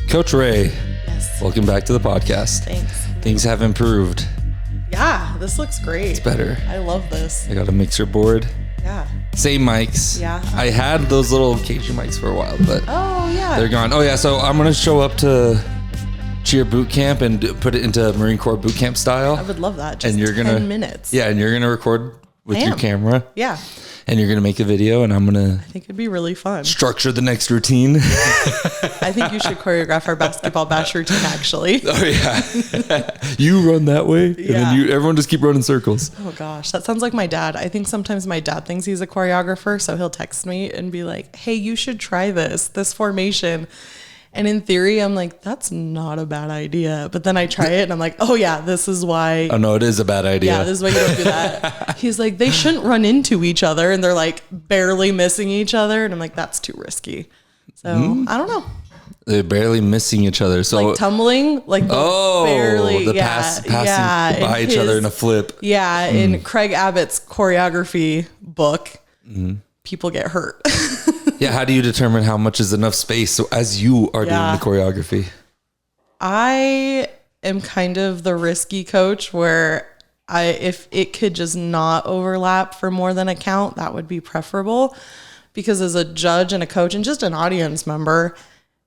Coach Ray, Yes. welcome back to the podcast. Thanks. Things have improved. Yeah, this looks great. It's better. I love this. I got a mixer board. Yeah. Same mics. Yeah. I had those little KG mics for a while, but Oh, yeah. they're gone. Oh, yeah. So I'm going to show up to cheer boot camp and put it into Marine Corps boot camp style. I would love that. Just And you're 10 minutes. Yeah. And you're going to record with your camera. Yeah. And you're going to make a video, and I'm going to I think it'd be really fun. structure the next routine. I think you should choreograph our basketball bash routine, actually. Oh, yeah. You run that way, and then everyone just keep running circles. Oh, gosh. That sounds like my dad. I think sometimes my dad thinks he's a choreographer, so he'll text me and be like, hey, you should try this formation. And in theory, I'm like, that's not a bad idea. But then I try it and I'm like, oh, yeah, this is why. Oh, no, it is a bad idea. Yeah, this is why you don't do that. He's like, they shouldn't run into each other. And they're like barely missing each other. And I'm like, that's too risky. So I don't know. They're barely missing each other. So Like tumbling, like barely. passing by each other in a flip. Yeah, in Craig Abbott's choreography book, people get hurt. Yeah, how do you determine how much is enough space so as you are doing the choreography? I am kind of the risky coach where if it could just not overlap for more than a count, that would be preferable. Because as a judge and a coach and just an audience member,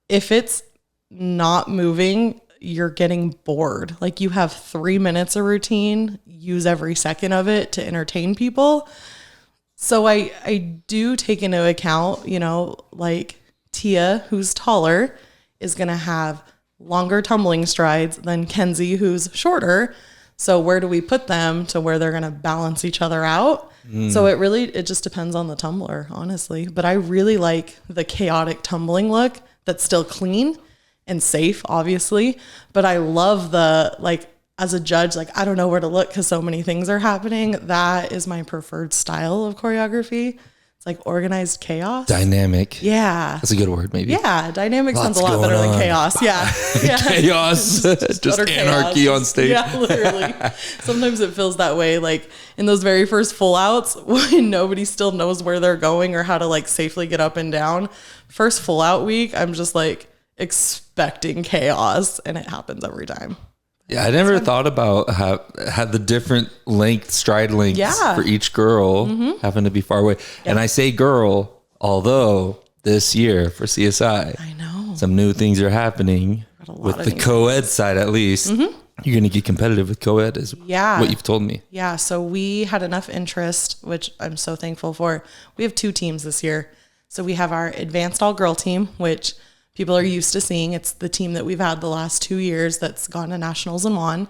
if it's not moving, you're getting bored. Like you have 3 minutes of routine, use every second of it to entertain people. So I do take into account, like Tia, who's taller, is going to have longer tumbling strides than Kenzie, who's shorter. So where do we put them to where they're going to balance each other out? So it just depends on the tumbler, honestly. But I really like the chaotic tumbling look that's still clean and safe, obviously. But I love the, as a judge, I don't know where to look because so many things are happening. That is my preferred style of choreography. It's like organized chaos. Dynamic. Yeah. That's a good word, maybe. Yeah. Dynamic sounds a lot better than chaos. Yeah. Chaos. just anarchy chaos. On stage. Yeah, literally. Sometimes it feels that way. Like in those very first full outs when nobody still knows where they're going or how to safely get up and down. First full out week, I'm just expecting chaos and it happens every time. Yeah, I never thought about had the different stride lengths for each girl having to be far away. Yep. And I say girl, although this year for CSI, I know some new things are happening with the co-ed side at least. You're going to get competitive with co-ed is what you've told me. Yeah, so we had enough interest, which I'm so thankful for. We have 2 teams this year. So we have our advanced all-girl team, which people are used to seeing. It's the team that we've had the last 2 years that's gone to nationals and won.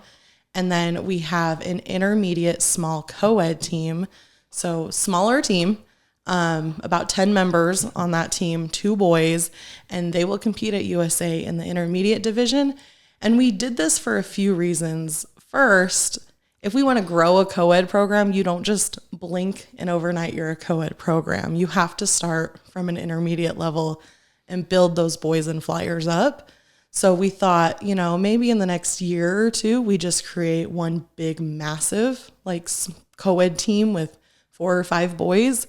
And then we have an intermediate small co-ed team. So smaller team, about 10 members on that team, 2 boys, and they will compete at USA in the intermediate division. And we did this for a few reasons. First, if we want to grow a co-ed program, you don't just blink and overnight you're a co-ed program. You have to start from an intermediate level and build those boys and flyers up. So we thought, maybe in the next year or 2, we just create one big, massive, co-ed team with 4 or 5 boys.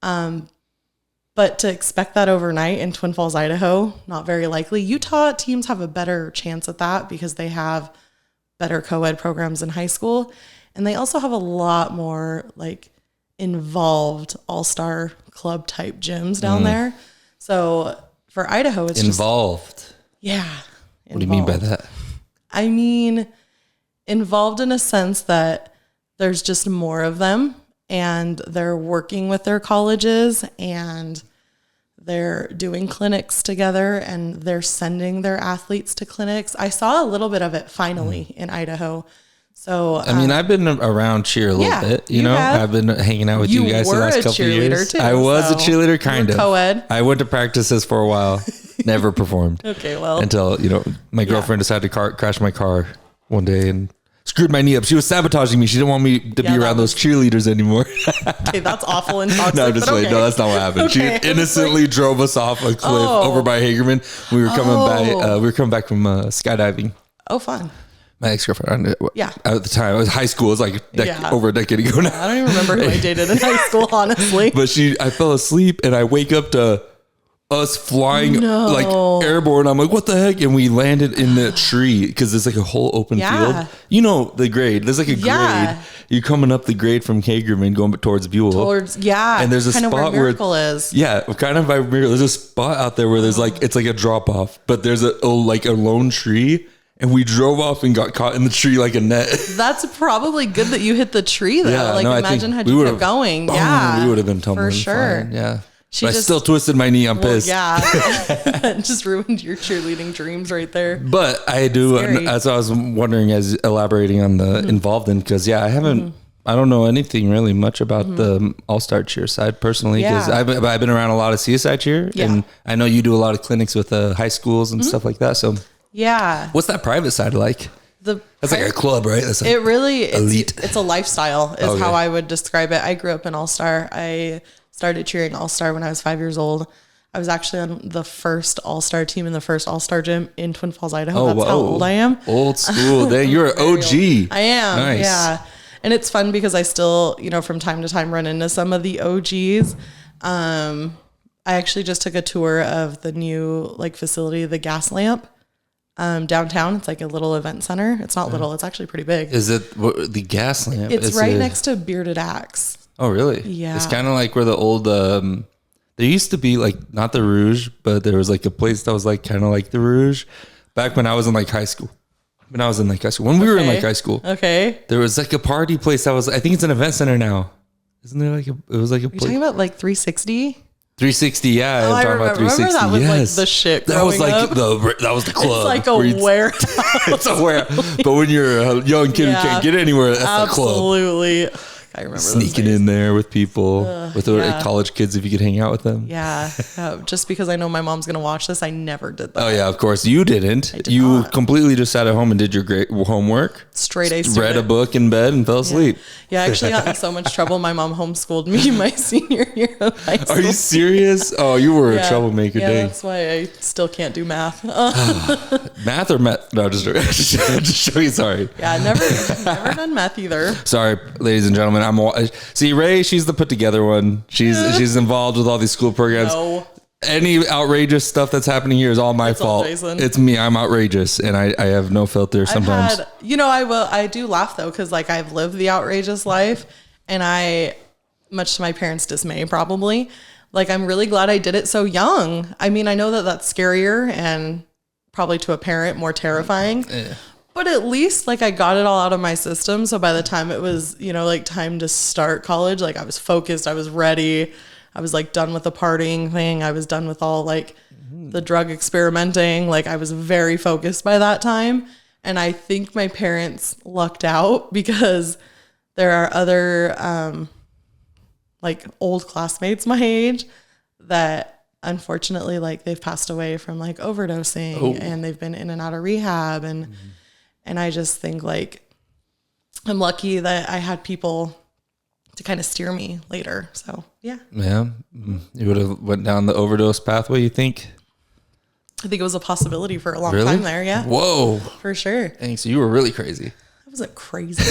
But to expect that overnight in Twin Falls, Idaho, not very likely. Utah teams have a better chance at that because they have better co-ed programs in high school. And they also have a lot more involved all-star club type gyms down there. So for Idaho, it's involved. Yeah. What do you mean by that? I mean, involved in a sense that there's just more of them and they're working with their colleges and they're doing clinics together and they're sending their athletes to clinics. I saw a little bit of it finally in Idaho. So I mean, I've been around cheer a little bit, I've been hanging out with you guys the last couple of years. Too, I was a cheerleader, kind of. Co-ed. I went to practices for a while, never performed. Okay, well. Until, my girlfriend decided to crash my car one day and screwed my knee up. She was sabotaging me. She didn't want me to be around those cheerleaders anymore. Okay, that's awful and toxic. No, just wait. Okay. No, that's not what happened. Okay. She innocently drove us off a cliff over by Hagerman. We were coming back from skydiving. Oh, fun. My ex-girlfriend, at the time, it was high school. It was over a decade ago now. I don't even remember who I dated in high school, honestly. But I fell asleep and I wake up to us flying like airborne. I'm like, what the heck? And we landed in the tree because there's like a whole open field. You know the grade. There's like a grade. You're coming up the grade from Kagerman going towards Buell. And there's a kind spot of where Miracle is. Yeah, kind of by Miracle. There's a spot out there where there's like it's like a drop off, but there's a lone tree. And we drove off and got caught in the tree like a net. That's probably good that you hit the tree though. Yeah, like imagine had you kept going. We would have been tumbling. For sure. Fine. Yeah. But I still twisted my knee. I'm pissed. Yeah. Just ruined your cheerleading dreams right there. But I do, as I was wondering, as elaborating on the involved in, because I haven't, I don't know anything really much about the all-star cheer side personally, because I've been around a lot of CSI cheer, and I know you do a lot of clinics with high schools and stuff like that. So what's that private side like? That's like a club, right? That's like it really elite. It's a lifestyle is how I would describe it. I grew up in All-Star. I started cheering All-Star when I was 5 years old. I was actually on the first All-Star team in the first All-Star gym in Twin Falls, Idaho. That's how old I am. Old school. You're an OG. I am. Nice. Yeah. And it's fun because I still, from time to time run into some of the OGs. I actually just took a tour of the new facility, the Gas Lamp. Downtown. It's like a little event center. It's not little. It's actually pretty big. Is it the Gas Lamp? It's right next to Bearded Axe. Oh, really? Yeah. It's kind of like where the old, there used to be not the Rouge, but there was a place that was kind of like the Rouge back when I was in high school. When I was in high school. When we were in high school. Okay. There was a party place that was, I think it's an event center now. Isn't there it was a You're talking about 360? 360, yeah. I'm talking about 360. Remember that was the shit. That was that was the club. It's like a warehouse. It's a warehouse. But when you're a young kid who can't get anywhere, that's the club. Absolutely. I remember sneaking in there with people, with college kids if you could hang out with them. Yeah. Just because I know my mom's going to watch this, I never did that. Oh, yeah, of course. You didn't. You completely just sat at home and did your great homework. Straight A. Read a book in bed and fell asleep. Yeah, I actually got in so much trouble. My mom homeschooled me my senior year of high school. Are you serious? Oh, you were a troublemaker. Yeah, that's why I still can't do math. Math or meth? No, just show you. Sorry. Yeah, never done math either. Sorry, ladies and gentlemen. See, Ray, she's the put together one. She's involved with all these school programs. No. Any outrageous stuff that's happening here is all my fault. It's me. I'm outrageous and I have no filter sometimes. I do laugh though, because I've lived the outrageous life, and I, much to my parents' dismay probably, I'm really glad I did it so young. I mean, I know that that's scarier and probably to a parent more terrifying. But at least I got it all out of my system. So by the time it was, time to start college, I was focused, I was ready. I was done with the partying thing. I was done with all the drug experimenting. I was very focused by that time. And I think my parents lucked out because there are other old classmates my age that unfortunately they've passed away from overdosing and they've been in and out of rehab and I just think I'm lucky that I had people to kind of steer me later. So yeah. Yeah. You would have went down the overdose pathway, you think? I think it was a possibility for a long time there. Yeah. Whoa. For sure. Dang, so you were really crazy. I wasn't crazy.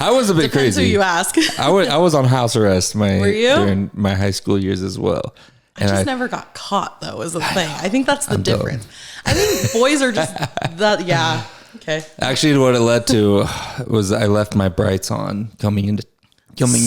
I was a bit Depends crazy. Who you ask. I was on house arrest during my high school years as well. And I never got caught though, is the thing. I think that's the difference. I think boys are just that. Yeah. Okay. Actually, what it led to was I left my brights on coming into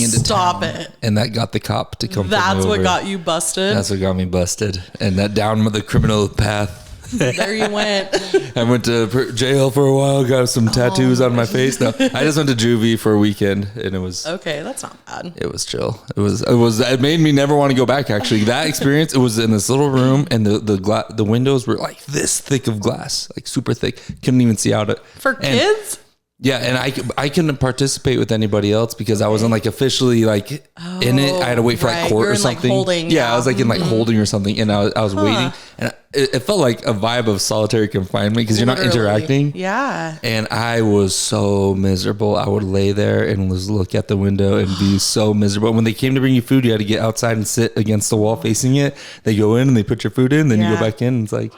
Stop town, it. And that got the cop to come. That's what got you busted. That's what got me busted, and that down the criminal path. There you went. I went to jail for a while, got some tattoos on my face. No, I just went to juvie for a weekend, and it was okay. That's not bad. It was chill. It made me never want to go back. Actually, that experience. It was in this little room, and the windows were this thick of glass, super thick. Couldn't even see out it for kids. Yeah, and I couldn't participate with anybody else because I wasn't officially in it. I had to wait for court or something. Holding, yeah, I was in holding or something, and I was waiting, and it felt like a vibe of solitary confinement because you're not interacting. Yeah, and I was so miserable. I would lay there and just look at the window and be so miserable. When they came to bring you food, you had to get outside and sit against the wall facing it. They go in and they put your food in, then you go back in. And it's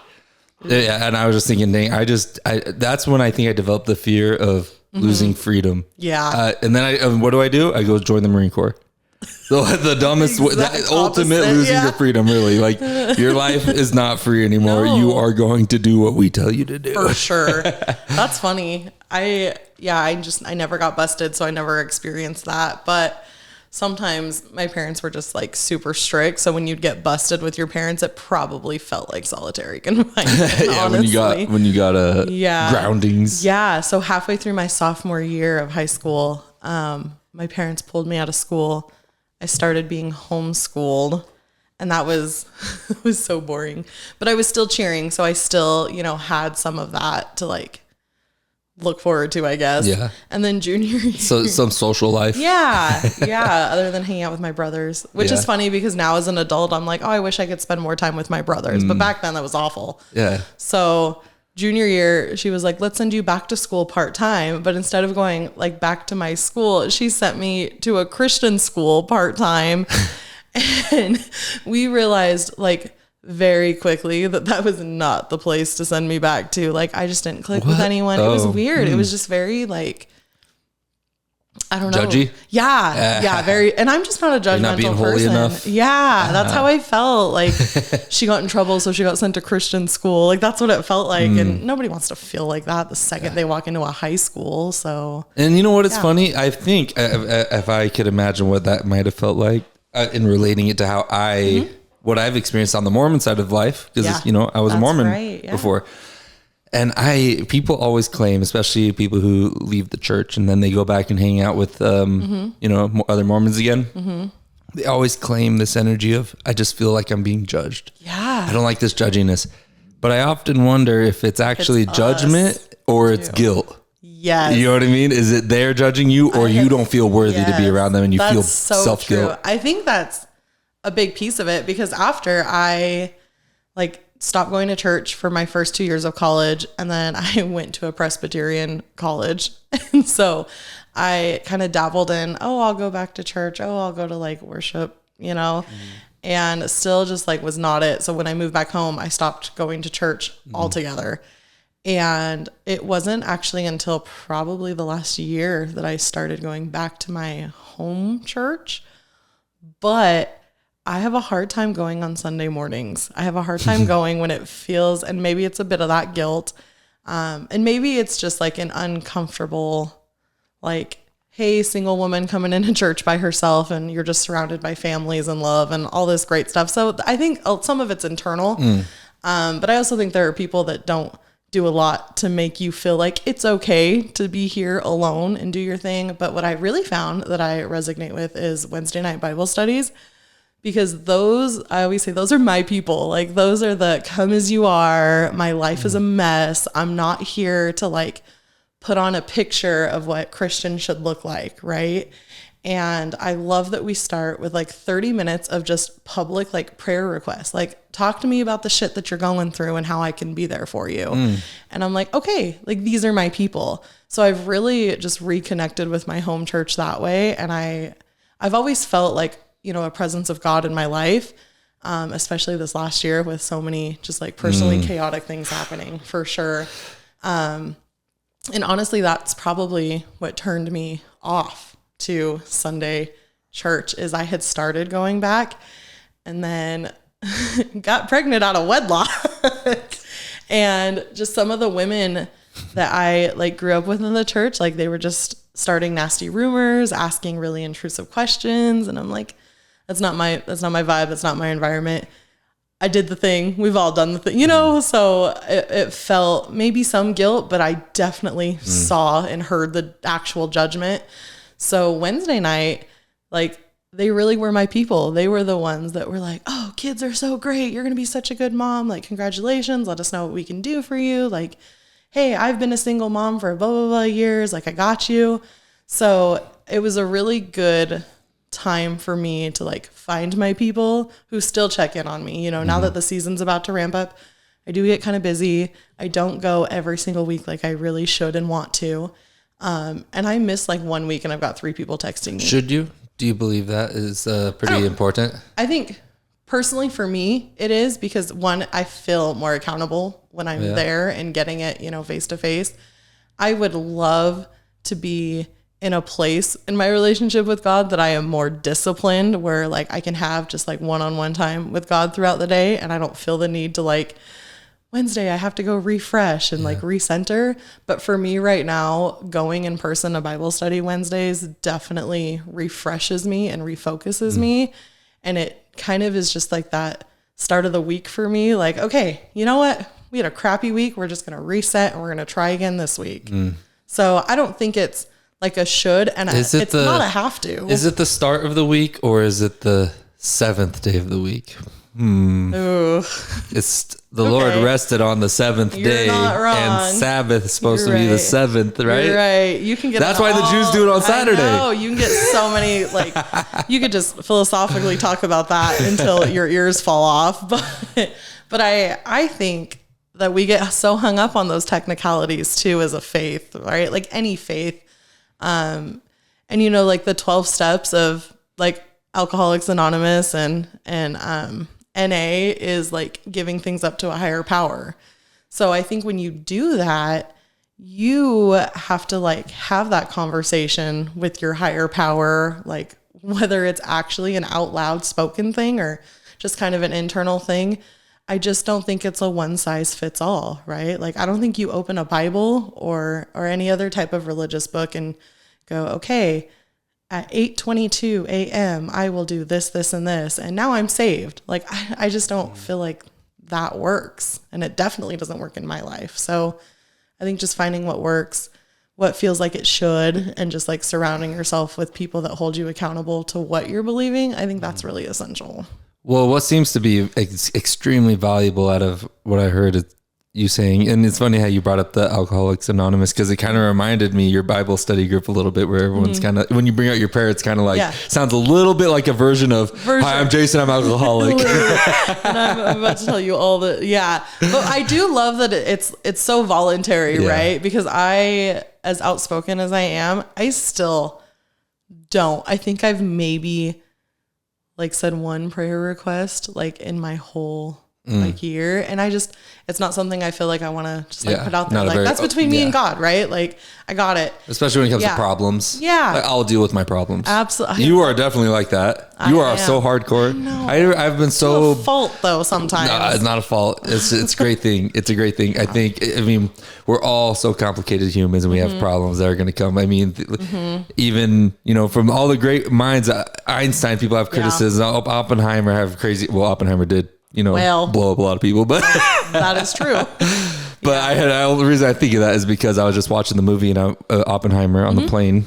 yeah, and I was just thinking, dang, that's when I think I developed the fear of losing freedom. Yeah. And then what do? I go join the Marine Corps. The dumbest way, the ultimate losing your freedom, really. Like, your life is not free anymore. No. You are going to do what we tell you to do. For sure. That's funny. I never got busted, so I never experienced that. But sometimes my parents were just like super strict. So when you'd get busted with your parents, it probably felt like solitary confinement. Yeah, honestly. when you got groundings. Yeah. So halfway through my sophomore year of high school, my parents pulled me out of school. I started being homeschooled, and that was was so boring. But I was still cheering, so I still, had some of that to like look forward to, I guess. Yeah. And then junior year. So some social life. Yeah. Other than hanging out with my brothers, which is funny because now as an adult, I'm like, oh, I wish I could spend more time with my brothers. But back then that was awful. Yeah. So junior year, she was like, let's send you back to school part-time. But instead of going like back to my school, she sent me to a Christian school part-time. And we realized like very quickly that was not the place to send me back to. Like, I just didn't click with anyone. It was weird. It was just very like, I don't know. Judgy? Yeah. Very. And I'm just not a judgmental not being holy person. Enough. Yeah. That's how I felt. Like, she got in trouble, so she got sent to Christian school. Like, that's what it felt like. And nobody wants to feel like that the second they walk into a high school. So. And you know what? It's funny. I think if I could imagine what that might have felt like in relating it to how what I've experienced on the Mormon side of life, because, I was a Mormon before. And people always claim, especially people who leave the church and then they go back and hang out with, other Mormons again. Mm-hmm. They always claim this energy of, I just feel like I'm being judged. Yeah. I don't like this judginess. But I often wonder if it's actually judgment or it's guilt. Yes. You know what I mean? Is it they're judging you, or you don't feel worthy to be around them and you feel self-guilt? I think that's a big piece of it, because after I stopped going to church for my first 2 years of college, and then I went to a Presbyterian college. And so I kind of dabbled in, I'll go back to church. I'll go to worship, and still just was not it. So when I moved back home, I stopped going to church altogether. And it wasn't actually until probably the last year that I started going back to my home church. But I have a hard time going on Sunday mornings. I have a hard time going when it feels, and maybe it's a bit of that guilt. And maybe it's just an uncomfortable, hey, single woman coming into church by herself, and you're just surrounded by families and love and all this great stuff. So I think some of it's internal. But I also think there are people that don't do a lot to make you feel like it's okay to be here alone and do your thing. But what I really found that I resonate with is Wednesday night Bible studies. Because I always say, those are my people. Those are the come as you are. My life is a mess. I'm not here to put on a picture of what Christian should look like, right? And I love that we start with 30 minutes of just public prayer requests. Talk to me about the shit that you're going through and how I can be there for you. And I'm okay, these are my people. So I've really just reconnected with my home church that way. And I've always felt a presence of God in my life, especially this last year with so many just personally chaotic things happening, for sure. And honestly, that's probably what turned me off to Sunday church, is I had started going back and then got pregnant out of wedlock. And just some of the women that I grew up with in the church, they were just starting nasty rumors, asking really intrusive questions. And I'm that's not my vibe. That's not my environment. I did the thing. We've all done the thing, so it felt maybe some guilt, but I definitely saw and heard the actual judgment. So Wednesday night, they really were my people. They were the ones that were oh, kids are so great. You're going to be such a good mom. Congratulations. Let us know what we can do for you. Hey, I've been a single mom for blah, blah, blah years. I got you. So it was a really good time for me to find my people who still check in on me. Now that the season's about to ramp up, I do get kind of busy. I don't go every single week like I really should and want to. And I miss 1 week and I've got 3 people texting me. Should you? Do you believe that is pretty important? I think personally for me, it is, because one, I feel more accountable when I'm there and getting it, face to face. I would love to be in a place in my relationship with God that I am more disciplined, where like I can have just like one-on-one time with God throughout the day, and I don't feel the need to like Wednesday I have to go refresh and like recenter. But for me right now, going in person to Bible study Wednesdays definitely refreshes me and refocuses me. And it kind of is just like that start of the week for me. Like, okay, you know what? We had a crappy week. We're just going to reset and we're going to try again this week. So I don't think it's like a should, and it's not a have to. Is it the start of the week or is it the seventh day of the week? Ooh. It's the Lord rested on the seventh day, and Sabbath is supposed to be the seventh, right? You're right. You can get that's why the Jews do it on Saturday. Oh, you can get so many like you could just philosophically talk about that until your ears fall off. But I think that we get so hung up on those technicalities too as a faith, right? Like any faith. And you know, like the 12 steps of like Alcoholics Anonymous and NA is like giving things up to a higher power. So I think when you do that, you have to like have that conversation with your higher power, like whether it's actually an out loud spoken thing or just kind of an internal thing. I just don't think it's a one size fits all, right? Like, I don't think you open a Bible or any other type of religious book and go, okay, at 8:22 a.m., I will do this, this, and this. And now I'm saved. Like, I just don't feel like that works. And it definitely doesn't work in my life. So I think just finding what works, what feels like it should, and just like surrounding yourself with people that hold you accountable to what you're believing, I think that's really essential. Well, what seems to be extremely valuable out of what I heard you saying, and it's funny how you brought up the Alcoholics Anonymous, because it kind of reminded me your Bible study group a little bit, where everyone's kind of, when you bring out your prayer, it's kind of like, sounds a little bit like a version of, hi, I'm Jason, I'm alcoholic. And I'm about to tell you all the, but I do love that it's so voluntary, right? Because I, as outspoken as I am, I still don't. I think I've maybe like said one prayer request like in my whole like year, and it's not something I feel like I want to just like put out there. Like that's between me and God, right? Like I got it. Especially when it comes to problems. Yeah. Like, I'll deal with my problems. Absolutely. You are definitely like that. You are so hardcore. I've been so... It's a fault though sometimes. No, it's not a fault. It's a great thing. It's a great thing. I mean, we're all so complicated humans, and we have problems that are going to come. I mean, even, you know, from all the great minds, Einstein, people have criticisms. Oppenheimer have crazy... Well, Oppenheimer did, you know, blow up a lot of people, but that is true. But the reason I think of that is because I was just watching the movie and Oppenheimer on the plane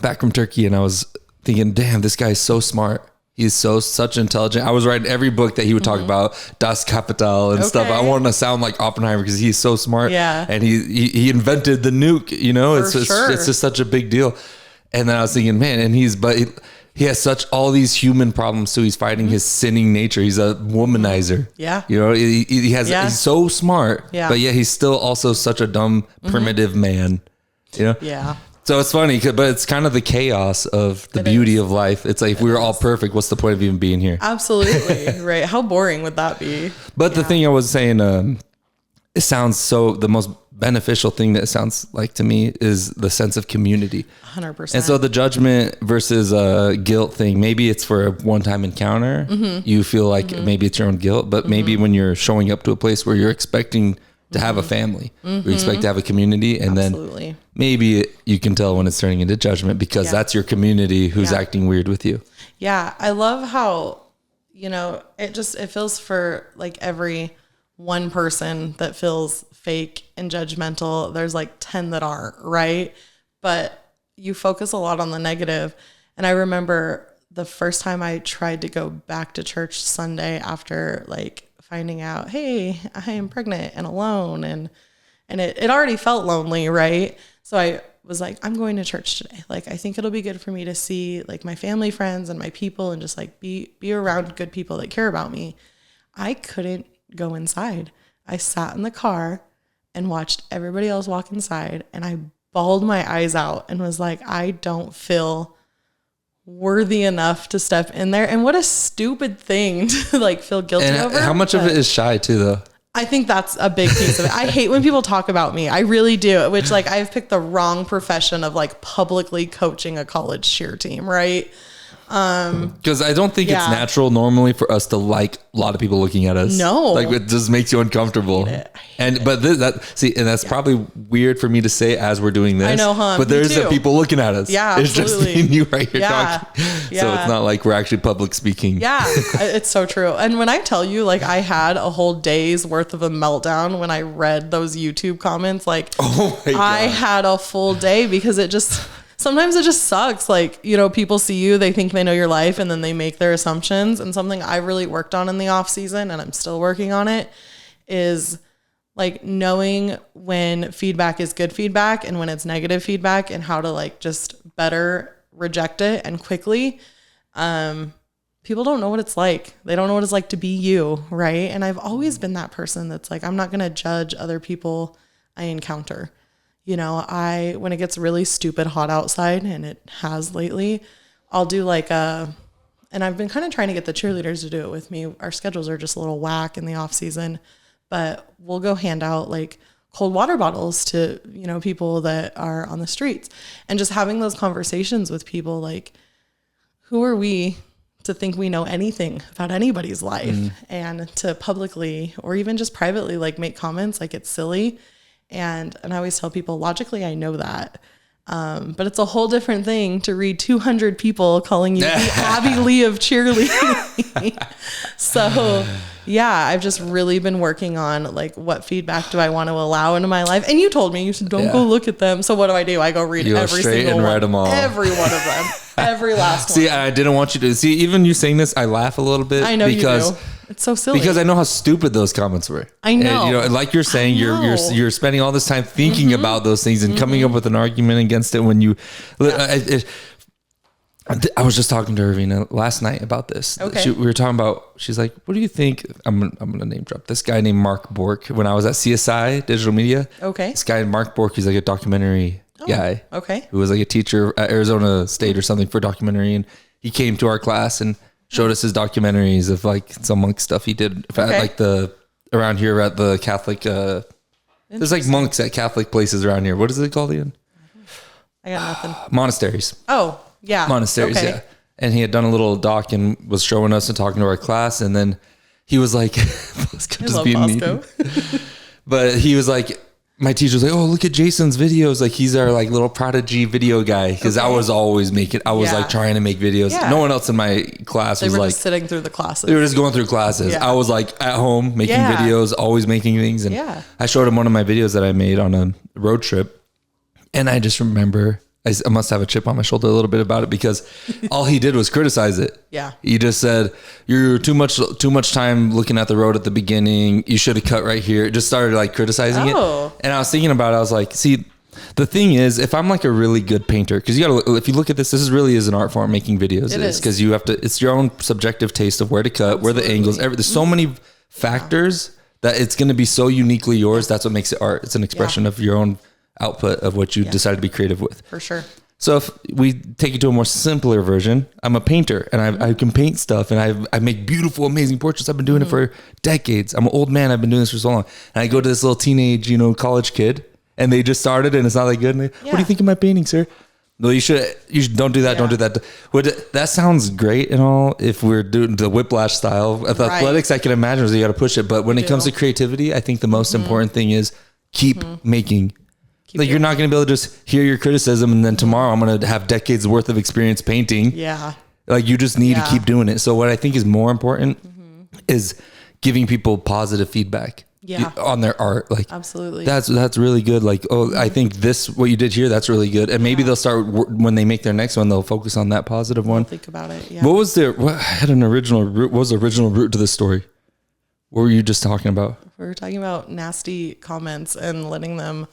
back from Turkey, and I was thinking, damn, this guy is so smart. He's such intelligent. I was writing every book that he would talk about, Das Kapital and stuff. I wanted to sound like Oppenheimer because he's so smart. Yeah. And he invented the nuke, you know, it's just such a big deal. And then I was thinking, man, and he has all these human problems, so he's fighting his sinning nature. He's a womanizer. Yeah. You know, he's so smart, but yet he's still also such a dumb, primitive man. You know? Yeah. So it's funny, but it's kind of the chaos of the beauty of life. It's like, if we were all perfect, what's the point of even being here? Absolutely. Right. How boring would that be? But the thing I was saying, it sounds the most beneficial thing that it sounds like to me is the sense of community. 100%. And so the judgment versus guilt thing, maybe it's for a one-time encounter. You feel like maybe it's your own guilt, but maybe when you're showing up to a place where you're expecting to have a family, you expect to have a community, and then maybe you can tell when it's turning into judgment because that's your community who's acting weird with you. Yeah. I love how, you know, it feels for like every one person that feels fake and judgmental, there's like 10 that aren't, right? But you focus a lot on the negative. And I remember the first time I tried to go back to church Sunday after like finding out, hey, I am pregnant and alone, and it already felt lonely, right? So I was like, I'm going to church today. Like, I think it'll be good for me to see like my family, friends, and my people, and just like be around good people that care about me. I couldn't go inside. I sat in the car and watched everybody else walk inside, and I bawled my eyes out and was like, I don't feel worthy enough to step in there. And what a stupid thing to like feel guilty over. How much of it is shy too, though? I think that's a big piece of it. I hate when people talk about me. I really do, which like I've picked the wrong profession of like publicly coaching a college cheer team, right? Because I don't think it's natural normally for us to like a lot of people looking at us. No, like it just makes you uncomfortable. That's probably weird for me to say as we're doing this. I know, huh? But there's the people looking at us. Yeah, it's absolutely. just me and you right here talking. Yeah. So it's not like we're actually public speaking. Yeah, it's so true. And when I tell you, like, I had a whole day's worth of a meltdown when I read those YouTube comments. Like, oh my God. I had a full day because sometimes it just sucks. Like, you know, people see you, they think they know your life, and then they make their assumptions. And something I really worked on in the off season, and I'm still working on it, is like knowing when feedback is good feedback and when it's negative feedback, and how to like just better reject it and quickly. People don't know what it's like. They don't know what it's like to be you, right? And I've always been that person that's like, I'm not going to judge other people I encounter. You know, when it gets really stupid hot outside, and it has lately, I'll do like and I've been kind of trying to get the cheerleaders to do it with me. Our schedules are just a little whack in the off season, but we'll go hand out like cold water bottles to, you know, people that are on the streets, and just having those conversations with people like, who are we to think we know anything about anybody's life, and to publicly or even just privately like make comments like it's silly. And I always tell people, logically, I know that. But it's a whole different thing to read 200 people calling you the Abby Lee of cheerleading. So yeah, I've just really been working on like, what feedback do I want to allow into my life? And you told me, you said, don't go look at them. So what do? I go read every single one. Write them all. Every one of them. Every last one. See, I didn't want you to see, even you saying this, I laugh a little bit. I know because you do. It's so silly. Because I know how stupid those comments were. I know. And, you know, like you're saying, you're spending all this time thinking about those things and coming up with an argument against it when you. I was just talking to Irvina last night about this. Okay. We were talking about. She's like, "What do you think?" I'm gonna name drop this guy named Mark Bork. When I was at CSI Digital Media. Okay. This guy Mark Bork, he's like a documentary guy. Okay. Who was like a teacher at Arizona State or something for documentary, and he came to our class and showed us his documentaries of like some monk stuff he did at like around here at the Catholic. There's like monks at Catholic places around here. What is it called again? I got nothing. Monasteries. Oh yeah, monasteries. Okay. Yeah, and he had done a little doc and was showing us and talking to our class, and then he was like, but he was like. My teacher was like, "Oh, look at Jason's videos. Like he's our like little prodigy video guy." Because I was always I was like trying to make videos. Yeah. No one else in my class was like just sitting through the classes. They were just going through classes. Yeah. I was like at home making videos, always making things. And I showed him one of my videos that I made on a road trip, and I just remember I must have a chip on my shoulder a little bit about it because all he did was criticize it. Yeah. He just said, "You're too much time looking at the road at the beginning. You should have cut right here." Just started like criticizing it. And I was thinking about it. I was like, see, the thing is, if I'm like a really good painter, because if you look at this really is an art form, making videos. It is because you have to, it's your own subjective taste of where to cut, where the angles, there's so many factors that it's going to be so uniquely yours. That's what makes it art. It's an expression of your own output of what you decide to be creative with. For sure. So if we take it to a more simpler version, I'm a painter and I can paint stuff and I make beautiful, amazing portraits. I've been doing it for decades. I'm an old man. I've been doing this for so long. And I go to this little teenage, college kid and they just started and it's not that good. And they, what do you think of my painting, sir? Well, you should don't do that. Yeah. Don't do that. That sounds great and all. If we're doing the whiplash style with athletics, I can imagine you got to push it. But when it comes to creativity, I think the most important thing is keep making. Like you're not going to be able to just hear your criticism and then tomorrow I'm going to have decades worth of experience painting. Yeah. Like you just need to keep doing it. So what I think is more important is giving people positive feedback on their art. Like absolutely. That's really good. Like, I think what you did here, that's really good. And maybe they'll start when they make their next one, they'll focus on that positive one. Think about it. Yeah. What was had an original root? What was the original root to this story? What were you just talking about? We were talking about nasty comments and letting them.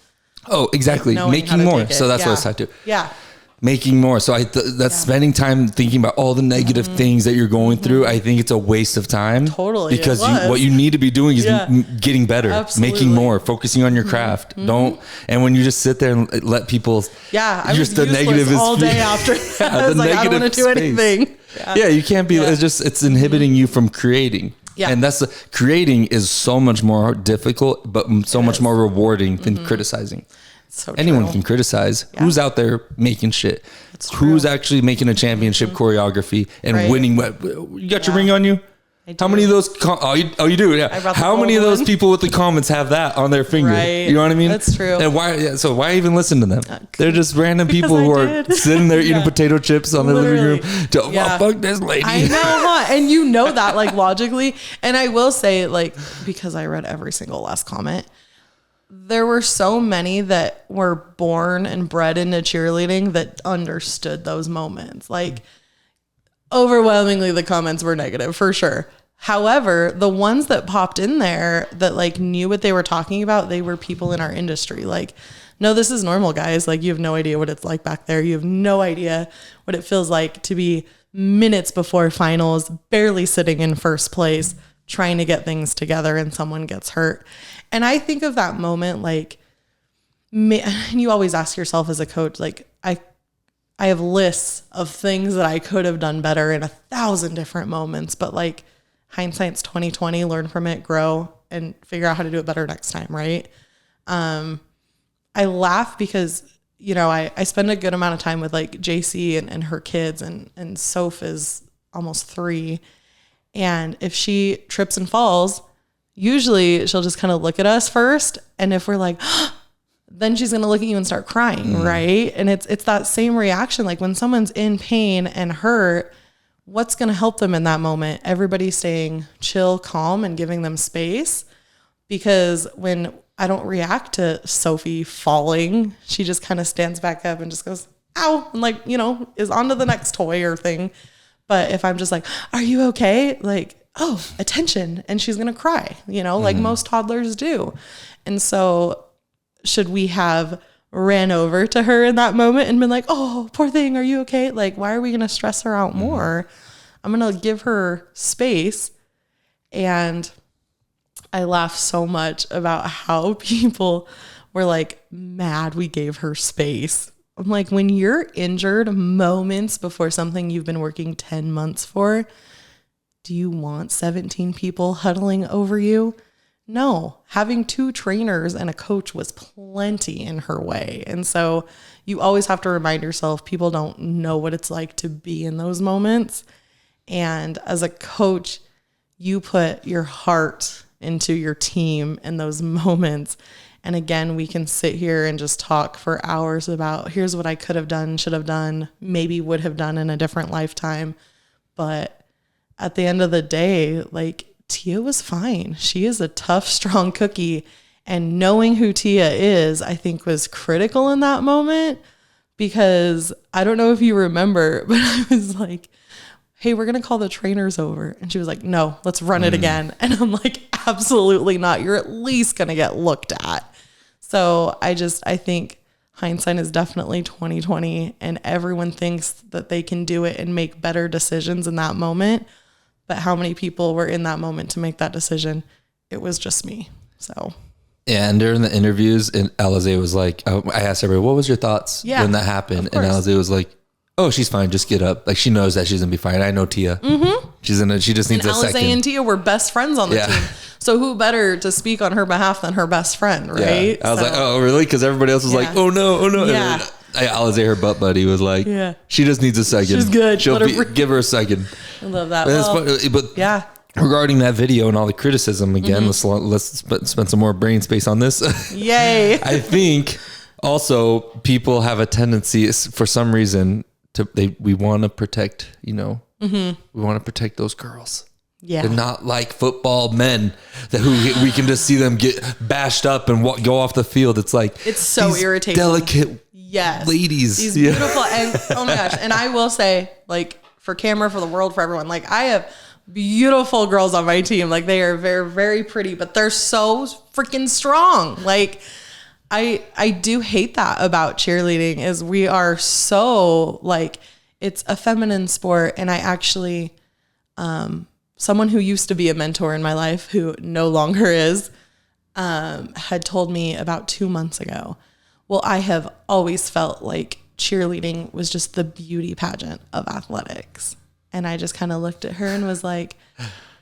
Oh, exactly. Making more. So that's what it's tied to. Yeah. Making more. So that's spending time thinking about all the negative things that you're going through. I think it's a waste of time. Totally. Because what you need to be doing is getting better, making more, focusing on your craft. And when you just sit there and let people, I just the negative all day after that. I was like, I don't want to do anything. Yeah, you can't be, it's inhibiting you from creating. Yeah. And creating is so much more difficult, but so much more rewarding than criticizing. So anyone true. can criticize. Yeah. Who's out there making shit? Who's actually making a championship choreography and winning? You got your ring on you? How many of those? You do. Yeah. How many of those people with the comments have that on their finger? Right. You know what I mean? That's true. And why? Yeah, so why even listen to them? They're just random people who are sitting there eating potato chips on their living room. Fuck this lady. I know, huh? And you know that like logically. And I will say, like, because I read every single last comment, there were so many that were born and bred into cheerleading that understood those moments. Like, overwhelmingly, the comments were negative for sure. However, the ones that popped in there that like knew what they were talking about, they were people in our industry. Like, no, this is normal, guys. Like, you have no idea what it's like back there. You have no idea what it feels like to be minutes before finals, barely sitting in first place, trying to get things together, and someone gets hurt. And I think of that moment, like, you always ask yourself as a coach, like, I have lists of things that I could have done better in 1,000 different moments, but like, hindsight's 2020, learn from it, grow, and figure out how to do it better next time, right? I laugh because, you know, I spend a good amount of time with like JC and her kids, and Soph is almost 3. And if she trips and falls, usually she'll just kind of look at us first. And if we're like, then she's going to look at you and start crying, right? And it's that same reaction. Like, when someone's in pain and hurt, what's going to help them in that moment? Everybody staying chill, calm, and giving them space. Because when I don't react to Sophie falling, she just kind of stands back up and just goes, ow, and like, you know, is on to the next toy or thing. But if I'm just like, are you okay? Like, oh, attention. And she's going to cry, you know, like most toddlers do. And so should we have ran over to her in that moment and been like, oh, poor thing, are you okay? Like, why are we going to stress her out more? I'm going to give her space. And I laugh so much about how people were like mad we gave her space. I'm like, when you're injured moments before something you've been working 10 months for, do you want 17 people huddling over you? No, having 2 trainers and a coach was plenty in her way. And so you always have to remind yourself, people don't know what it's like to be in those moments. And as a coach, you put your heart into your team in those moments. And again, we can sit here and just talk for hours about here's what I could have done, should have done, maybe would have done in a different lifetime. But at the end of the day, like, Tia was fine. She is a tough, strong cookie. And knowing who Tia is, I think, was critical in that moment, because I don't know if you remember, but I was like, hey, we're going to call the trainers over. And she was like, no, let's run it again. And I'm like, absolutely not. You're at least going to get looked at. So I think hindsight is definitely 2020, and everyone thinks that they can do it and make better decisions in that moment. But how many people were in that moment to make that decision? It was just me. So. Yeah, and during the interviews, and Alizé was like, I asked everybody, what was your thoughts when that happened? And Alizé was like, oh, she's fine. Just get up. Like, she knows that she's going to be fine. I know Tia. Mm-hmm. She just needs a second. Alizé and Tia were best friends on the team. So who better to speak on her behalf than her best friend, right? Yeah. I was like, oh, really? Because everybody else was like, oh, no. Yeah. Alizé, her butt buddy, was like, she just needs a second. She's good. Give her a second. I love that. But regarding that video and all the criticism, again, let's spend some more brain space on this. Yay. I think also people have a tendency, for some reason, we want to protect, we want to protect those girls. Yeah. They're not like football men who we can just see them get bashed up and go off the field. It's like, it's so irritating. Delicate ladies. These beautiful, and oh my gosh. And I will say, like, for camera, for the world, for everyone, like, I have beautiful girls on my team. Like, they are very, very pretty, but they're so freaking strong. Like, I do hate that about cheerleading, is we are so, like, it's a feminine sport. And I actually, someone who used to be a mentor in my life, who no longer is, had told me about 2 months ago, well, I have always felt like cheerleading was just the beauty pageant of athletics. And I just kind of looked at her and was like,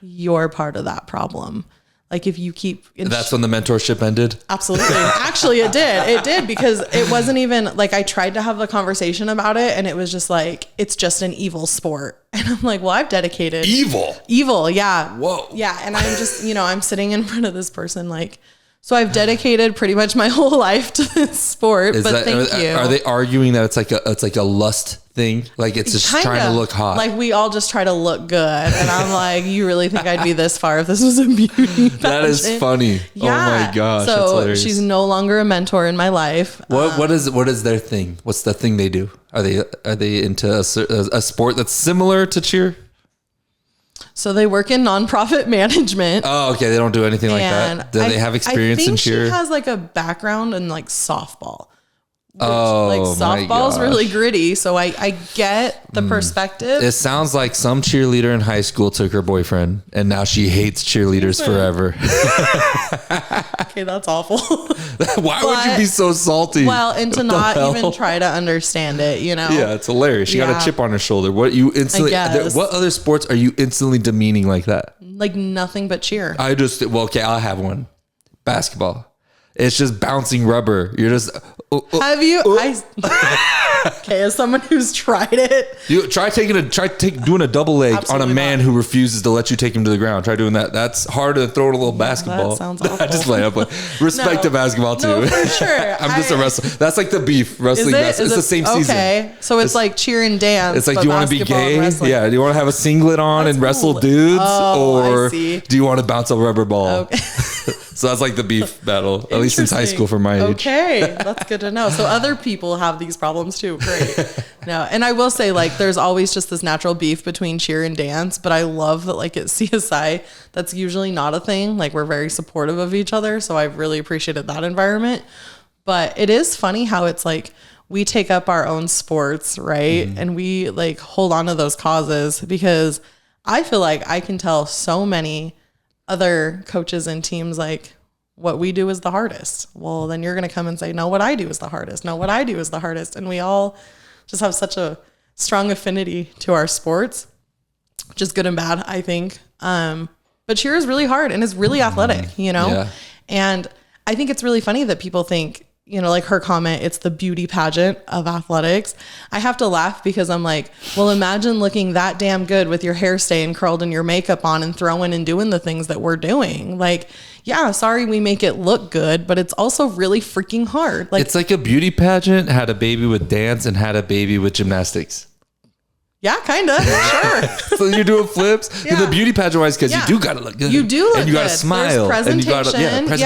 you're part of that problem. Like if you keep... That's when the mentorship ended? Absolutely. Actually, it did. It did, because it wasn't even like, I tried to have a conversation about it and it was just like, it's just an evil sport. And I'm like, well, I've dedicated... Evil. Yeah. Whoa. Yeah. And I'm just, I'm sitting in front of this person like, so I've dedicated pretty much my whole life to this sport, thank you. Are they arguing that it's like a lust thing? Like it's just trying to look hot. Like we all just try to look good. And I'm like, you really think I'd be this far if this was a beauty pageant? That is funny. Yeah. Oh my gosh. So that's hilarious. She's no longer a mentor in my life. What is their thing? What's the thing they do? Are they into a sport that's similar to cheer? So they work in nonprofit management. Oh, okay. They don't do anything like that. Do they have experience in cheer? She has like a background in like softball. Which, like softball's really gritty, so I get the perspective. It sounds like some cheerleader in high school took her boyfriend, and now she hates cheerleaders forever. Okay, that's awful. Why would you be so salty? Well, and to not even try to understand it, Yeah, it's hilarious. She got a chip on her shoulder. What other sports are you instantly demeaning like that? Like nothing but cheer. Okay, I'll have one. Basketball. It's just bouncing rubber. You're just... Have you? Okay, as someone who's tried it, you try doing a double leg on a man who refuses to let you take him to the ground. Try doing that. That's harder than throwing a little basketball. That sounds awful. I just play up. Respect to basketball too. No, for sure. I'm just a wrestler. That's like the beef wrestling. It's the same season. Okay, so it's like cheer and dance. It's like, do you want to be gay? Yeah. Do you want to have a singlet on and wrestle dudes, or do you want to bounce a rubber ball? Okay. So that's like the beef battle, at least since high school for my age. Okay, that's good to know. So other people have these problems too. Great. No, and I will say, like, there's always just this natural beef between cheer and dance, but I love that, like, at CSI, that's usually not a thing. Like, we're very supportive of each other, so I've really appreciated that environment. But it is funny how it's like we take up our own sports, right? Mm-hmm. And we, like, hold on to those causes, because I feel like I can tell so many other coaches and teams, like, what we do is the hardest. Well, then you're going to come and say, no, what I do is the hardest. No, what I do is the hardest. And we all just have such a strong affinity to our sports, which is good and bad, I think. But cheer is really hard and it's really athletic, Yeah. And I think it's really funny that people think, like her comment, it's the beauty pageant of athletics. I have to laugh because I'm like, well, imagine looking that damn good with your hair staying curled and your makeup on and throwing and doing the things that we're doing. Like, yeah, sorry, we make it look good, but it's also really freaking hard. Like, it's like a beauty pageant had a baby with dance and had a baby with gymnastics. Yeah, kind of. Sure. So you're doing flips. Yeah. The beauty pageant wise, because you do got to look good. You do look good. And you got to smile. There's presentation. And you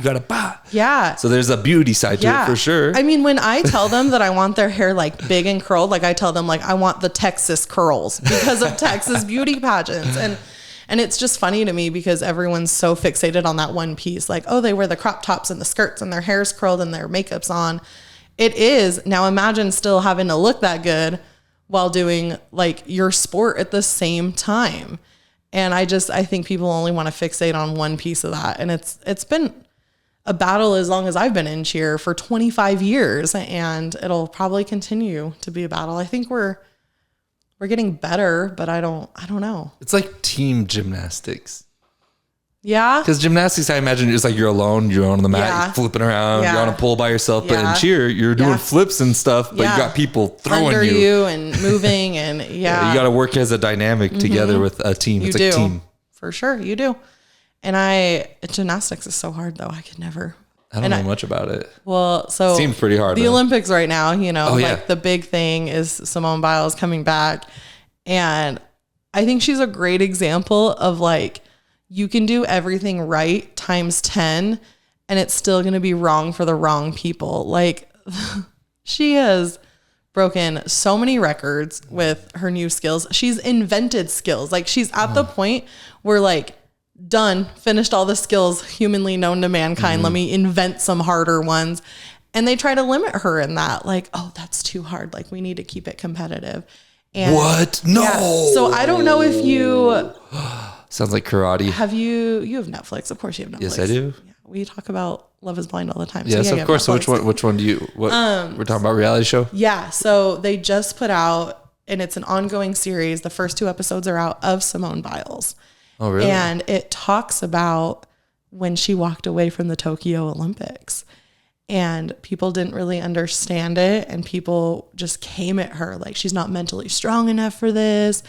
got to bah. Yeah. So there's a beauty side to it for sure. I mean, when I tell them that I want their hair like big and curled, like I tell them like I want the Texas curls because of Texas beauty pageants. And it's just funny to me because everyone's so fixated on that one piece. Like, oh, they wear the crop tops and the skirts and their hair's curled and their makeup's on. It is. Now imagine still having to look that good while doing like your sport at the same time. And I think people only want to fixate on one piece of that. And it's been a battle as long as I've been in cheer for 25 years, and it'll probably continue to be a battle. I think we're getting better, but I don't know. It's like team gymnastics. Yeah. Because gymnastics, I imagine, is like you're alone, you're on the mat, you're flipping around, you're on a pole by yourself. But in cheer, you're doing flips and stuff, but you got people throwing under you and moving and you got to work as a dynamic together with a team. It's like team. For sure, you do. And gymnastics is so hard though. I could never. I don't know much about it. Well, so it seems pretty hard. The Olympics right now, like the big thing is Simone Biles coming back. And I think she's a great example of like, you can do everything right times 10 and it's still going to be wrong for the wrong people. Like she has broken so many records with her new skills. She's invented skills. Like she's at the point where like done, finished all the skills humanly known to mankind. Let me invent some harder ones. And they try to limit her in that. Like, oh, that's too hard. Like we need to keep it competitive. And what? No. Yeah. So I don't know if you... Sounds like karate. You have Netflix. Of course you have Netflix. Yes, I do. Yeah, we talk about Love is Blind all the time. Yes, of course. So which one do you, we're talking about reality show? Yeah. So they just put out, and it's an ongoing series. The first 2 episodes are out of Simone Biles. Oh, really? And it talks about when she walked away from the Tokyo Olympics. And people didn't really understand it. And people just came at her like, she's not mentally strong enough for this.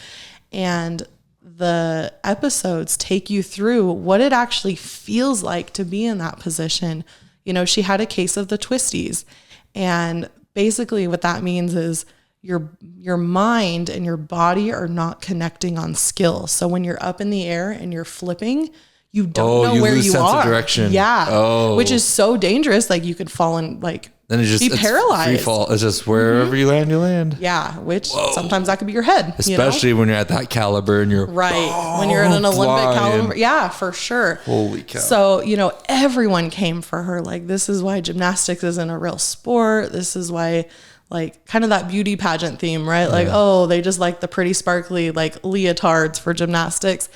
And the episodes take you through what it actually feels like to be in that position. You know, she had a case of the twisties. And basically what that means is your mind and your body are not connecting on skill. So when you're up in the air and you're flipping, you don't know where you are. Direction. Yeah. Which is so dangerous. Like you could fall and like then be paralyzed. Free fall. It's just wherever you land, you land. Yeah. Which sometimes that could be your head. Especially when you're at that caliber and you're when you're in an Olympic caliber. Yeah, for sure. Holy cow. So, you know, everyone came for her. Like, this is why gymnastics isn't a real sport. This is why, like, kind of that beauty pageant theme, right? Like, they just like the pretty sparkly, like, leotards for gymnastics.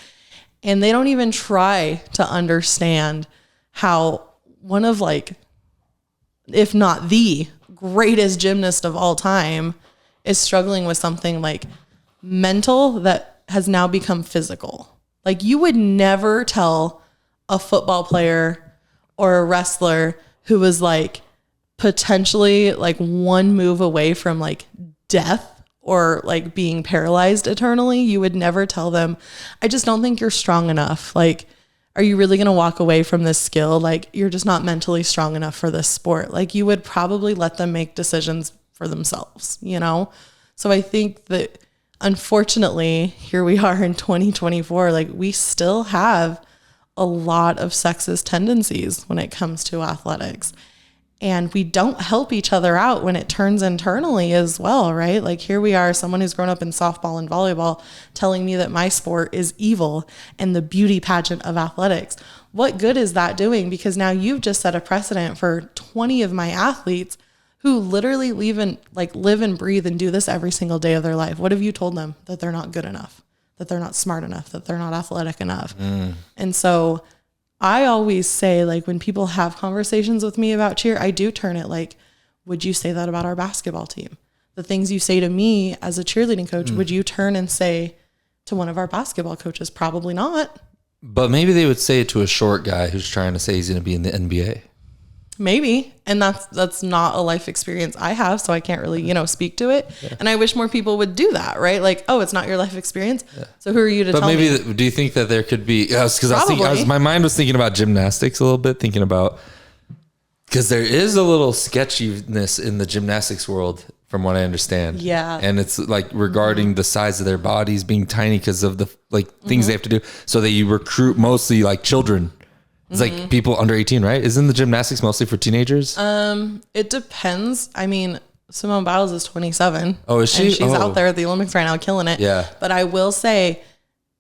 And they don't even try to understand how one of, like, if not the greatest gymnast of all time is struggling with something like mental that has now become physical. Like, you would never tell a football player or a wrestler who was like potentially like one move away from like death or like being paralyzed eternally. You would never tell them, I just don't think you're strong enough. Like, are you really going to walk away from this skill? Like, you're just not mentally strong enough for this sport. Like, you would probably let them make decisions for themselves, you know? So I think that unfortunately, here we are in 2024, like we still have a lot of sexist tendencies when it comes to athletics. And we don't help each other out when it turns internally as well, right? Like here we are, someone who's grown up in softball and volleyball telling me that my sport is evil and the beauty pageant of athletics. What good is that doing? Because now you've just set a precedent for 20 of my athletes who literally live and breathe and do this every single day of their life. What have you told them? That they're not good enough, that they're not smart enough, that they're not athletic enough. And so I always say, like, when people have conversations with me about cheer, I do turn it like, would you say that about our basketball team? The things you say to me as a cheerleading coach, would you turn and say to one of our basketball coaches? Probably not. But maybe they would say it to a short guy who's trying to say he's going to be in the NBA. Maybe. And that's not a life experience I have, so I can't really, speak to it. Yeah. And I wish more people would do that, right? Like, oh, it's not your life experience. Yeah. So who are you to tell me? But maybe, do you think that there could be, because my mind was thinking about gymnastics a little bit, because there is a little sketchiness in the gymnastics world from what I understand. Yeah. And it's like regarding the size of their bodies being tiny because of the things they have to do. So you recruit mostly like children. It's like people under 18, right? Isn't the gymnastics mostly for teenagers? It depends. I mean, Simone Biles is 27. Oh, is she? And she's out there at the Olympics right now killing it. Yeah. But I will say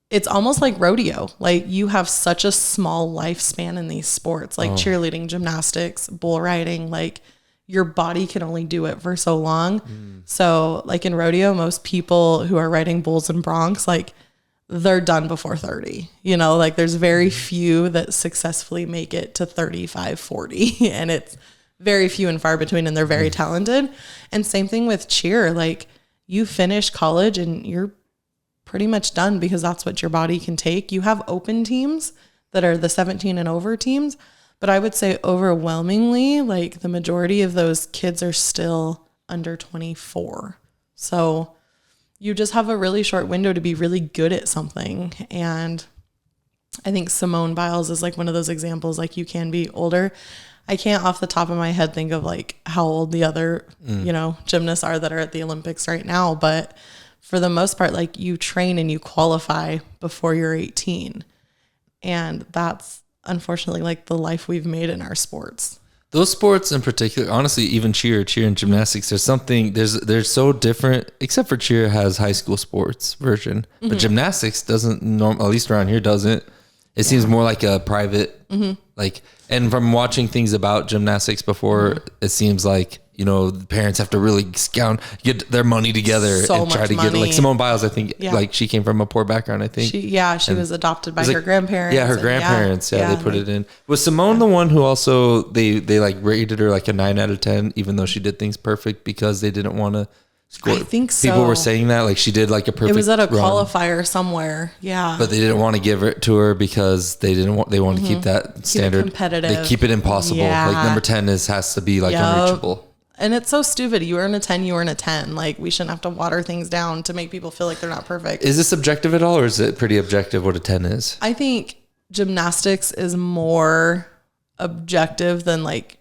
it's almost like rodeo. Like you have such a small lifespan in these sports, like cheerleading, gymnastics, bull riding, like your body can only do it for so long. So like in rodeo, most people who are riding bulls and broncs, like they're done before 30, like there's very few that successfully make it to 35, 40 and it's very few and far between and they're very talented. And same thing with cheer. Like you finish college and you're pretty much done because that's what your body can take. You have open teams that are the 17 and over teams, but I would say overwhelmingly, like the majority of those kids are still under 24. So you just have a really short window to be really good at something. And I think Simone Biles is like one of those examples, like you can be older. I can't off the top of my head think of like how old the other, gymnasts are that are at the Olympics right now. But for the most part, like you train and you qualify before you're 18. And that's unfortunately like the life we've made in our sports. Those sports in particular, honestly, even cheer and gymnastics, they're so different, except for cheer has high school sports version, but gymnastics doesn't, at least around here doesn't. It seems more like a private, and from watching things about gymnastics before, it seems like, the parents have to really get their money together and try to get it. Like Simone Biles, I think, like she came from a poor background, I think. She was adopted by her grandparents. Yeah, her grandparents. They put it in. Was Simone the one who also, they like rated her like a 9 out of 10, even though she did things perfect because they didn't want to I think so. People were saying that, like she did like a perfect. It was at a run, qualifier somewhere, yeah. But they didn't want to give it to her because they wanted to keep that standard competitive. They keep it impossible. Yeah. Like number 10 has to be like unreachable. And it's so stupid. You earn a 10, you earn a 10. Like we shouldn't have to water things down to make people feel like they're not perfect. Is this subjective at all, or is it pretty objective what a 10 is? I think gymnastics is more objective than like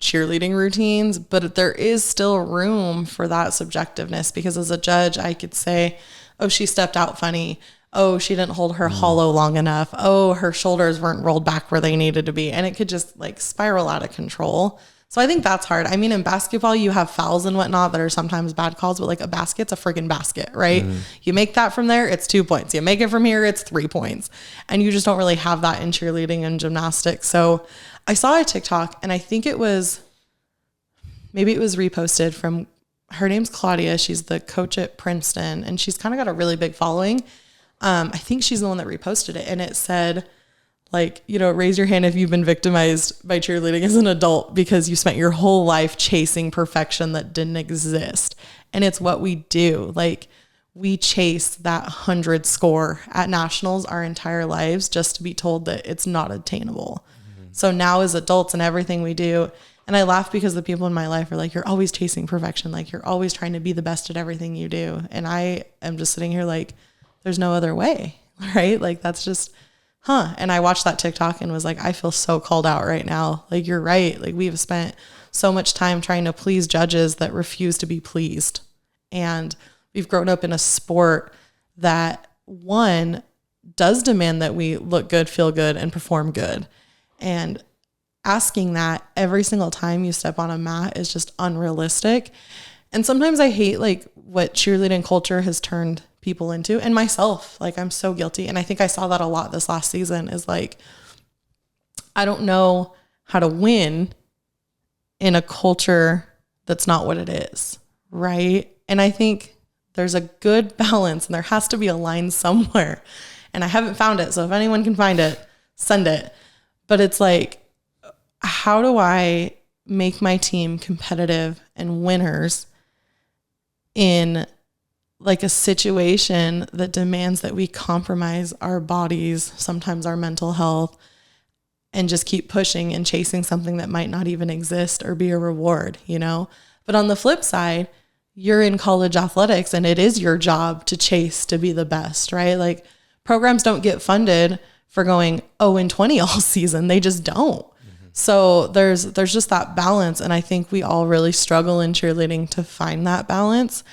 cheerleading routines, but there is still room for that subjectiveness, because as a judge, I could say, oh, she stepped out funny. Oh, she didn't hold her hollow long enough. Oh, her shoulders weren't rolled back where they needed to be. And it could just like spiral out of control. So I think that's hard. I mean, in basketball, you have fouls and whatnot that are sometimes bad calls, but like a basket's a friggin' basket, right? You make that from there, it's 2 points. You make it from here, it's 3 points. And you just don't really have that in cheerleading and gymnastics. So I saw a TikTok, and I think maybe it was reposted from, her name's Claudia. She's the coach at Princeton, and she's kind of got a really big following. I think she's the one that reposted it, and it said, like, you know, raise your hand if you've been victimized by cheerleading as an adult because you spent your whole life chasing perfection that didn't exist. And it's what we do. Like, we chase that 100 score at nationals our entire lives just to be told that it's not attainable. So now as adults and everything we do, and I laugh because the people in my life are like, you're always chasing perfection. Like, you're always trying to be the best at everything you do. And I am just sitting here like, there's no other way, right? Like, that's just, And I watched that TikTok and was like, I feel so called out right now. Like, you're right. Like, we've spent so much time trying to please judges that refuse to be pleased. And we've grown up in a sport that, one, does demand that we look good, feel good, and perform good. And asking that every single time you step on a mat is just unrealistic. And sometimes I hate like what cheerleading culture has turned people into, and myself. Like, I'm so guilty. And I think I saw that a lot this last season, is like, I don't know how to win in a culture that's not what it is, right? And I think there's a good balance, and there has to be a line somewhere. And I haven't found it. So if anyone can find it, send it. But it's like, how do I make my team competitive and winners in like a situation that demands that we compromise our bodies, sometimes our mental health, and just keep pushing and chasing something that might not even exist or be a reward, you know? But on the flip side, you're in college athletics and it is your job to chase to be the best, right? Like, programs don't get funded for going 0-20 all season. They just don't. So there's just that balance. And I think we all really struggle in cheerleading to find that balance.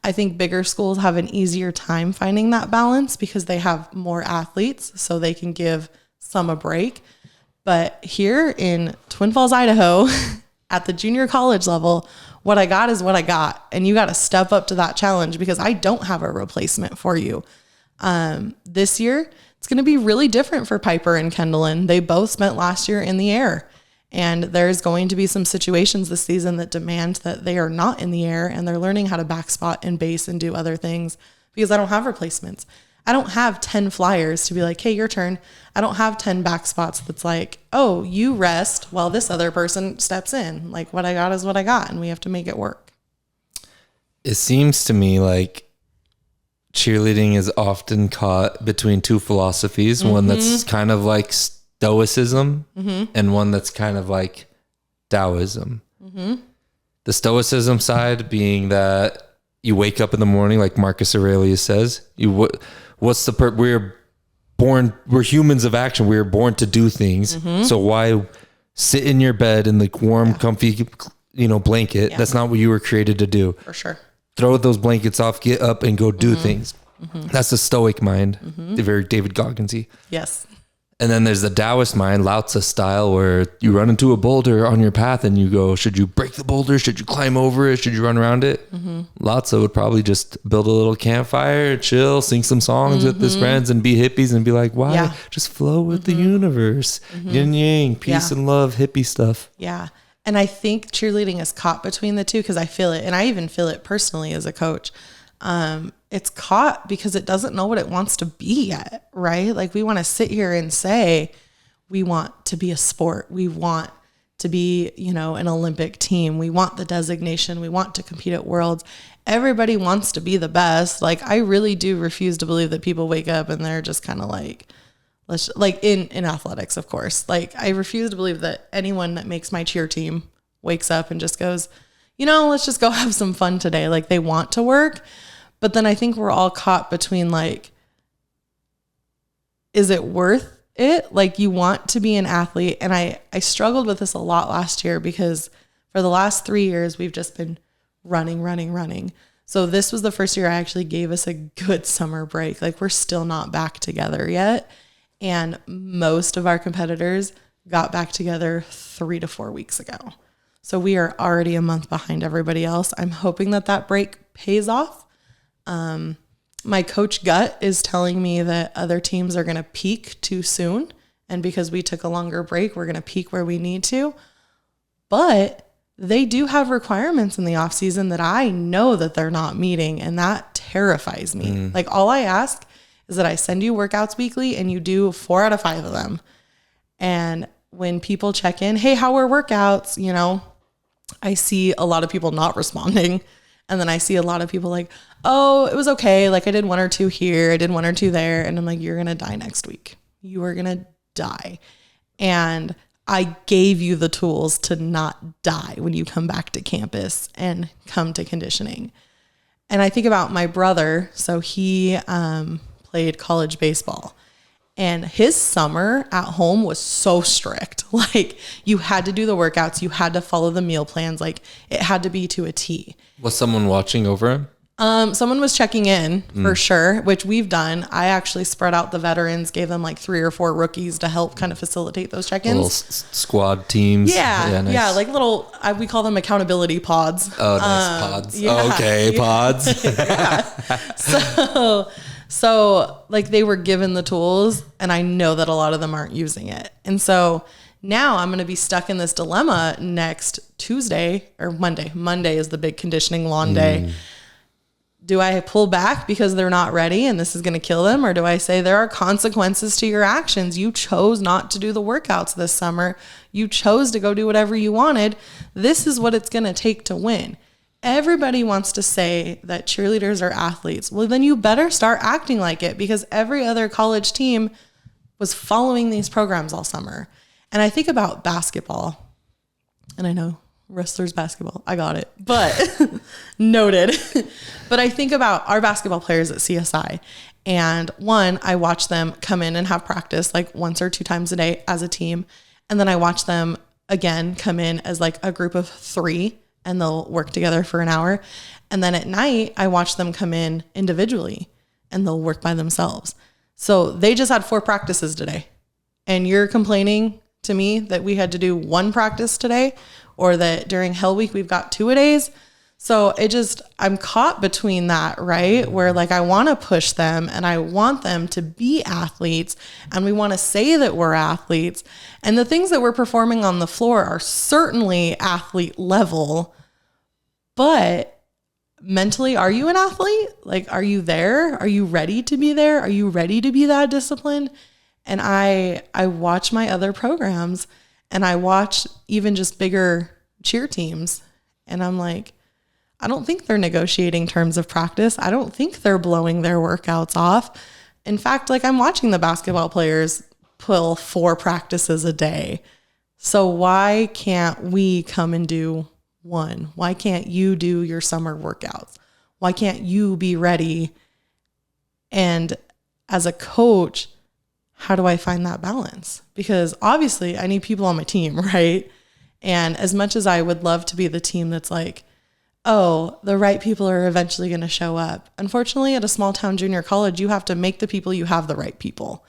I think bigger schools have an easier time finding that balance because they have more athletes, so they can give some a break. But here in Twin Falls, Idaho, at the junior college level, what I got is what I got. And you got to step up to that challenge, because I don't have a replacement for you. This year, it's going to be really different for Piper and Kendallin. They both spent last year in the air. And there's going to be some situations this season that demand that they are not in the air, and they're learning how to back spot and base and do other things, because I don't have replacements. I don't have 10 flyers to be like, hey, your turn. I don't have 10 back spots that's like, oh, you rest while this other person steps in. Like, what I got is what I got, and we have to make it work. It seems to me like cheerleading is often caught between two philosophies, one that's kind of like Stoicism and one that's kind of like Taoism. The Stoicism side being that you wake up in the morning, like Marcus Aurelius says, we're humans of action. We're born to do things. So why sit in your bed in the warm, comfy, blanket? Yeah. That's not what you were created to do. For sure. Throw those blankets off, get up and go do things. That's the Stoic mind, the very David Goggins-y. Yes. And then there's the Taoist mind, Lao Tzu style, where you run into a boulder on your path and you go, should you break the boulder? Should you climb over it? Should you run around it? Lao Tzu would probably just build a little campfire, chill, sing some songs with his friends and be hippies and be like, why? Yeah. Just flow with the universe. Yin yang, peace and love, hippie stuff. Yeah. And I think cheerleading is caught between the two, because I feel it. And I even feel it personally as a coach. It's caught because it doesn't know what it wants to be yet, right? Like, we want to sit here and say, we want to be a sport. We want to be, you know, an Olympic team. We want the designation. We want to compete at Worlds. Everybody wants to be the best. Like, I really do refuse to believe that people wake up and they're just kind of like, in athletics, of course. Like, I refuse to believe that anyone that makes my cheer team wakes up and just goes, you know, let's just go have some fun today. Like, they want to work. But then I think we're all caught between, like, is it worth it? Like, you want to be an athlete. And I struggled with this a lot last year because for the last 3 years, we've just been running. So this was the first year I actually gave us a good summer break. Like, we're still not back together yet. And most of our competitors got back together 3 to 4 weeks ago. So we are already a month behind everybody else. I'm hoping that break pays off. My coach gut is telling me that other teams are going to peak too soon. And because we took a longer break, we're going to peak where we need to. But they do have requirements in the off season that I know that they're not meeting. And that terrifies me. Like, all I ask is that I send you workouts weekly and you do 4 out of 5 of them. And when people check in, hey, how are workouts? You know, I see a lot of people not responding. And then I see a lot of people like, oh, it was okay. Like, I did 1 or 2 here. I did 1 or 2 there. And I'm like, you're going to die next week. You are going to die. And I gave you the tools to not die when you come back to campus and come to conditioning. And I think about my brother. So he played college baseball. And his summer at home was so strict. Like, you had to do the workouts. You had to follow the meal plans. Like, it had to be to a T. Was someone watching over him? Someone was checking in for sure, which we've done. I actually spread out the veterans, gave them like 3 or 4 rookies to help kind of facilitate those check-ins. Little squad teams. Yeah. Nice. Yeah. Like little, we call them accountability pods. Oh, nice pods. Yeah. Okay. Pods. So like, they were given the tools, and I know that a lot of them aren't using it. And so now I'm going to be stuck in this dilemma next Tuesday or Monday. Monday is the big conditioning lawn day. Do I pull back because they're not ready and this is going to kill them? Or do I say there are consequences to your actions? You chose not to do the workouts this summer. You chose to go do whatever you wanted. This is what it's going to take to win. Everybody wants to say that cheerleaders are athletes. Well, then you better start acting like it, because every other college team was following these programs all summer. And I think about basketball, and I know wrestlers basketball, I got it, but noted. But I think about our basketball players at CSI, and one, I watch them come in and have practice like 1 or 2 times a day as a team. And then I watch them again come in as like a group of 3, and they'll work together for an hour. And then at night, I watch them come in individually and they'll work by themselves. So they just had 4 practices today. And you're complaining to me that we had to do 1 practice today, or that during Hell Week, we've got 2-a-days. So I'm caught between that, right? Where like, I want to push them and I want them to be athletes, and we want to say that we're athletes. And the things that we're performing on the floor are certainly athlete level, but mentally, are you an athlete? Like, are you there? Are you ready to be there? Are you ready to be that disciplined? And I watch my other programs, and I watch even just bigger cheer teams, and I'm like, I don't think they're negotiating terms of practice. I don't think they're blowing their workouts off. In fact, like, I'm watching the basketball players pull 4 practices a day. So why can't we come and do 1? Why can't you do your summer workouts? Why can't you be ready? And as a coach, how do I find that balance? Because obviously I need people on my team, right? And as much as I would love to be the team that's like, oh, the right people are eventually going to show up. Unfortunately, at a small town junior college, you have to make the people you have the right people.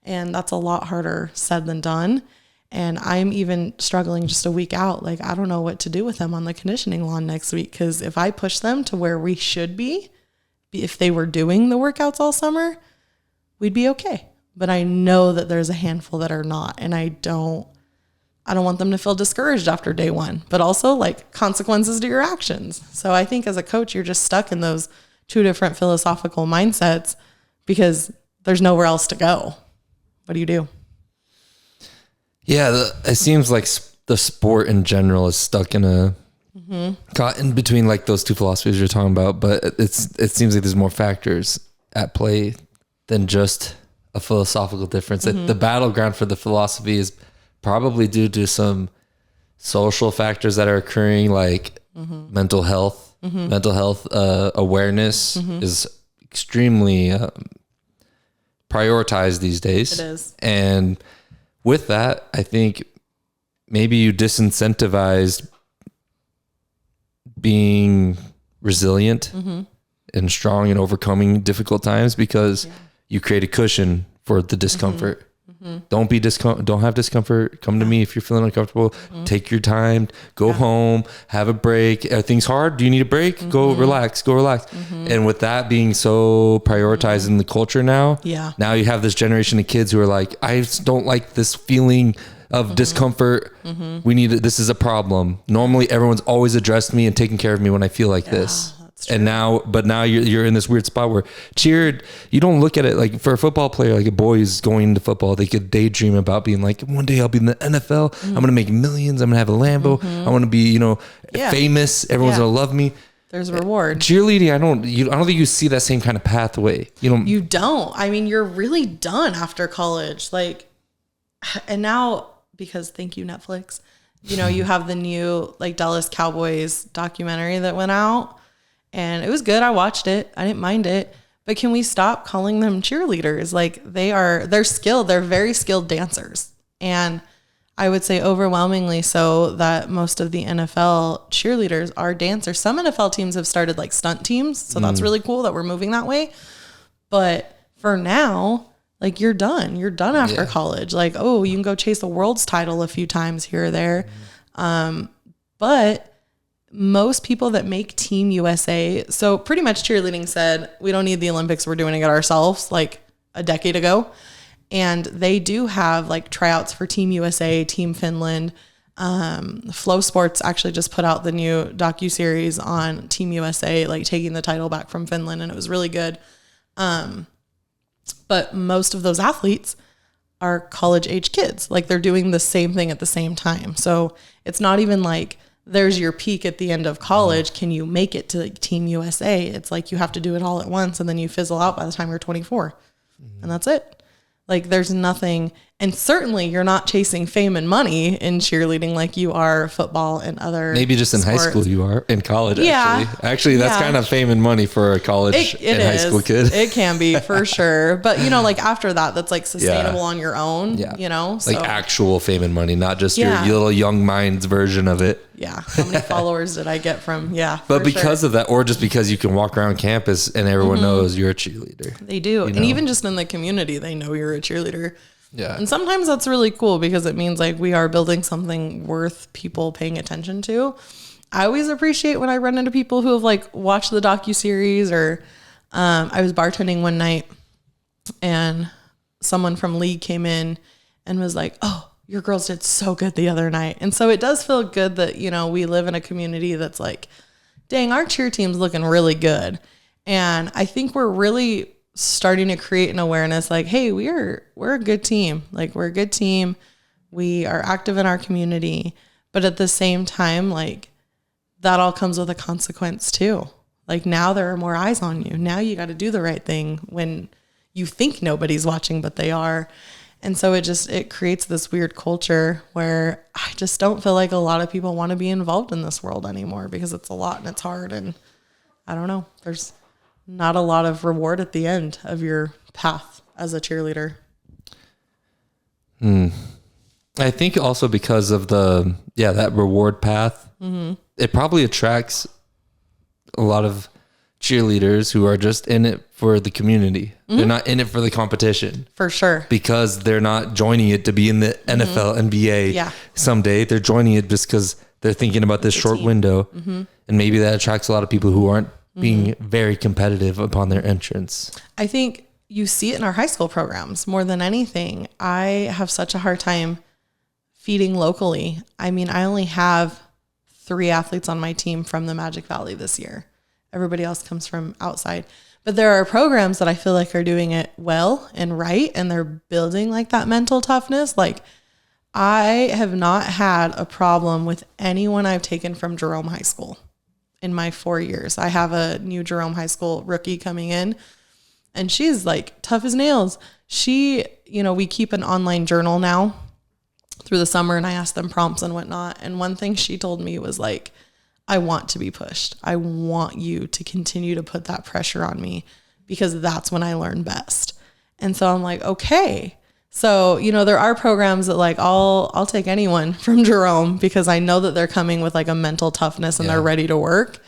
And that's a lot harder said than done. And I'm even struggling just a week out. Like, I don't know what to do with them on the conditioning lawn next week. Because if I push them to where we should be, if they were doing the workouts all summer, we'd be okay. But I know that there's a handful that are not. And I don't want them to feel discouraged after day 1, but also like consequences to your actions. So I think as a coach, you're just stuck in those 2 different philosophical mindsets because there's nowhere else to go. What do you do? Yeah, it seems like the sport in general is stuck in a caught in between like those two philosophies you're talking about, but it seems like there's more factors at play than just a philosophical difference. The battleground for the philosophy is probably due to some social factors that are occurring, like mental health. Mental health awareness is extremely prioritized these days. It is. And with that, I think maybe you disincentivized being resilient and strong and overcoming difficult times because you create a cushion for the discomfort. Don't have discomfort. Come to me if you're feeling uncomfortable. Take your time. Go home. Have a break. Are things hard? Do you need a break? Go relax. And with that being so prioritized in the culture now, now you have this generation of kids who are like, I just don't like this feeling of discomfort. We need it. This is a problem. Normally everyone's always addressed me and taken care of me when I feel like this. And now you're in this weird spot where you don't look at it like, for a football player, like a boy who's going into football, they could daydream about being like, one day I'll be in the NFL. I'm going to make millions. I'm going to have a Lambo. I want to be, famous. Everyone's going to love me. There's a reward. Cheerleading, I don't think you see that same kind of pathway. You don't. I mean, you're really done after college. Like, and now, because thank you, Netflix, you have the new like Dallas Cowboys documentary that went out. And it was good. I watched it. I didn't mind it. But can we stop calling them cheerleaders? Like they're skilled. They're very skilled dancers. And I would say overwhelmingly so that most of the NFL cheerleaders are dancers. Some NFL teams have started like stunt teams. So that's really cool that we're moving that way. But for now, like you're done. You're done after college. Like, oh, you can go chase a world's title a few times here or there. But most people that make Team USA, so pretty much cheerleading said, we don't need the Olympics, we're doing it ourselves, like a decade ago. And they do have like tryouts for Team USA, Team Finland. Flow Sports actually just put out the new docuseries on Team USA, like taking the title back from Finland, and it was really good. But most of those athletes are college age kids. Like they're doing the same thing at the same time. So it's not even like there's your peak at the end of college. Can you make it to like Team USA? It's like you have to do it all at once and then you fizzle out by the time you're 24. And that's it. Like there's nothing, and certainly you're not chasing fame and money in cheerleading like you are football and other maybe just in sports. High school you are, in college actually that's kind of fame and money for a college and high school kid. It can be for sure, but like after that's like sustainable on your own, so. Like actual fame and money, not just your little young mind's version of it. How many followers did I get from but because of that, or just because you can walk around campus and everyone knows you're a cheerleader. They do. And even just in the community they know you're a cheerleader. And sometimes that's really cool because it means like we are building something worth people paying attention to. I always appreciate when I run into people who have like watched the docuseries, or I was bartending one night and someone from League came in and was like, oh, your girls did so good the other night. And so it does feel good that, we live in a community that's like, dang, our cheer team's looking really good. And I think we're really starting to create an awareness like, hey, we're a good team. Like we're a good team. We are active in our community. But at the same time, like that all comes with a consequence too. Like now there are more eyes on you. Now you got to do the right thing when you think nobody's watching, but they are. And so it creates this weird culture where I just don't feel like a lot of people want to be involved in this world anymore because it's a lot and it's hard. And I don't know, there's not a lot of reward at the end of your path as a cheerleader. I think also because of that reward path, it probably attracts a lot of cheerleaders who are just in it for the community. They're not in it for the competition. For sure. Because they're not joining it to be in the NFL, NBA someday. They're joining it just because they're thinking about this short window. And maybe that attracts a lot of people who aren't being very competitive upon their entrance. I think you see it in our high school programs more than anything. I have such a hard time feeding locally. I mean, I only have 3 athletes on my team from the Magic Valley this year. Everybody else comes from outside. But there are programs that I feel like are doing it well and right, and they're building like that mental toughness. Like I have not had a problem with anyone I've taken from Jerome High School in my 4 years. I have a new Jerome High School rookie coming in, and she's like tough as nails. She, we keep an online journal now through the summer, and I ask them prompts and whatnot. And one thing she told me was like, I want to be pushed. I want you to continue to put that pressure on me because that's when I learn best. And so I'm like, okay. So, there are programs that like, I'll take anyone from Jerome because I know that they're coming with like a mental toughness and they're ready to work.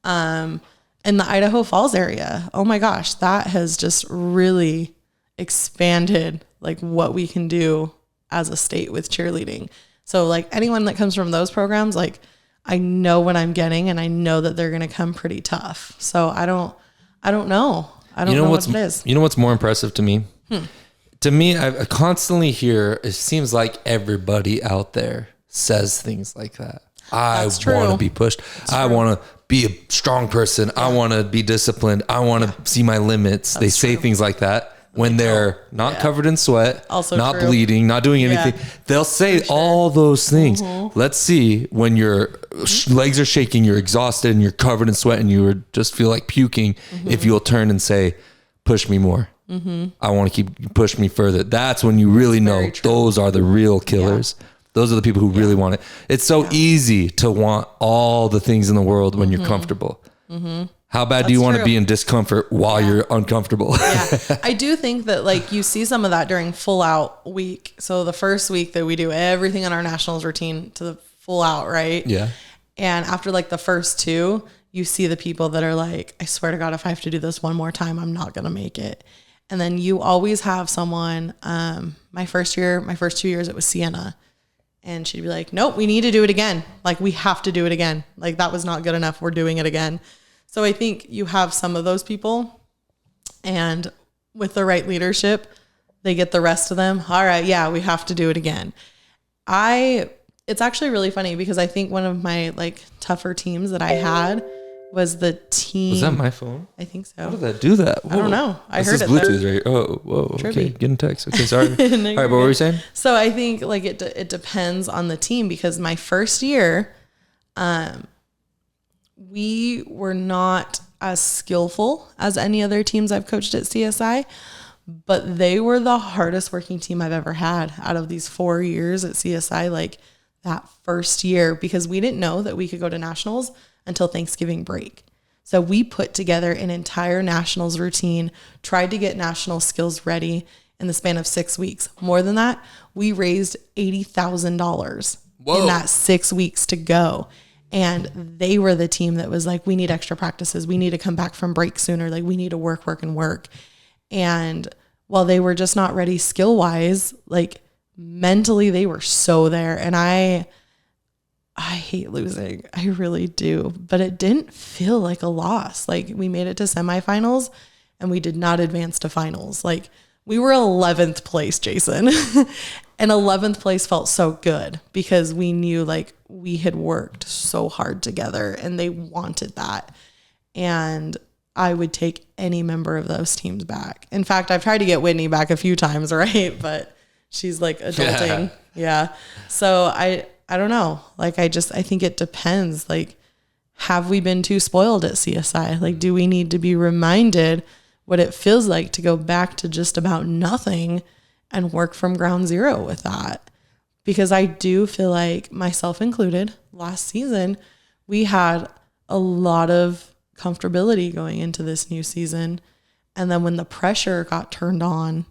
In the Idaho Falls area, oh my gosh, that has just really expanded like what we can do as a state with cheerleading. So like anyone that comes from those programs, like I know what I'm getting and I know that they're going to come pretty tough. So I don't know. I don't know what it is. You know what's more impressive to me? To me, I constantly hear, it seems like everybody out there says things like that. I want to be pushed. I want to be a strong person. I want to be disciplined. I want to see my limits. They say things like that when they're not covered in sweat, also not bleeding, not doing anything. They'll say all those things. Let's see when your legs are shaking, you're exhausted and you're covered in sweat and you just feel like puking, if you'll turn and say, push me more. I want to push me further. That's when you really know those are the real killers. Those are the people who really want it. It's so easy to want all the things in the world when you're comfortable. How bad do you want to be in discomfort while you're uncomfortable? I do think that like you see some of that during full out week. So the first week that we do everything on our nationals routine to the full out, right? Yeah. And after like the first two, you see the people that are like, I swear to God, if I have to do this one more time, I'm not going to make it. And then you always have someone, my first 2 years, it was Sienna. And she'd be like, nope, we need to do it again. Like we have to do it again. Like that was not good enough. We're doing it again. So I think you have some of those people, and with the right leadership, they get the rest of them. All right. Yeah, we have to do it again. It's actually really funny because I think one of my like tougher teams that I had was the team. Was that my phone? I think so. How did that do that? Whoa. I don't know. I heard it. Bluetooth, right? Oh, whoa. Okay. Getting text. Okay. Sorry. All right. What were you saying? So I think like it depends on the team because my first year, we were not as skillful as any other teams I've coached at CSI, but they were the hardest working team I've ever had out of these 4 years at CSI. Like that first year, because we didn't know that we could go to nationals until Thanksgiving break. So we put together an entire nationals routine, tried to get national skills ready in the span of 6 weeks. More than that, we raised $80,000 in that 6 weeks to go. And they were the team that was like, we need extra practices. We need to come back from break sooner. Like we need to work. And while they were just not ready skill wise, like mentally they were so there. And I hate losing. I really do. But it didn't feel like a loss. Like we made it to semifinals and we did not advance to finals. Like we were 11th place, Jason. And 11th place felt so good because we knew like we had worked so hard together and they wanted that. And I would take any member of those teams back. In fact, I've tried to get Whitney back a few times, right? But she's like adulting. Yeah. So I don't know. Like I think it depends. Like, have we been too spoiled at CSI? Like, do we need to be reminded what it feels like to go back to just about nothing and work from ground zero with that? Because I do feel like, myself included, last season, we had a lot of comfortability going into this new season. And then when the pressure got turned on,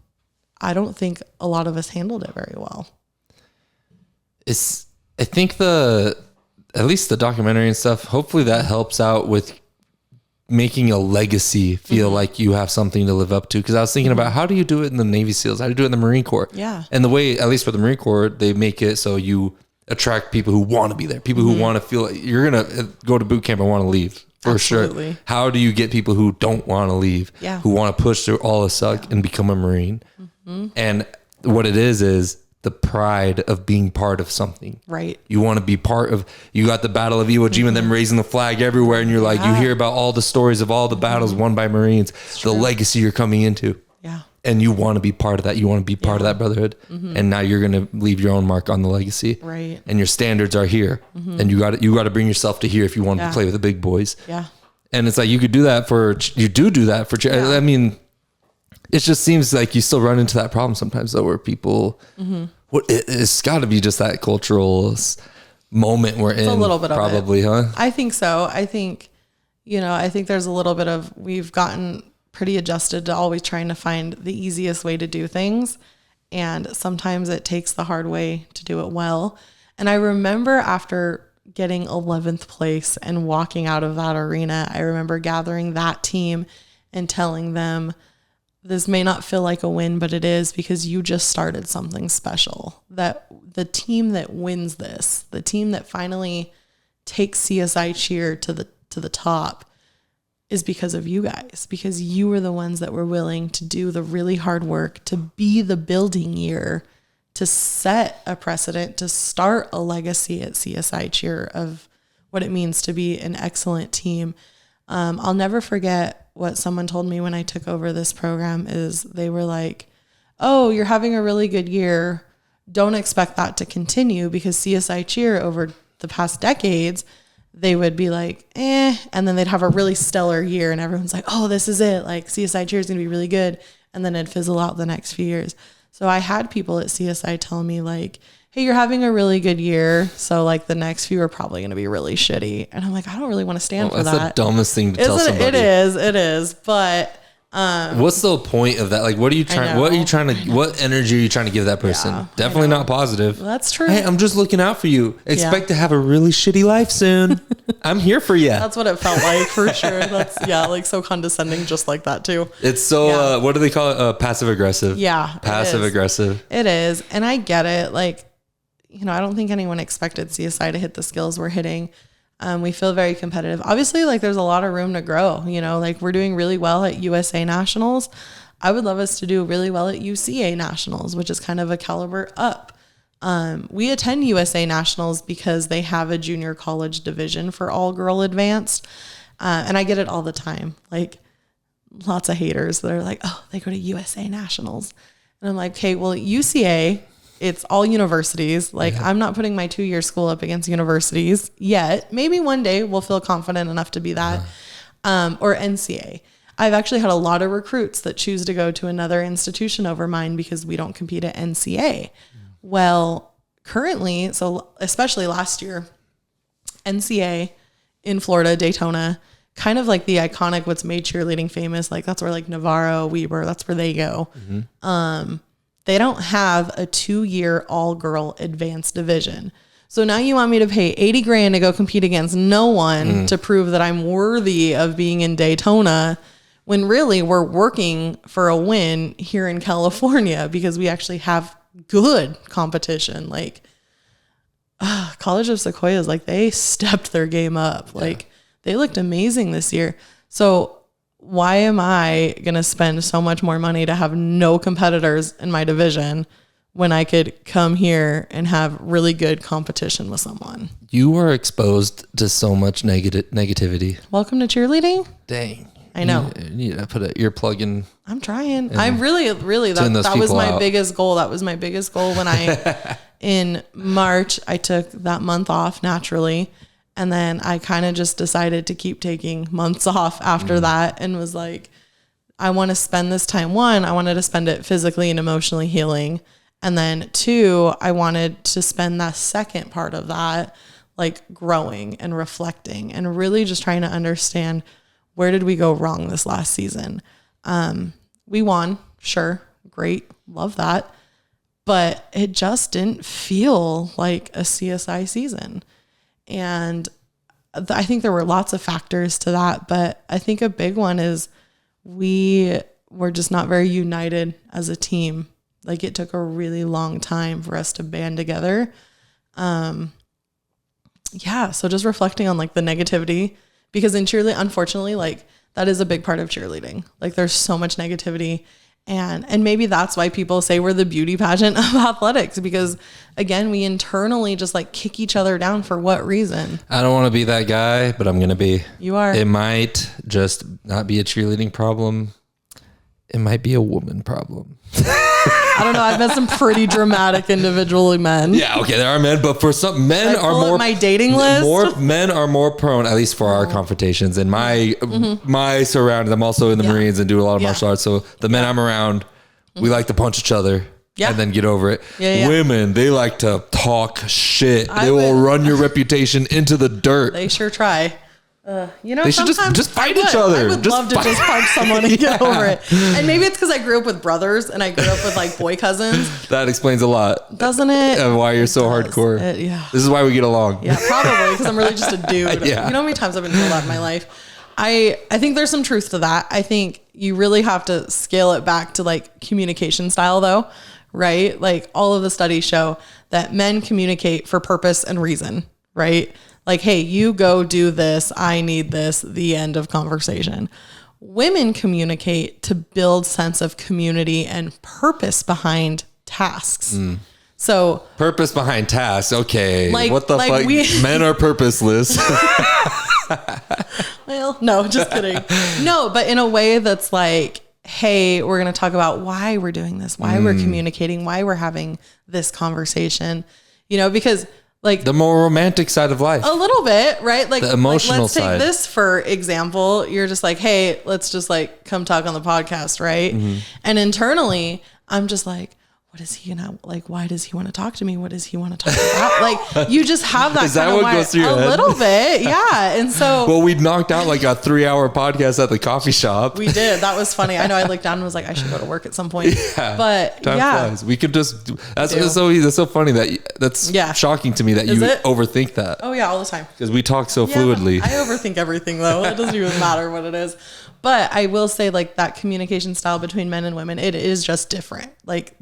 I don't think a lot of us handled it very well. I think at least the documentary and stuff, hopefully that helps out with making a legacy feel like you have something to live up to. Because I was thinking about, how do you do it in the Navy SEALs? How do you do it in the Marine Corps? Yeah. And the way, at least for the Marine Corps, they make it so you attract people who want to be there, people who want to feel like you're going to go to boot camp and want to leave. For Absolutely. Sure. How do you get people who don't want to leave, who want to push through all the suck and become a Marine? And what it is the pride of being part of something. Right. You want to be part of, you got the Battle of Iwo Jima, them raising the flag everywhere. And you're like, you hear about all the stories of all the battles won by Marines, the legacy you're coming into. Yeah. and you want to be part of that. You want to be part of that brotherhood. And now you're going to leave your own mark on the legacy. Right. And your standards are here. And you got to bring yourself to here if you want to play with the big boys. Yeah. And it's like, you could do that you do that for, I mean, it just seems like you still run into that problem sometimes though, where people, it's got to be just that cultural moment we're in. A little bit probably, of it. Huh? I think so. I think there's a little bit of, we've gotten pretty adjusted to always trying to find the easiest way to do things. And sometimes it takes the hard way to do it well. And I remember after getting 11th place and walking out of that arena, I remember gathering that team and telling them, this may not feel like a win, but it is, because you just started something special. That the team that wins this, the team that finally takes CSI cheer to the top, is because of you guys, because you were the ones that were willing to do the really hard work, to be the building year, to set a precedent, to start a legacy at CSI cheer of what it means to be an excellent team. I'll never forget what someone told me when I took over this program is they were like, oh, you're having a really good year. Don't expect that to continue, because CSI cheer over the past decades, they would be like, and then they'd have a really stellar year and everyone's like, oh, this is it. Like CSI cheer is going to be really good. And then it'd fizzle out the next few years. So I had people at CSI tell me like, hey, you're having a really good year. So like the next few are probably going to be really shitty. And I'm like, I don't really want to stand for that. That's the dumbest thing to tell somebody. It is. But what's the point of that? Like, what energy are you trying to give that person? Yeah, definitely not positive. That's true. Hey, I'm just looking out for you. Expect to have a really shitty life soon. I'm here for you. That's what it felt like for sure. That's like so condescending, just like that too. It's so, what do they call it? Passive aggressive. Yeah. Passive aggressive. It is. And I get it. Like, I don't think anyone expected CSI to hit the skills we're hitting. We feel very competitive. Obviously, like there's a lot of room to grow, like we're doing really well at USA Nationals. I would love us to do really well at UCA Nationals, which is kind of a caliber up. We attend USA Nationals because they have a junior college division for all girl advanced. And I get it all the time. Like lots of haters that are like, oh, they go to USA Nationals. And I'm like, okay, well, at UCA, it's all universities. Like I'm not putting my 2-year school up against universities yet. Maybe one day we'll feel confident enough to be that. Or NCA. I've actually had a lot of recruits that choose to go to another institution over mine because we don't compete at NCA. Well, currently, so especially last year, NCA in Florida, Daytona, kind of like the iconic what's made cheerleading famous. Like that's where like Navarro, Weber, that's where they go. They don't have a 2-year all-girl advanced division. So now you want me to pay $80,000 to go compete against no one to prove that I'm worthy of being in Daytona, when really we're working for a win here in California because we actually have good competition. Like College of Sequoias, like they stepped their game up. Like they looked amazing this year. So why am I going to spend so much more money to have no competitors in my division when I could come here and have really good competition with someone? You are exposed to so much negativity. Welcome to cheerleading. Dang. I know. You need to put an earplug in. I'm trying. I'm really, that was my biggest goal. That was my biggest goal when in March, I took that month off naturally. And then I kind of just decided to keep taking months off after that and was like, I want to spend this time. 1, I wanted to spend it physically and emotionally healing. And then 2, I wanted to spend that second part of that, like growing and reflecting and really just trying to understand, where did we go wrong this last season? We won. Sure. Great. Love that. But it just didn't feel like a CSI season. And I think there were lots of factors to that, but I think a big one is we were just not very united as a team. Like it took a really long time for us to band together. So just reflecting on like the negativity, because in cheerleading, unfortunately, like that is a big part of cheerleading. Like there's so much negativity. And maybe that's why people say we're the beauty pageant of athletics, because again, we internally just like kick each other down for what reason? I don't want to be that guy, but I'm going to be. You are. It might just not be a cheerleading problem. it might be a woman problem. I don't know. I've met some pretty dramatic individual men. Yeah, okay, there are men, but for some men are more my dating list. More men are more prone, at least for our confrontations. In my surroundings, I'm also in the Marines and do a lot of martial arts. So the men I'm around, we like to punch each other. Yeah. And then get over it. Yeah. Women, they like to talk shit. They will run your reputation into the dirt. They sure try. They should just fight each other. I would love to just punch someone and get over it. And maybe it's because I grew up with brothers and I grew up with like boy cousins. That explains a lot. Doesn't it? And why you're so hardcore. Yeah. This is why we get along. Yeah, probably because I'm really just a dude. You know how many times I've been told that in my life? I think there's some truth to that. I think you really have to scale it back to like communication style though. Right? Like all of the studies show that men communicate for purpose and reason, right? Like, hey, you go do this. I need this. The end of conversation. Women communicate to build sense of community and purpose behind tasks. So purpose behind tasks. Okay. Like, what the fuck? Men are purposeless. Well, no, just kidding. No, but in a way that's like, hey, we're going to talk about why we're doing this, why we're communicating, why we're having this conversation, you know, because like the more romantic side of life, a little bit, right? Like the emotional side. Let's take this for example. You're just like, hey, let's just like come talk on the podcast. Right. And internally I'm just like, what is he gonna like? Why does he want to talk to me? What does he want to talk about? Like you just have that. Is that what goes through your head? A little bit, yeah. And so, well, we knocked out like a 3-hour podcast at the coffee shop. We did. That was funny. I know. I looked down and was like, I should go to work at some point. Yeah, but time flies. We could just. That's so funny that's shocking to me that you overthink that. Oh yeah, all the time. Because we talk so fluidly. I overthink everything though. It doesn't even matter what it is. But I will say like that communication style between men and women, it is just different. Like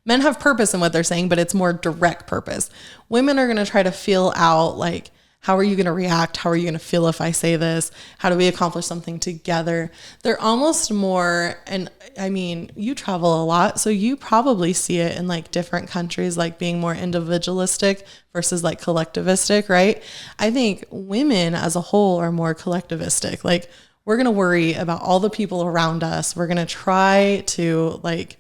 men have purpose in what they're saying, but it's more direct purpose. Women are going to try to feel out like, how are you going to react? How are you going to feel if I say this? How do we accomplish something together? They're almost more, and I mean, you travel a lot, so you probably see it in like different countries, like being more individualistic versus like collectivistic, right? I think women as a whole are more collectivistic. Like we're going to worry about all the people around us. We're going to try to like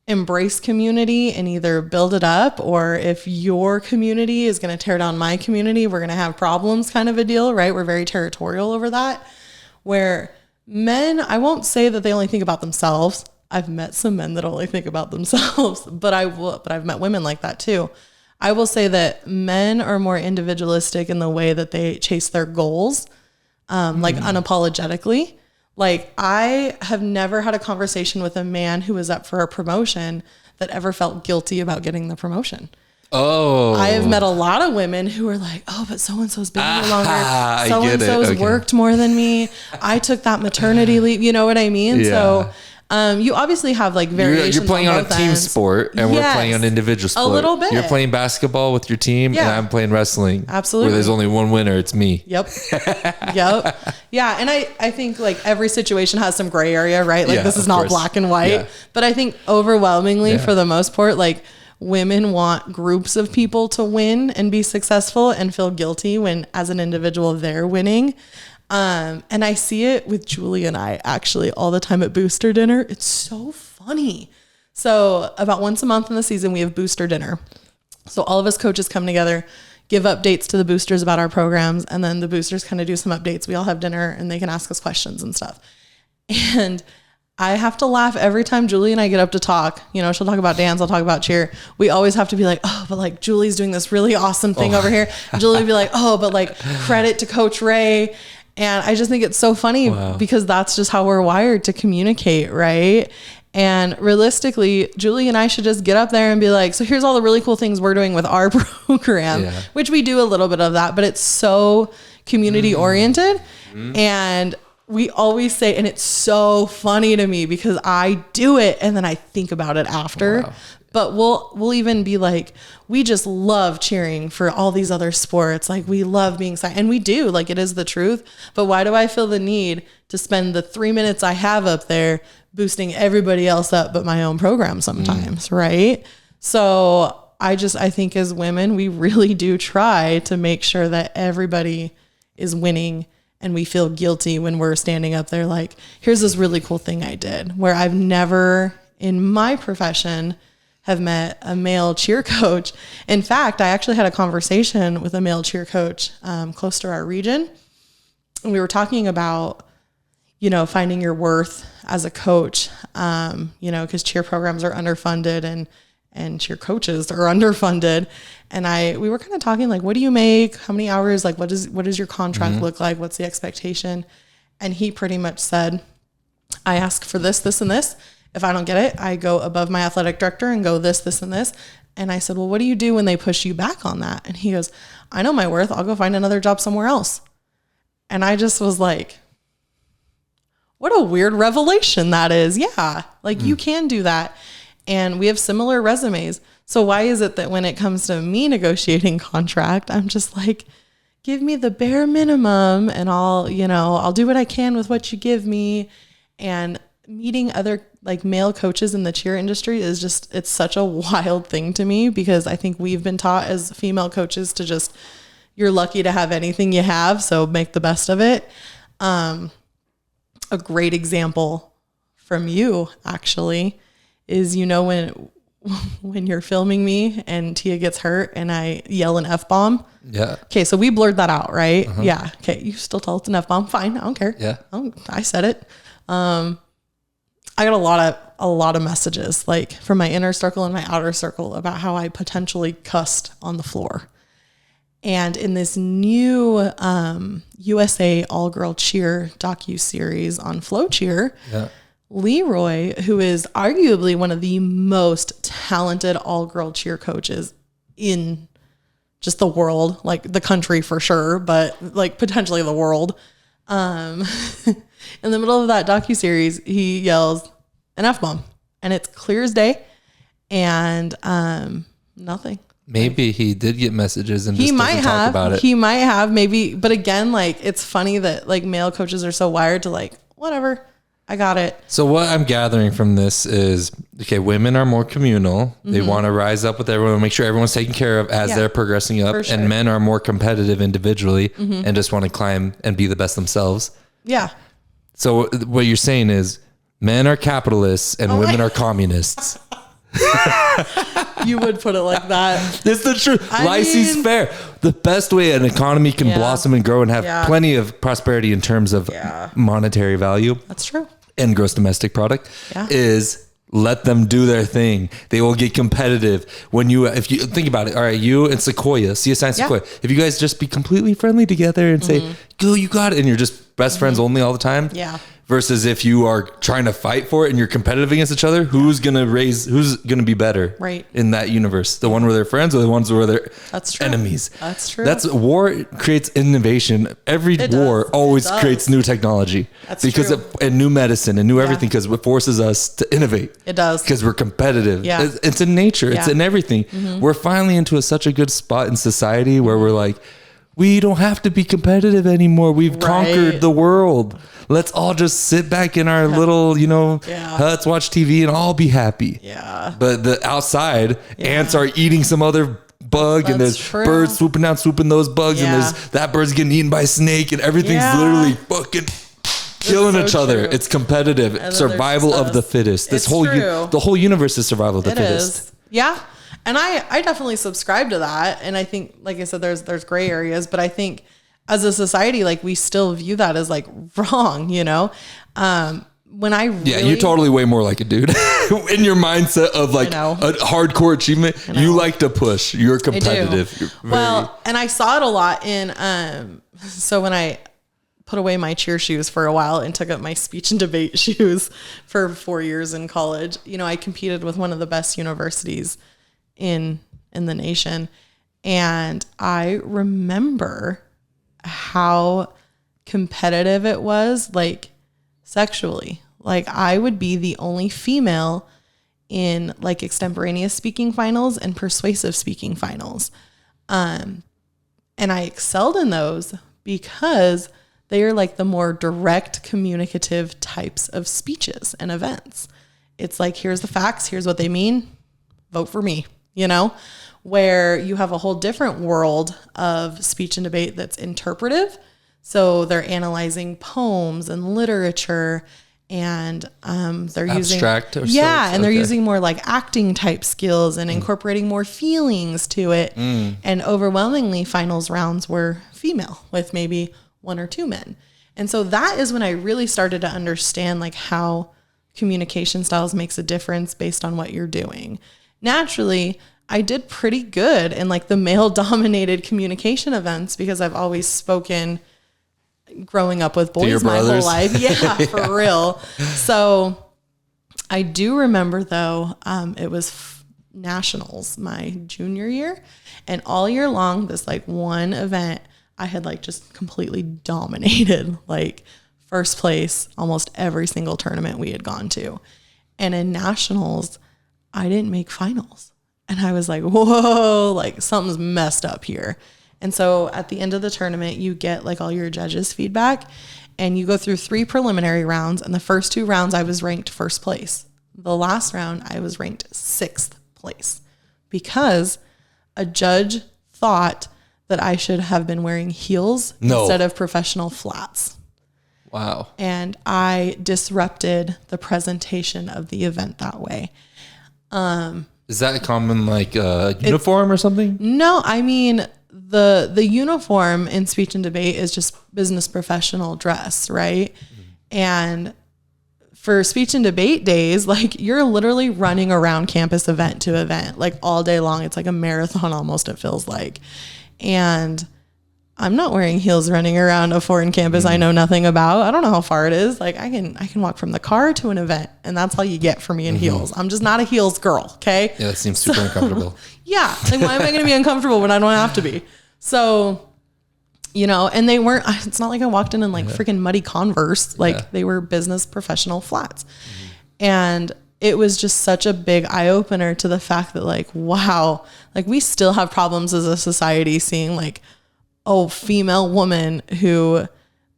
embrace community and either build it up, or if your community is going to tear down my community, we're going to have problems kind of a deal, right? We're very territorial over that. Where men, I won't say that they only think about themselves. I've met some men that only think about themselves, but I've met women like that too. I will say that men are more individualistic in the way that they chase their goals, like unapologetically. Like I have never had a conversation with a man who was up for a promotion that ever felt guilty about getting the promotion. Oh, I have met a lot of women who are like, oh, but so-and-so's been here longer. So-and-so's worked more than me. I took that maternity leave. You know what I mean? Yeah. So you obviously have like variations. You're playing on a team sport and we're playing on individual sport. A little bit. You're playing basketball with your team and I'm playing wrestling. Absolutely. Where there's only one winner. It's me. Yep. Yeah. And I think like every situation has some gray area, right? Like this is not black and white, but I think overwhelmingly for the most part, like women want groups of people to win and be successful and feel guilty when as an individual they're winning. And I see it with Julie and I actually all the time at booster dinner. It's so funny. So about once a month in the season, we have booster dinner. So all of us coaches come together, give updates to the boosters about our programs. And then the boosters kind of do some updates. We all have dinner and they can ask us questions and stuff. And I have to laugh every time Julie and I get up to talk. You know, she'll talk about dance, I'll talk about cheer. We always have to be like, oh, but like Julie's doing this really awesome thing over here. And Julie would be like, oh, but like credit to Coach Ray. And I just think it's so funny because that's just how we're wired to communicate, right? And realistically, Julie and I should just get up there and be like, so here's all the really cool things we're doing with our program, which we do a little bit of that, but it's so community oriented. And we always say, and it's so funny to me because I do it and then I think about it after. But we'll even be like, we just love cheering for all these other sports. Like we love being silent. And we do, like it is the truth. But why do I feel the need to spend the 3 minutes I have up there boosting everybody else up but my own program sometimes, right? So I think as women, we really do try to make sure that everybody is winning And we feel guilty when we're standing up there like, here's this really cool thing I did, where I've never in my profession have met a male cheer coach. In fact, I actually had a conversation with a male cheer coach close to our region. And we were talking about, you know, finding your worth as a coach, you know, because cheer programs are underfunded and cheer coaches are underfunded. And we were kind of talking like, what do you make? How many hours? Like, what does your contract look like? What's the expectation? And he pretty much said, I ask for this, this, and this. If I don't get it, I go above my athletic director and go this, this, and this. And I said, well, what do you do when they push you back on that? And he goes, I know my worth. I'll go find another job somewhere else. And I just was like, what a weird revelation that is. Yeah. Like you can do that. And we have similar resumes. So why is it that when it comes to me negotiating contract, I'm just like, give me the bare minimum and I'll do what I can with what you give me. And meeting other like male coaches in the cheer industry is just, it's such a wild thing to me, because I think we've been taught as female coaches to just, you're lucky to have anything you have, so make the best of it. A great example from you actually is, you know, when you're filming me and Tia gets hurt and I yell an F-bomb. Yeah. Okay. So we blurred that out, right? Uh-huh. Yeah. Okay. You still tell it's an F-bomb. Fine. I don't care. Yeah. I said it. I got a lot of messages like from my inner circle and my outer circle about how I potentially cussed on the floor. And in this new USA all-girl cheer docu-series on Flow Cheer, Leroy, who is arguably one of the most talented all-girl cheer coaches in just the world, like the country for sure, but like potentially the world. In the middle of that docuseries, he yells an F-bomb, and it's clear as day, and nothing. Maybe he did get messages and just doesn't talk about it. He might have, maybe. But again, like, it's funny that like male coaches are so wired to like, whatever, I got it. So what I'm gathering from this is, okay, women are more communal. They want to rise up with everyone, make sure everyone's taken care of as they're progressing up. Sure. And men are more competitive individually and just want to climb and be the best themselves. Yeah. So what you're saying is men are capitalists and women are communists. You would put it like that. It's the truth. Lycée's fair. The best way an economy can blossom and grow and have plenty of prosperity in terms of monetary value. That's true. And gross domestic product is let them do their thing. They will get competitive. If you think about it, all right, you and Sequoia, CSI and Sequoia, if you guys just be completely friendly together and say, go, you got it. And you're just best friends only all the time. Yeah. Versus if you are trying to fight for it and you're competitive against each other, who's going to be better in that universe? The one where they're friends or the ones where they're enemies? That's true. War creates innovation. Every war always creates new technology and new medicine and new everything, because it forces us to innovate. It does. Because we're competitive. Yeah. It's in nature. It's in everything. We're finally into such a good spot in society where we're like, we don't have to be competitive anymore. We've conquered the world. Let's all just sit back in our little, huts, watch TV, and all be happy. Yeah. But the outside, ants are eating some other bug, and there's birds swooping down, swooping those bugs, and there's that bird's getting eaten by a snake, and everything's literally fucking killing each other. It's competitive. Survival of the fittest. The whole universe is survival of the fittest. Yeah. And I definitely subscribe to that. And I think, like I said, there's gray areas, but I think as a society, like we still view that as like wrong, when I really, you're totally way more like a dude in your mindset of like a hardcore achievement. You like to push. You're competitive. And I saw it a lot in, so when I put away my cheer shoes for a while and took up my speech and debate shoes for 4 years in college, I competed with one of the best universities in the nation. And I remember how competitive it was, like sexually. Like I would be the only female in like extemporaneous speaking finals and persuasive speaking finals. And I excelled in those because they are like the more direct communicative types of speeches and events. It's like, here's the facts, here's what they mean, vote for me, where you have a whole different world of speech and debate that's interpretive. So they're analyzing poems and literature, and they're abstract using and they're using more like acting type skills and incorporating more feelings to it. And overwhelmingly, finals rounds were female with maybe 1 or 2 men. And so that is when I really started to understand like how communication styles makes a difference based on what you're doing. Naturally, I did pretty good in like the male dominated communication events because I've always spoken growing up with boys my whole life. Yeah, for real. So I do remember though, it was nationals my junior year, and all year long, this like one event I had like just completely dominated, like first place almost every single tournament we had gone to. And in nationals, I didn't make finals. And I was like, whoa, like something's messed up here. And so at the end of the tournament, you get like all your judges' feedback, and you go through 3 preliminary rounds. And the first 2 rounds, I was ranked first place. The last round, I was ranked 6th place because a judge thought that I should have been wearing heels instead of professional flats. Wow. And I disrupted the presentation of the event that way. Is that common, like uniform or something? No, I mean, the uniform in speech and debate is just business professional dress, right? And for speech and debate days, like you're literally running around campus event to event, like all day long. It's like a marathon almost, it feels like. And I'm not wearing heels running around a foreign campus I know nothing about. I don't know how far it is. Like I can walk from the car to an event, and that's all you get from me in heels. I'm just not a heels girl, okay? Yeah, that seems super uncomfortable. Yeah, like why am I going to be uncomfortable when I don't have to be? So, you know, and they weren't, it's not like I walked in like freaking muddy Converse. Like they were business professional flats. And it was just such a big eye opener to the fact that like, wow, like we still have problems as a society seeing like, oh, female woman who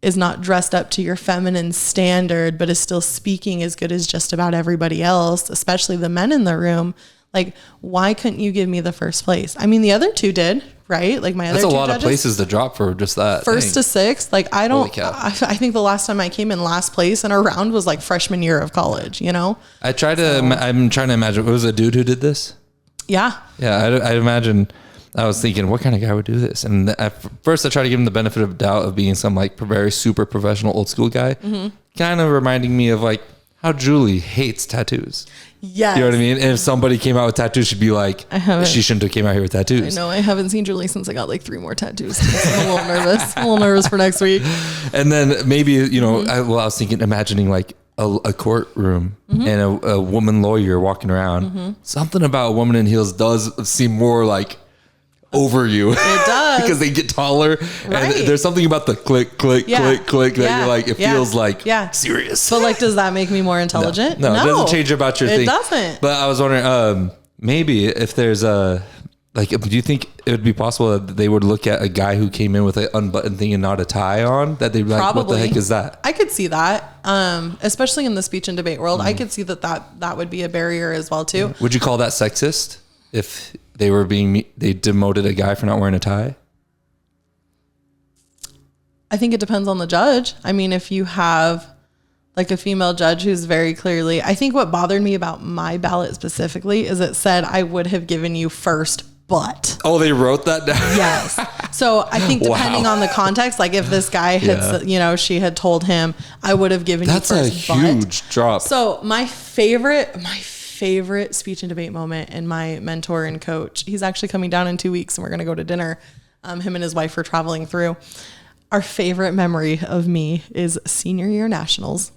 is not dressed up to your feminine standard, but is still speaking as good as just about everybody else, especially the men in the room. Like, why couldn't you give me the first place? I mean, the other 2 did, right? Like my other 2 judges. That's a lot of places to drop for just that. First to 6th. Like I don't, I think the last time I came in last place in a round was like freshman year of college, you know? I'm trying to imagine, was it a dude who did this? Yeah. Yeah. I imagine. I was thinking, what kind of guy would do this? And at first I tried to give him the benefit of doubt of being some like very super professional old school guy, kind of reminding me of like how Julie hates tattoos. Yes. You know what I mean? And if somebody came out with tattoos, she'd be like, she shouldn't have came out here with tattoos. I know. I haven't seen Julie since I got like 3 more tattoos. I'm a little nervous. I'm a little nervous for next week. And then maybe, you know, I was thinking, imagining like a courtroom and a woman lawyer walking around. Something about a woman in heels does seem more like over you. It does. Because they get taller. Right. And there's something about the click, click, click, click that you're like, it feels like serious. But like, does that make me more intelligent? No, it doesn't change about your thing. It doesn't. But I was wondering, maybe if there's like, do you think it would be possible that they would look at a guy who came in with an unbuttoned thing and not a tie on, that they'd be like, what the heck is that? I could see that. Especially in the speech and debate world, I could see that would be a barrier as well too. Would you call that sexist if they demoted a guy for not wearing a tie? I think it depends on the judge. I mean, if you have like a female judge who's very clearly, I think what bothered me about my ballot specifically is it said I would have given you first, but. Oh, they wrote that down? Yes. So I think depending on the context, like if this guy had, you know, she had told him I would have given you first, that's a huge drop. So my favorite speech and debate moment, and my mentor and coach, he's actually coming down in 2 weeks and we're going to go to dinner. Him and his wife are traveling through. Our favorite memory of me is senior year nationals.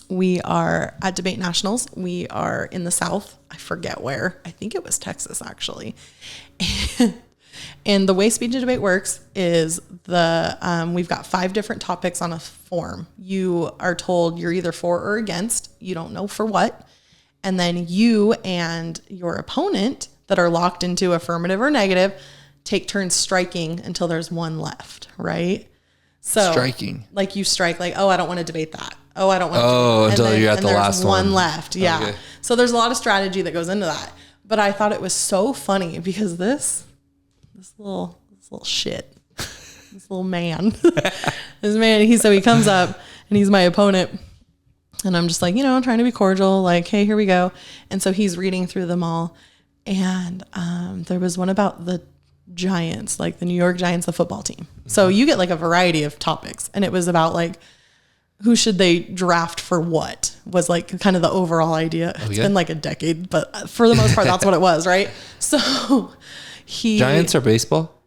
We are at debate nationals. We are in the South. I forget where. I think it was Texas actually. And the way speech and debate works is we've got 5 different topics on a form. You are told you're either for or against. You don't know for what. And then you and your opponent that are locked into affirmative or negative take turns striking until there's one left, right? So striking. Like you strike like, oh, I don't want to debate that. Oh, I don't want to. Oh, until you're at the last one. One left. Yeah. Okay. So there's a lot of strategy that goes into that. But I thought it was so funny because this little shit this little man. So he comes up and he's my opponent. And I'm just like, trying to be cordial, like, hey, here we go. And so he's reading through them all. And there was one about the Giants, like the New York Giants, the football team. So you get like a variety of topics. And it was about like, who should they draft for what was like kind of the overall idea. It's been like a decade, but for the most part, that's what it was, right? So Giants are baseball?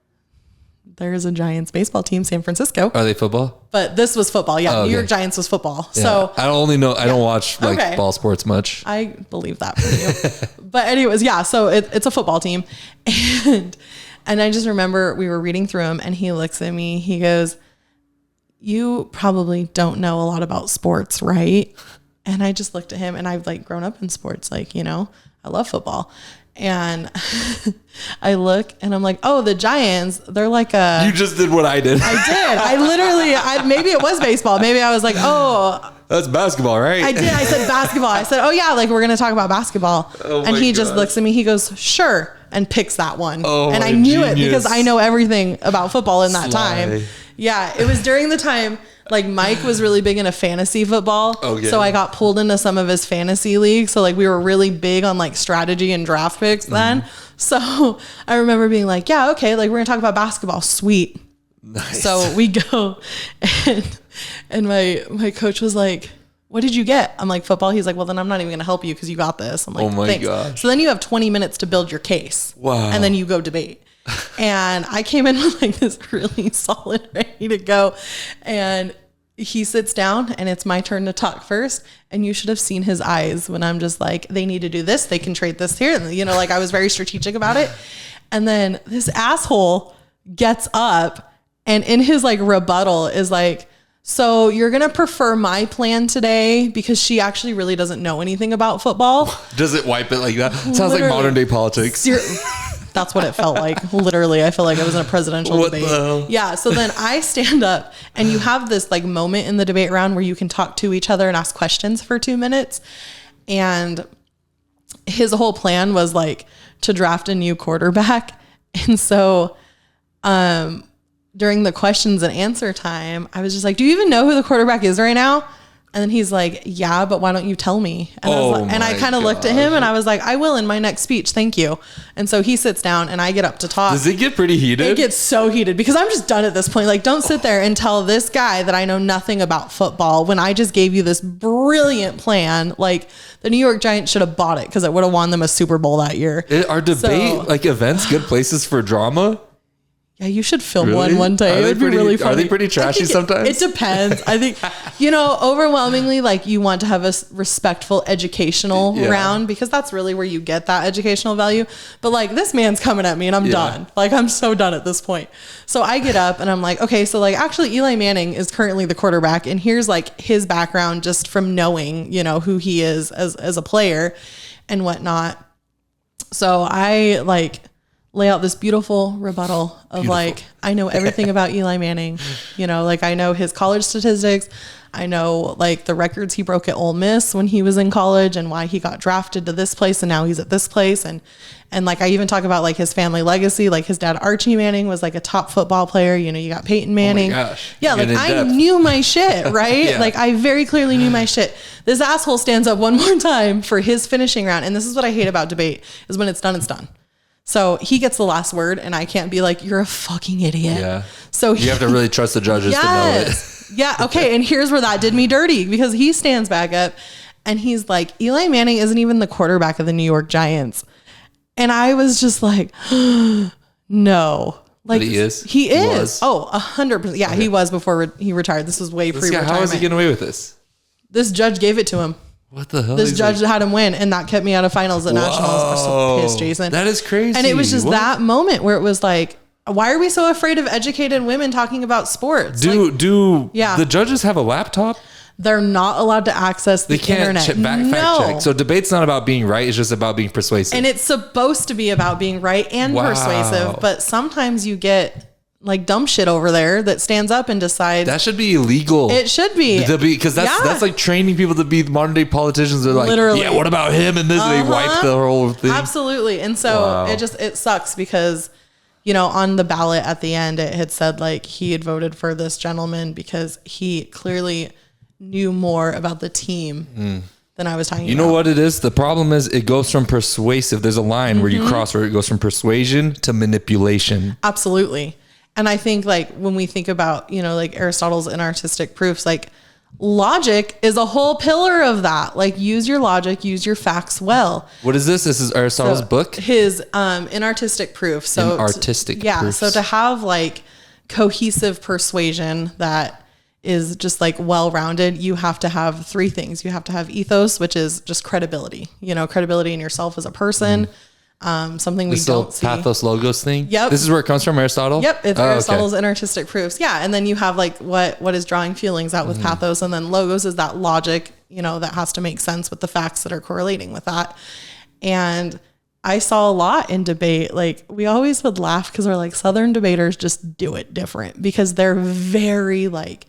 There is a Giants baseball team, San Francisco. Are they football? But this was football. Yeah. New York Giants was football. Yeah. So I don't watch like ball sports much. I believe that for you. But anyways, yeah. So it's a football team. And I just remember we were reading through them and he looks at me, he goes, you probably don't know a lot about sports, right? And I just looked at him and I've like grown up in sports. Like, I love football. And I look and I'm like, oh, the Giants, they're like You just did what I did. I did. I literally, maybe it was baseball. Maybe I was like, oh. That's basketball, right? I did. I said basketball. I said, oh yeah, like we're going to talk about basketball. And he just looks at me. He goes, sure. And picks that one. Oh, and I knew it because I know everything about football in that time. Yeah. It was during the time. Like Mike was really big into fantasy football. Okay. So I got pulled into some of his fantasy leagues. So like we were really big on like strategy and draft picks then. So I remember being like, yeah, okay, like we're gonna talk about basketball. Sweet. Nice. So we go and my coach was like, what did you get? I'm like, football. He's like, well, then I'm not even going to help you because you got this. I'm like, oh my thanks. Gosh. So then you have 20 minutes to build your case. Wow. And then you go debate. And I came in with like this really solid, ready to go. And he sits down and it's my turn to talk first. And you should have seen his eyes when I'm just like, they need to do this. They can trade this here. And, like I was very strategic about it. And then this asshole gets up and in his like rebuttal is like, so you're going to prefer my plan today because she actually really doesn't know anything about football. Does it wipe it like that? Sounds like modern day politics. That's what it felt like. Literally, I feel like I was in a presidential debate. Yeah. So then I stand up and you have this like moment in the debate round where you can talk to each other and ask questions for 2 minutes. And his whole plan was like to draft a new quarterback. And so, during the questions and answer time, I was just like, do you even know who the quarterback is right now? And then he's like, yeah, but why don't you tell me? And I kind of looked at him and I was like, I will in my next speech. Thank you. And so he sits down and I get up to talk. Does it get pretty heated? It gets so heated because I'm just done at this point. Like, don't sit there and tell this guy that I know nothing about football when I just gave you this brilliant plan. Like, the New York Giants should have bought it because it would have won them a Super Bowl that year. Are debate like events good places for drama? Yeah, you should film one day. It would be really funny. Are they pretty trashy sometimes? It depends. I think, overwhelmingly, like you want to have a respectful educational round because that's really where you get that educational value. But like this man's coming at me and I'm done. Like I'm so done at this point. So I get up and I'm like, okay, so like actually Eli Manning is currently the quarterback and here's like his background just from knowing, who he is as a player and whatnot. So I like lay out this beautiful rebuttal of like, I know everything about Eli Manning, like I know his college statistics. I know like the records he broke at Ole Miss when he was in college and why he got drafted to this place. And now he's at this place. And like, I even talk about like his family legacy, like his dad, Archie Manning was like a top football player. You got Peyton Manning. Oh my gosh. Yeah. Like I knew my shit, right? Yeah. Like I very clearly knew my shit. This asshole stands up one more time for his finishing round. And this is what I hate about debate is when it's done, it's done. So he gets the last word and I can't be like, you're a fucking idiot. Yeah. So you have to really trust the judges to know it. Yeah. Okay. And here's where that did me dirty because he stands back up and he's like, Eli Manning isn't even the quarterback of the New York Giants. And I was just like, no. Like but he is? He is. Oh, 100%. Yeah. Okay. He was before he retired. This was way pre-retirement. How is he getting away with this? This judge gave it to him. What the hell? This judge had him win, and that kept me out of finals at nationals. I was so pissed, Jason. That is crazy. And it was just that moment where it was like, why are we so afraid of educated women talking about sports? Do the judges have a laptop? They're not allowed to access the internet. They can't fact check. So debate's not about being right. It's just about being persuasive. And it's supposed to be about being right and persuasive. But sometimes you get like dumb shit over there that stands up and decides that should be illegal. It should be because that's like training people to be modern day politicians. They're like, literally, yeah, what about him and this? They wipe the whole thing. Absolutely. And so it sucks because on the ballot at the end, it had said like he had voted for this gentleman because he clearly knew more about the team than I was talking about. You know what it is? The problem is it goes from persuasive. There's a line where you cross where it goes from persuasion to manipulation. Absolutely. And I think like when we think about, like Aristotle's inartistic proofs, like logic is a whole pillar of that. Like use your logic, use your facts well. What is this? This is Aristotle's book? His inartistic proof. So inartistic proofs. So to have like cohesive persuasion that is just like well-rounded, you have to have three things. You have to have ethos, which is just credibility, credibility in yourself as a person. Something we don't see. Pathos logos thing. Yep. This is where it comes from, Aristotle. Yep. It's Aristotle's inartistic proofs. Yeah. And then you have like what is drawing feelings out with pathos, and then logos is that logic, that has to make sense with the facts that are correlating with that. And I saw a lot in debate. Like we always would laugh because we're like Southern debaters just do it different because they're very like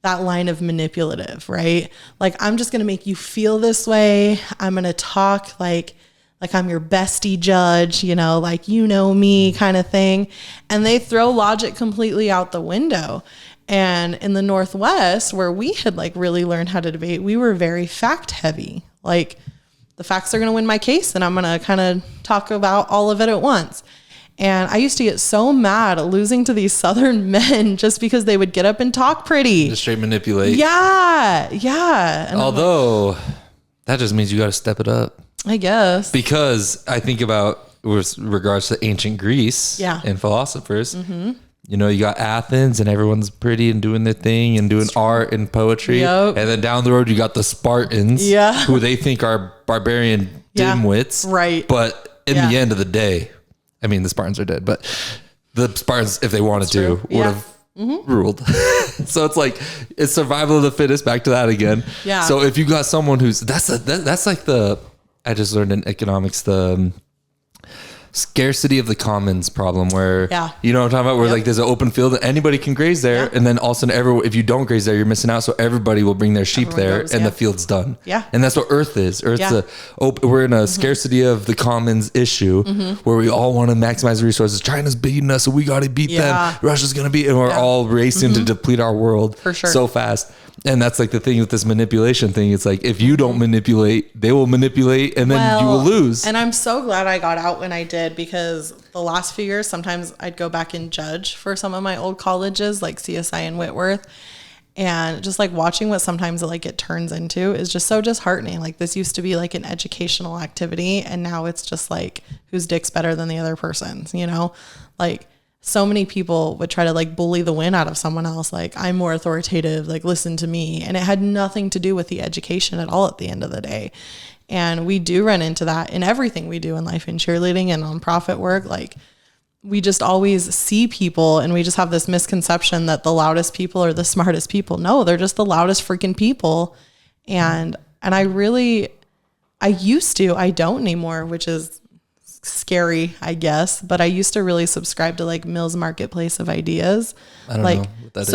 that line of manipulative, right? Like, I'm just going to make you feel this way. I'm going to talk like I'm your bestie judge, like, me kind of thing. And they throw logic completely out the window. And in the Northwest, where we had like really learned how to debate, we were very fact heavy. Like the facts are going to win my case and I'm going to kind of talk about all of it at once. And I used to get so mad at losing to these Southern men just because they would get up and talk pretty. Just straight manipulate. Yeah. Yeah. And although that just means you got to step it up. I guess. Because I think about with regards to ancient Greece and philosophers, you got Athens and everyone's pretty and doing their thing and doing art and poetry. Yep. And then down the road, you got the Spartans who they think are barbarian dimwits. Right. But in the end of the day, I mean, the Spartans are dead, but the Spartans, if they wanted to, would have ruled. So it's like, it's survival of the fittest, back to that again. Yeah. So if you got someone who's, that's like I just learned in economics, the scarcity of the commons problem where, you know what I'm talking about? Where like there's an open field and anybody can graze there. And then all of a sudden if you don't graze there, you're missing out. So everybody will bring their sheep there and the field's done. Yeah. And that's what Earth is. We're in a scarcity of the commons issue where we all want to maximize resources. China's beating us, so we got to beat them. Russia's going to beat, and we're all racing to deplete our world so fast. And that's like the thing with this manipulation thing. It's like, if you don't manipulate, they will manipulate and then you will lose. And I'm so glad I got out when I did, because the last few years, sometimes I'd go back and judge for some of my old colleges like CSI and Whitworth. And just like watching what sometimes it turns into is just so disheartening. Like this used to be like an educational activity, and now it's just like whose dick's better than the other person's, like so many people would try to like bully the win out of someone else. Like, I'm more authoritative, like listen to me. And it had nothing to do with the education at all at the end of the day. And we do run into that in everything we do in life, in cheerleading and nonprofit work. Like we just always see people and we just have this misconception that the loudest people are the smartest people. No, they're just the loudest freaking people. And I don't anymore, which is scary, I guess, but I used to really subscribe to like Mill's marketplace of ideas. I don't know what that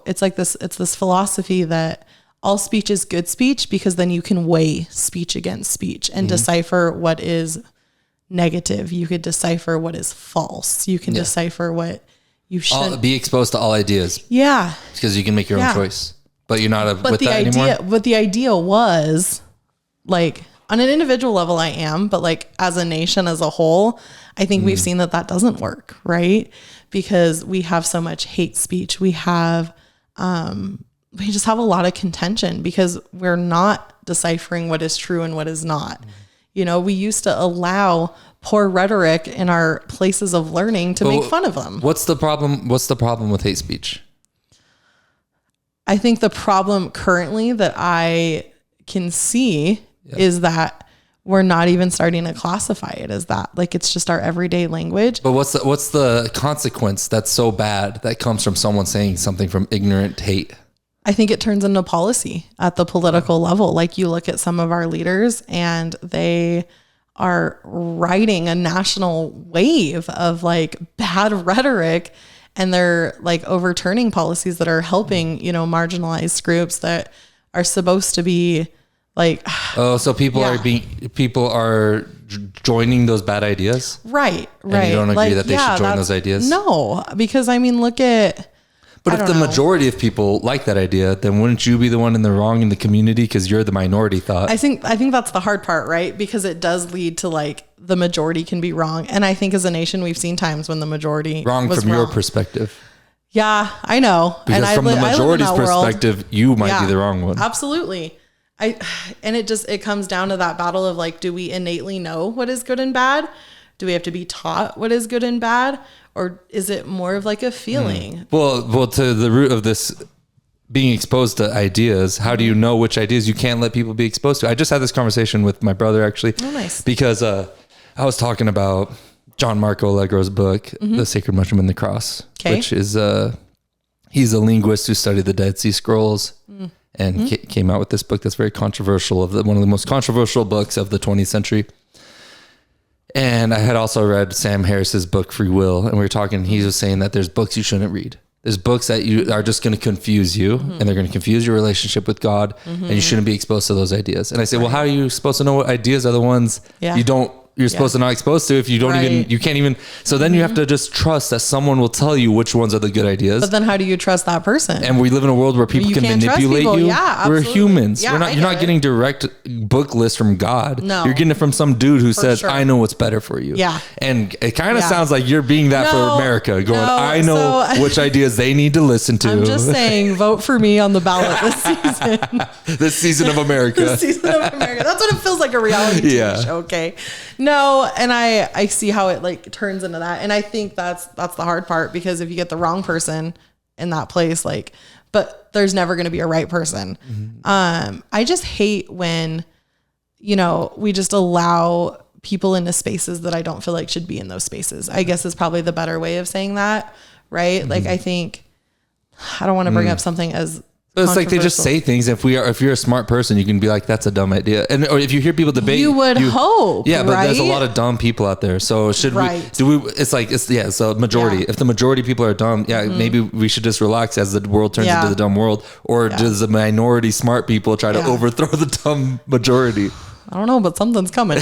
is. It's this philosophy that all speech is good speech, because then you can weigh speech against speech and decipher what is negative. You could decipher what is false. You can decipher what you should be exposed to all ideas. Yeah. Because you can make your own choice, but you're not anymore. But the idea was like, on an individual level, I am, but like as a nation as a whole, I think we've seen that doesn't work, right? Because we have so much hate speech. We just have a lot of contention because we're not deciphering what is true and what is not. We used to allow poor rhetoric in our places of learning to make fun of them. What's the problem? What's the problem with hate speech? I think the problem currently that I can see is that we're not even starting to classify it as that. Like, it's just our everyday language. But what's the consequence that's so bad that comes from someone saying something from ignorant hate? I think it turns into policy at the political level. Like, you look at some of our leaders and they are riding a national wave of like bad rhetoric, and they're like overturning policies that are helping, marginalized groups that are supposed to be Like, oh, so people are joining those bad ideas. Right. And you don't agree that they should join those ideas? No, because I mean, look at. But if the majority of people like that idea, then wouldn't you be the one in the wrong in the community because you're the minority thought? I think that's the hard part, right? Because it does lead to like the majority can be wrong. And I think as a nation, we've seen times when the majority was from your perspective. Yeah, I know. Because from the majority's perspective, you might be the wrong one. Absolutely. And it comes down to that battle of like, do we innately know what is good and bad? Do we have to be taught what is good and bad? Or is it more of like a feeling? Well, to the root of this being exposed to ideas, how do you know which ideas you can't let people be exposed to? I just had this conversation with my brother actually. Oh, nice. Because I was talking about John Marco Allegro's book, The Sacred Mushroom and the Cross, which is he's a linguist who studied the Dead Sea Scrolls and came out with this book that's very controversial, one of the most controversial books of the 20th century. And I had also read Sam Harris's book, Free Will, and we were talking, he was saying that there's books you shouldn't read. There's books that you are just going to confuse you and they're going to confuse your relationship with God and you shouldn't be exposed to those ideas. And I say, well, how are you supposed to know what ideas are the ones you're supposed to not exposed to if you don't you can't even, so then you have to just trust that someone will tell you which ones are the good ideas. But then how do you trust that person? And we live in a world where people can manipulate you. Yeah, we're humans. You're not getting direct book lists from God. No. You're getting it from some dude who says, I know what's better for you. Yeah. And it kind of sounds like you're being that for America, going, I know which ideas they need to listen to. I'm just saying, vote for me on the ballot this season. This season of America. This season of America. That's what it feels like, a reality TV show. Okay. No, and I see how it like turns into that. And I think that's the hard part, because if you get the wrong person in that place, like, but there's never going to be a right person. I just hate when, we just allow people into spaces that I don't feel like should be in those spaces, I guess is probably the better way of saying that. Right. Like, I think I don't want to bring up something as, but it's like they just say things. If you're a smart person, you can be like, that's a dumb idea. Or if you hear people debate, you would hope. Yeah, but there's a lot of dumb people out there. So so majority. Yeah. If the majority of people are dumb, maybe we should just relax as the world turns into the dumb world. Or does the minority smart people try to overthrow the dumb majority? I don't know, but something's coming.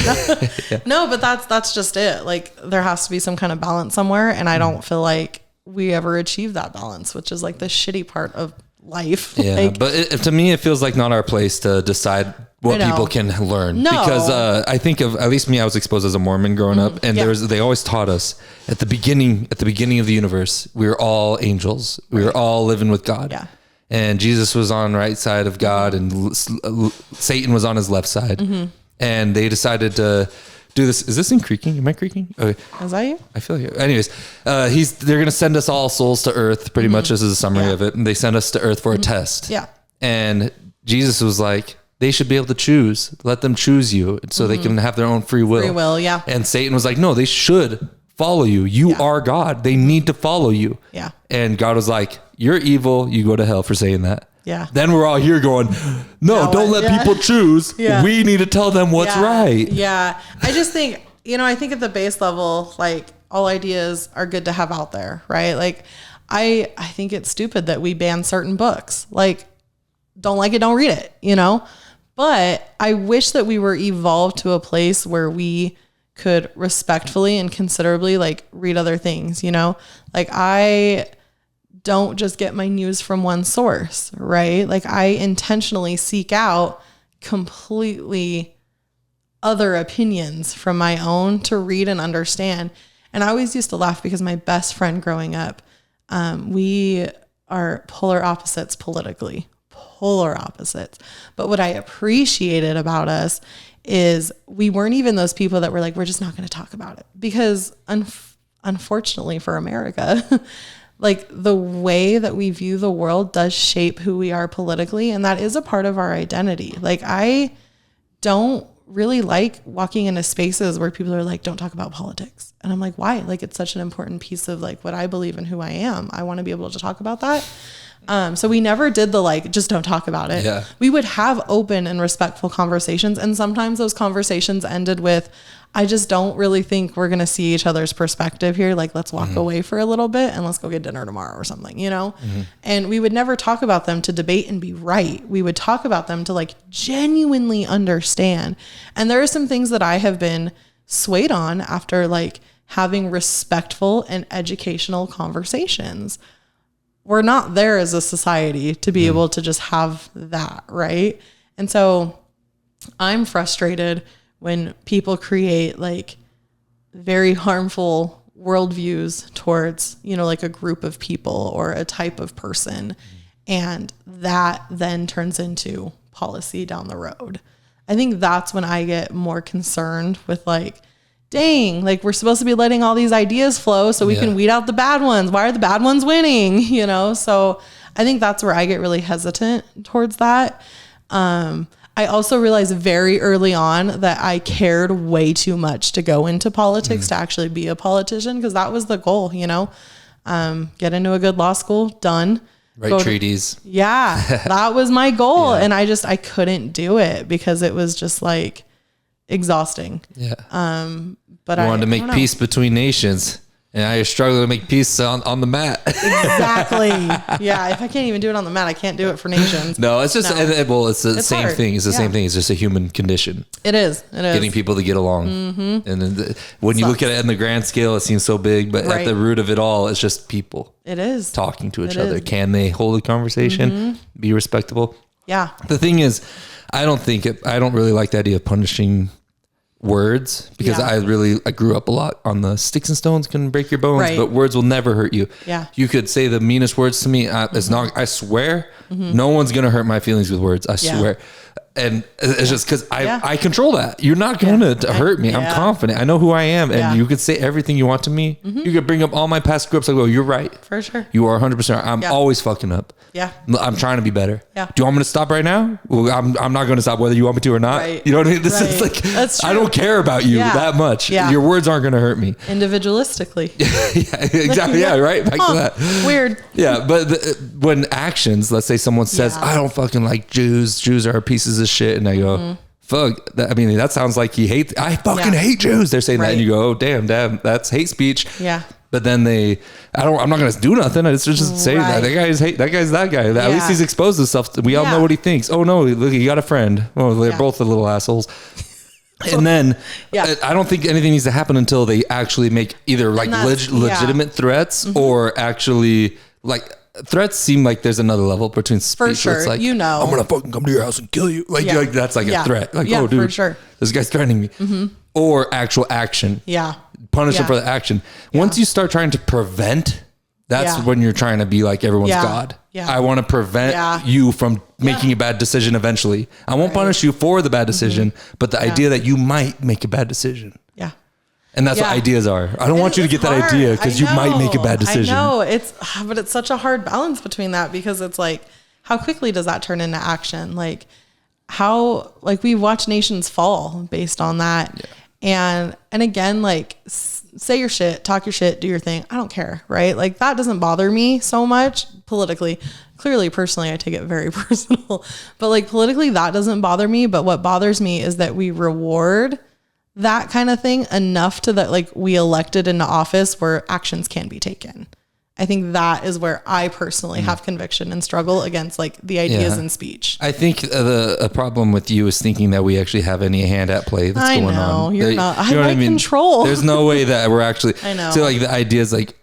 No, but that's just it. Like, there has to be some kind of balance somewhere. And I don't feel like we ever achieve that balance, which is like the shitty part of life. Yeah, but to me, it feels like not our place to decide what people can learn. No. Because I think of, at least me, I was exposed as a Mormon growing up, and they always taught us at the beginning of the universe, we were all angels. We were all living with God. Yeah. And Jesus was on the right side of God, and Satan was on his left side. And they decided to do this. Is this in creaking? Am I creaking? Okay. Is that you? I feel you. Anyways, they're going to send us all souls to earth. Pretty much this is a summary of it. And they send us to earth for a test. Yeah. And Jesus was like, they should be able to choose. Let them choose you so they can have their own free will. Free will. Yeah. And Satan was like, no, they should follow you. You are God. They need to follow you. Yeah. And God was like, you're evil. You go to hell for saying that. Yeah. Then we're all here going, no, don't let people choose. Yeah. We need to tell them what's right. Yeah. I just think, I think at the base level, like, all ideas are good to have out there, right? Like, I think it's stupid that we ban certain books. Like, don't like it, don't read it, But I wish that we were evolved to a place where we could respectfully and considerably like read other things, Like, I don't just get my news from one source, right? Like, I intentionally seek out completely other opinions from my own to read and understand. And I always used to laugh because my best friend growing up, we are polar opposites politically, polar opposites. But what I appreciated about us is we weren't even those people that were like, we're just not going to talk about it, because unfortunately for America, like, the way that we view the world does shape who we are politically. And that is a part of our identity. Like, I don't really like walking into spaces where people are like, don't talk about politics. And I'm like, why? Like, it's such an important piece of like what I believe and who I am. I want to be able to talk about that. So we never did the like, just don't talk about it. Yeah. We would have open and respectful conversations. And sometimes those conversations ended with, I just don't really think we're going to see each other's perspective here. Like, let's walk away for a little bit and let's go get dinner tomorrow or something, you know? And we would never talk about them to debate and be right. We would talk about them to like genuinely understand. And there are some things that I have been swayed on after like having respectful and educational conversations. We're not there as a society to be able to just have that, right? And so I'm frustrated when people create like very harmful worldviews towards, you know, like a group of people or a type of person. And that then turns into policy down the road. I think that's when I get more concerned with like, dang, like we're supposed to be letting all these ideas flow so we can weed out the bad ones. Why are the bad ones winning? You know? So I think that's where I get really hesitant towards that. I also realized very early on that I cared way too much to go into politics to actually be a politician, because that was the goal, you know, get into a good law school, done. Write treaties. That was my goal. And I couldn't do it because it was just like exhausting. But I wanted to make peace between nations. And now you're struggling to make peace on the mat. Exactly. Yeah. If I can't even do it on the mat, I can't do it for nations. No, it's just, well, it's the same hard. thing. It's the same thing. It's just a human condition. It is. Getting people to get along. And then when you look at it in the grand scale, it seems so big, but at the root of it all, it's just people. It is. Talking to each other. Can they hold a conversation? Be respectable? Yeah. The thing is, I don't really like the idea of punishing words, because I grew up a lot on the sticks and stones can break your bones, but words will never hurt you. You could say the meanest words to me. It's not, I swear, no one's going to hurt my feelings with words. I swear. And it's just because I control that. You're not going to hurt me. I'm confident. I know who I am. And you could say everything you want to me. You could bring up all my past screw ups. Like, well, you're right. For sure. You are 100%. I'm always fucking up. I'm trying to be better. Do you want me to stop right now? Well, I'm not going to stop whether you want me to or not. You know what I mean? This is like, that's true. I don't care about you that much. Your words aren't going to hurt me. Individualistically. Exactly. Right. Back to that. Weird. But when actions, let's say someone says, I don't fucking like Jews. Jews are pieces of shit. And I go, fuck. I mean, that sounds like I fucking hate Jews. They're saying that. And you go, oh, damn, that's hate speech. But then I'm not going to do nothing. It's just say that guy's that guy. At least he's exposed himself. We all know what he thinks. Oh no, look, he got a friend. Oh, they're both the little assholes. And then I don't think anything needs to happen until they actually make either like legitimate threats or actually like threats seem like there's another level between speech. For sure. It's like, I'm going to fucking come to your house and kill you. Like that's like a threat. Like, oh dude, for sure. This guy's threatening me. Or actual action. Punish them for the action. Once you start trying to prevent, that's when you're trying to be like everyone's God. I want to prevent you from making a bad decision eventually. I won't punish you for the bad decision, but the idea that you might make a bad decision. And that's what ideas are. I don't want you to get that idea because you might make a bad decision. I know. But it's such a hard balance between that, because it's like, how quickly does that turn into action? Like we watch nations fall based on that. And again, like, say your shit, talk your shit, do your thing. I don't care, right? Like, that doesn't bother me so much politically. Clearly, personally, I take it very personal. But like politically, that doesn't bother me. But what bothers me is that we reward that kind of thing enough to that, like, we elected into office where actions can be taken. I think that is where I personally have conviction and struggle against like the ideas in speech. I think a problem with you is thinking that we actually have any hand at play that's going on. You're not. I like control. There's no way that we're actually. I know. So like the idea is like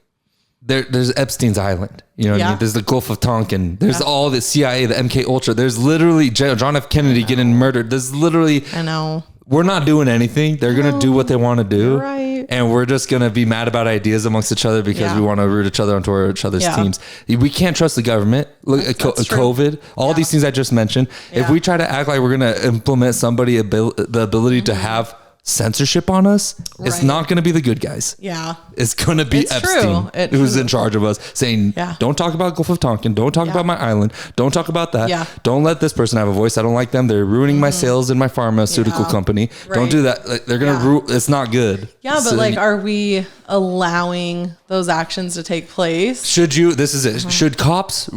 there's Epstein's Island. You know what I mean? There's the Gulf of Tonkin. There's all the CIA, the MK Ultra. There's literally John F. Kennedy getting murdered. There's literally. I know. We're not doing anything. They're going to do what they want to do. Right. And we're just going to be mad about ideas amongst each other because we want to root each other onto each other's teams. We can't trust the government. Look at COVID, all these things I just mentioned. If we try to act like we're going to implement somebody the ability to have censorship on us, it's not going to be the good guys. It's going to be Epstein who's in charge of us, saying, don't talk about Gulf of Tonkin, don't talk about my island, don't talk about that, don't let this person have a voice, I don't like them, they're ruining my sales in my pharmaceutical company, don't do that. Like, they're going to rule. It's not good. But like, are we allowing those actions to take place? Should cops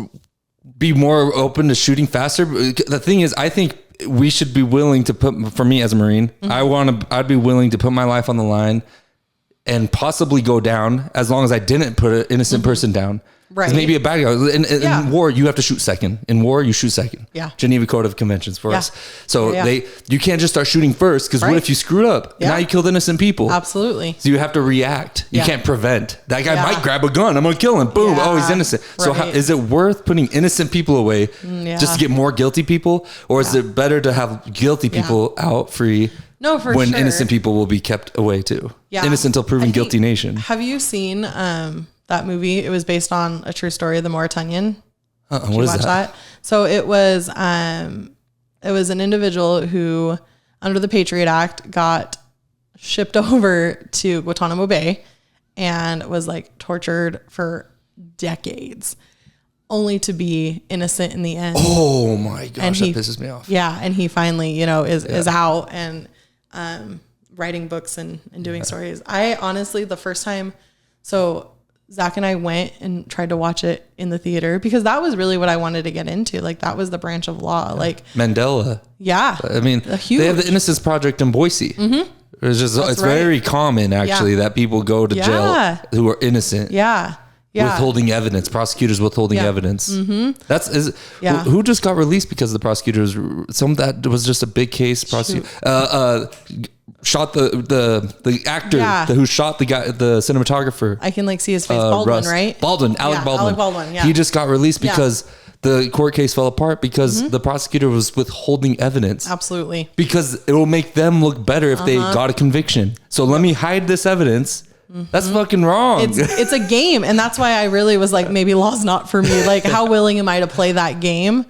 be more open to shooting faster. The thing is, I think we should be willing to put, for me as a Marine, I'd be willing to put my life on the line and possibly go down as long as I didn't put an innocent person down. Right. Maybe a bad guy. In war, you have to shoot second. In war, you shoot second. Yeah. Geneva Code of Conventions for us. So you can't just start shooting first, because what if you screwed up? Yeah. Now you killed innocent people. Absolutely. So you have to react. You can't prevent. That guy might grab a gun. I'm going to kill him. Boom. Oh, he's innocent. So is it worth putting innocent people away just to get more guilty people? Or is it better to have guilty people out free? No, for when sure. innocent people will be kept away too. Yeah. Innocent until proven guilty nation. Have you seen that movie? It was based on a true story of the Mauritanian. What is that? So it was an individual who, under the Patriot Act, got shipped over to Guantanamo Bay and was like tortured for decades, only to be innocent in the end. Oh my gosh, that pisses me off. Yeah, and he finally, is out and writing books and doing stories. I honestly, the first time, so Zach and I went and tried to watch it in the theater, because that was really what I wanted to get into. Like, that was the branch of law. Like Mandela. Yeah. I mean, they have the Innocence Project in Boise. Mm-hmm. It's very common actually that people go to jail who are innocent. Yeah. Withholding evidence, prosecutors withholding evidence. Mm-hmm. Who just got released because the prosecutors, that was just a big case. Shot the actor who shot the guy, the cinematographer. I can see his face. Baldwin, right? Alec Baldwin. Yeah. He just got released because the court case fell apart because the prosecutor was withholding evidence. Absolutely. Because it will make them look better if they got a conviction. So let me hide this evidence. Mm-hmm. That's fucking wrong. It's a game. And that's why I really was like, maybe law's not for me. Like, how willing am I to play that game?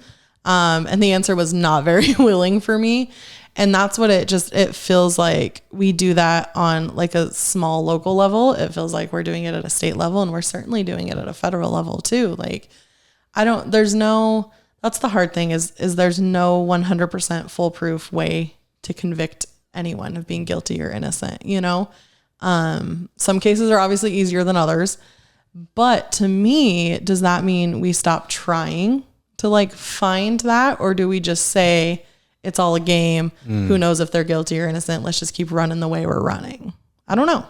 And the answer was not very willing for me. And that's what it feels like. We do that on like a small local level. It feels like we're doing it at a state level, and we're certainly doing it at a federal level too. Like, that's the hard thing is there's no 100% foolproof way to convict anyone of being guilty or innocent, Some cases are obviously easier than others, but to me, does that mean we stop trying to like find that? Or do we just say it's all a game? Who knows if they're guilty or innocent? Let's just keep running the way we're running. I don't know.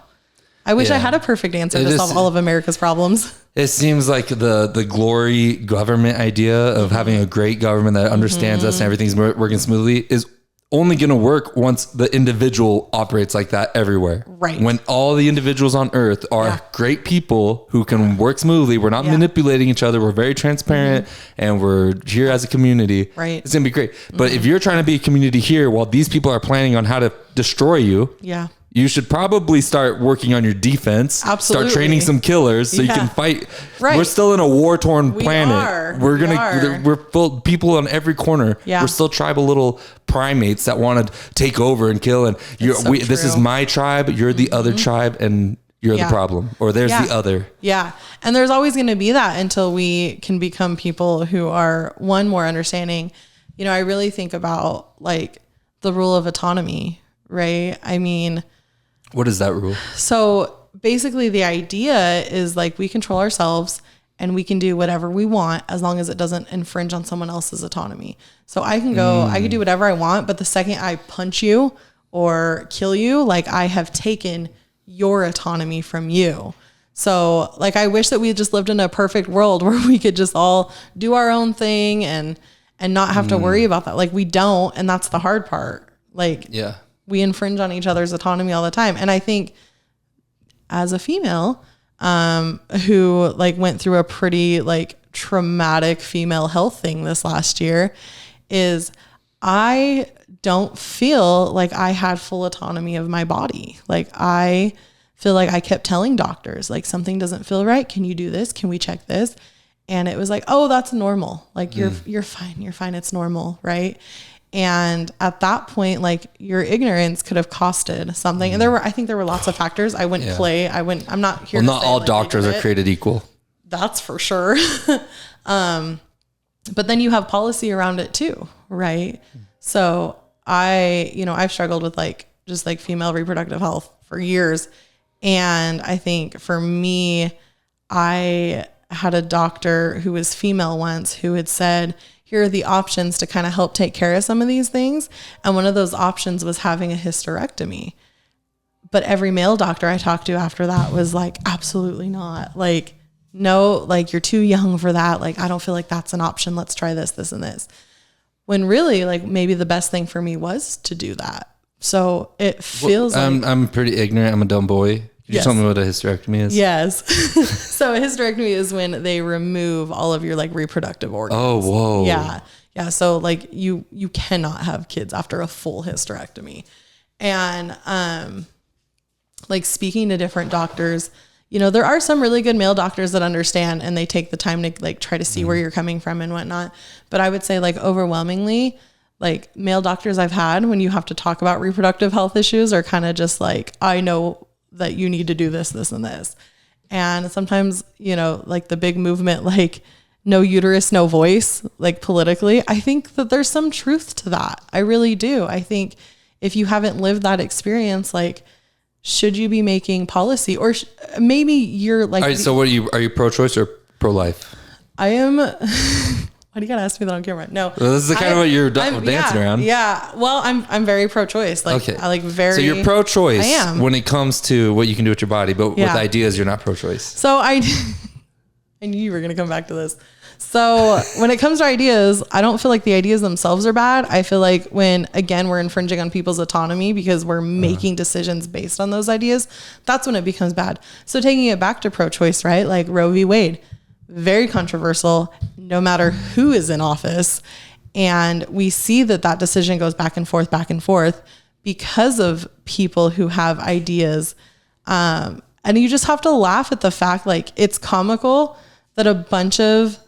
I wish I had a perfect answer to solve all of America's problems. It seems like the glory government idea of having a great government that understands us and everything's working smoothly is only going to work once the individual operates like that everywhere. Right. When all the individuals on earth are great people who can work smoothly, we're not manipulating each other, we're very transparent, and we're here as a community. Right. It's going to be great. But if you're trying to be a community here while these people are planning on how to destroy you, you should probably start working on your defense. Absolutely. Start training some killers so you can fight. Right. We're still in a war-torn planet. We're full people on every corner. Yeah. We're still tribal little primates that want to take over and kill. And this is my tribe. You're the other tribe, and you're the problem. Or there's the other. Yeah. And there's always going to be that until we can become people who are more understanding. I really think about like the rule of autonomy, right? I mean, what is that rule? So basically the idea is like we control ourselves and we can do whatever we want as long as it doesn't infringe on someone else's autonomy. So I can I can do whatever I want, but the second I punch you or kill you, like I have taken your autonomy from you. So like, I wish that we just lived in a perfect world where we could just all do our own thing and not have to worry about that. Like we don't. And that's the hard part. Like, we infringe on each other's autonomy all the time. And I think as a female, who like went through a pretty like traumatic female health thing this last year, is I don't feel like I had full autonomy of my body. Like I feel like I kept telling doctors, like something doesn't feel right. Can you do this? Can we check this? And it was like, oh, that's normal. Like you're fine. You're fine. It's normal. Right. And at that point, like your ignorance could have costed something. And I think there were lots of factors. I'm not here. Well, not all doctors are created equal. That's for sure. But then you have policy around it too. Right. So I've struggled with just female reproductive health for years. And I think for me, I had a doctor who was female once who had said, here are the options to kind of help take care of some of these things. And one of those options was having a hysterectomy. But every male doctor I talked to after that was like, absolutely not. Like, no, like you're too young for that. Like, I don't feel like that's an option. Let's try this, this, and this. When really, like, maybe the best thing for me was to do that. So it feels like I'm pretty ignorant. I'm a dumb boy. Can you tell me what a hysterectomy is? Yes. So a hysterectomy is when they remove all of your like reproductive organs. Oh, whoa. Yeah. Yeah. So like you cannot have kids after a full hysterectomy. And like speaking to different doctors, you know, there are some really good male doctors that understand and they take the time to like try to see where you're coming from and whatnot. But I would say like overwhelmingly, like male doctors I've had when you have to talk about reproductive health issues are kind of just like, I know that you need to do this, this, and this. And sometimes, you know, like the big movement, like no uterus, no voice, like politically, I think that there's some truth to that. I really do. I think if you haven't lived that experience, like, should you be making policy or maybe you're like, all right, so what are you pro-choice or pro-life? I am. Why do you gotta ask me that on camera? No, well, this is kind of what you're dancing around. Yeah. Well, I'm very pro-choice. Like, okay. I like very. So you're pro-choice. I am. When it comes to what you can do with your body, but with ideas, you're not pro-choice. So I knew you were gonna come back to this. So when it comes to ideas, I don't feel like the ideas themselves are bad. I feel like when, again, we're infringing on people's autonomy because we're making decisions based on those ideas, that's when it becomes bad. So taking it back to pro-choice, right? Like Roe v. Wade, very controversial, no matter who is in office. And we see that decision goes back and forth because of people who have ideas. And you just have to laugh at the fact, like, it's comical that a bunch of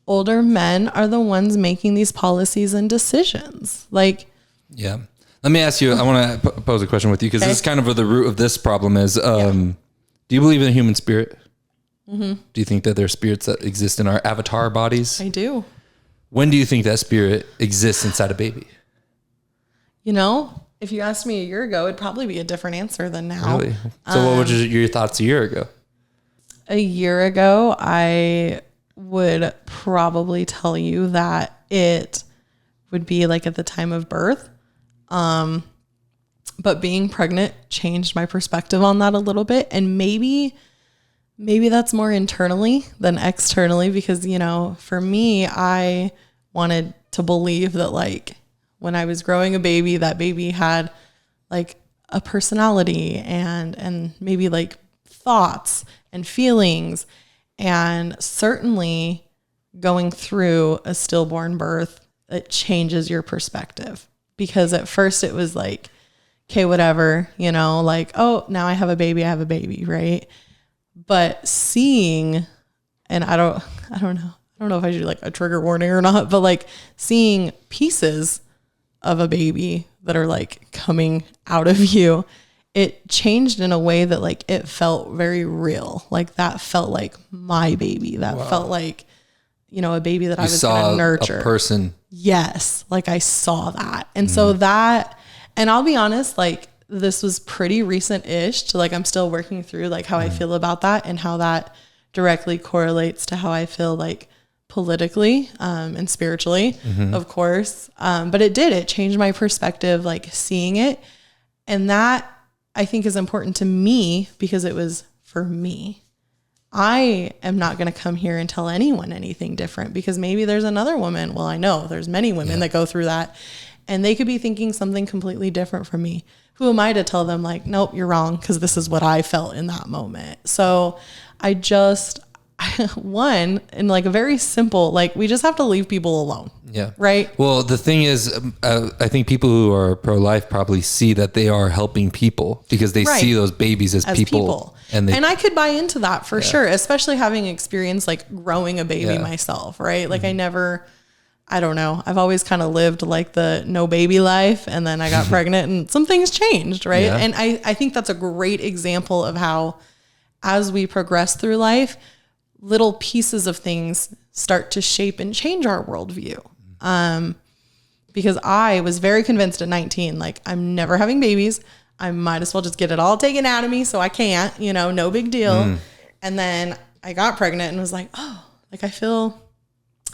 older men are the ones making these policies and decisions. Like, yeah. Let me ask you, I want to pose a question with you because this is kind of where the root of this problem is. Do you believe in the human spirit? Mm-hmm. Do you think that there are spirits that exist in our avatar bodies? I do. When do you think that spirit exists inside a baby? You know, if you asked me a year ago, it'd probably be a different answer than now. Really? So what were your thoughts a year ago? A year ago, I would probably tell you that it would be like at the time of birth. But being pregnant changed my perspective on that a little bit. And maybe that's more internally than externally because, you know, for me, I wanted to believe that like when I was growing a baby, that baby had like a personality and maybe like thoughts and feelings. And certainly going through a stillborn birth, it changes your perspective because at first it was like, okay, whatever, you know, like, oh, now I have a baby, right? But seeing, and I don't know if I should like a trigger warning or not, but like seeing pieces of a baby that are like coming out of you, it changed in a way that like it felt very real. Like that felt like my baby. That felt like, you know, a baby that I was going to nurture. A person. Yes. Like I saw that. And so that, and I'll be honest, like this was pretty recent-ish to like, I'm still working through like how I feel about that and how that directly correlates to how I feel like politically and spiritually, of course. But it changed my perspective, like seeing it. And that I think is important to me because it was for me. I am not going to come here and tell anyone anything different because maybe there's another woman. Well, I know there's many women that go through that and they could be thinking something completely different from me. Who am I to tell them like, nope, you're wrong because this is what I felt in that moment. So I just, one, in like a very simple, like we just have to leave people alone. Yeah. Right. Well, the thing is, I think people who are pro-life probably see that they are helping people because they see those babies as people. And I could buy into that for sure, especially having experienced like growing a baby myself. Right. Like I don't know. I've always kind of lived like the no baby life and then I got pregnant and some things changed. Right. Yeah. And I think that's a great example of how as we progress through life, little pieces of things start to shape and change our worldview. Because I was very convinced at 19, like I'm never having babies. I might as well just get it all taken out of me. So I can't, you know, no big deal. And then I got pregnant and was like, oh, like I feel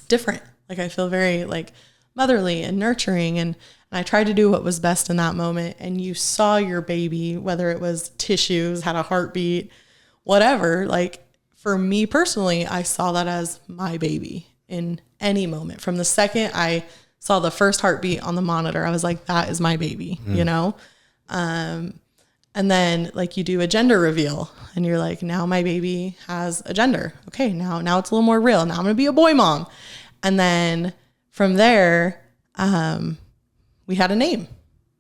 different. Like I feel very like motherly and nurturing. And I tried to do what was best in that moment. And you saw your baby, whether it was tissues, had a heartbeat, whatever. Like for me personally, I saw that as my baby in any moment. From the second I saw the first heartbeat on the monitor, I was like, that is my baby, you know? And then like you do a gender reveal and you're like, now my baby has a gender. Okay. Now it's a little more real. Now I'm going to be a boy mom. And then from there, we had a name.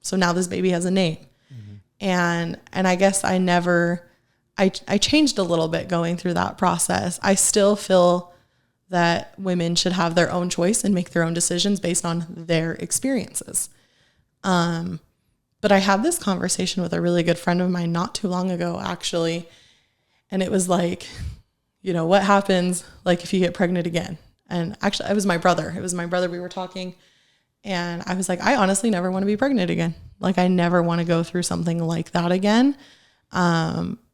So now this baby has a name. And I guess I changed a little bit going through that process. I still feel that women should have their own choice and make their own decisions based on their experiences. But I had this conversation with a really good friend of mine not too long ago, actually. And it was like, you know, what happens like if you get pregnant again? And actually it was my brother. We were talking and I was like, I honestly never want to be pregnant again. Like I never want to go through something like that again.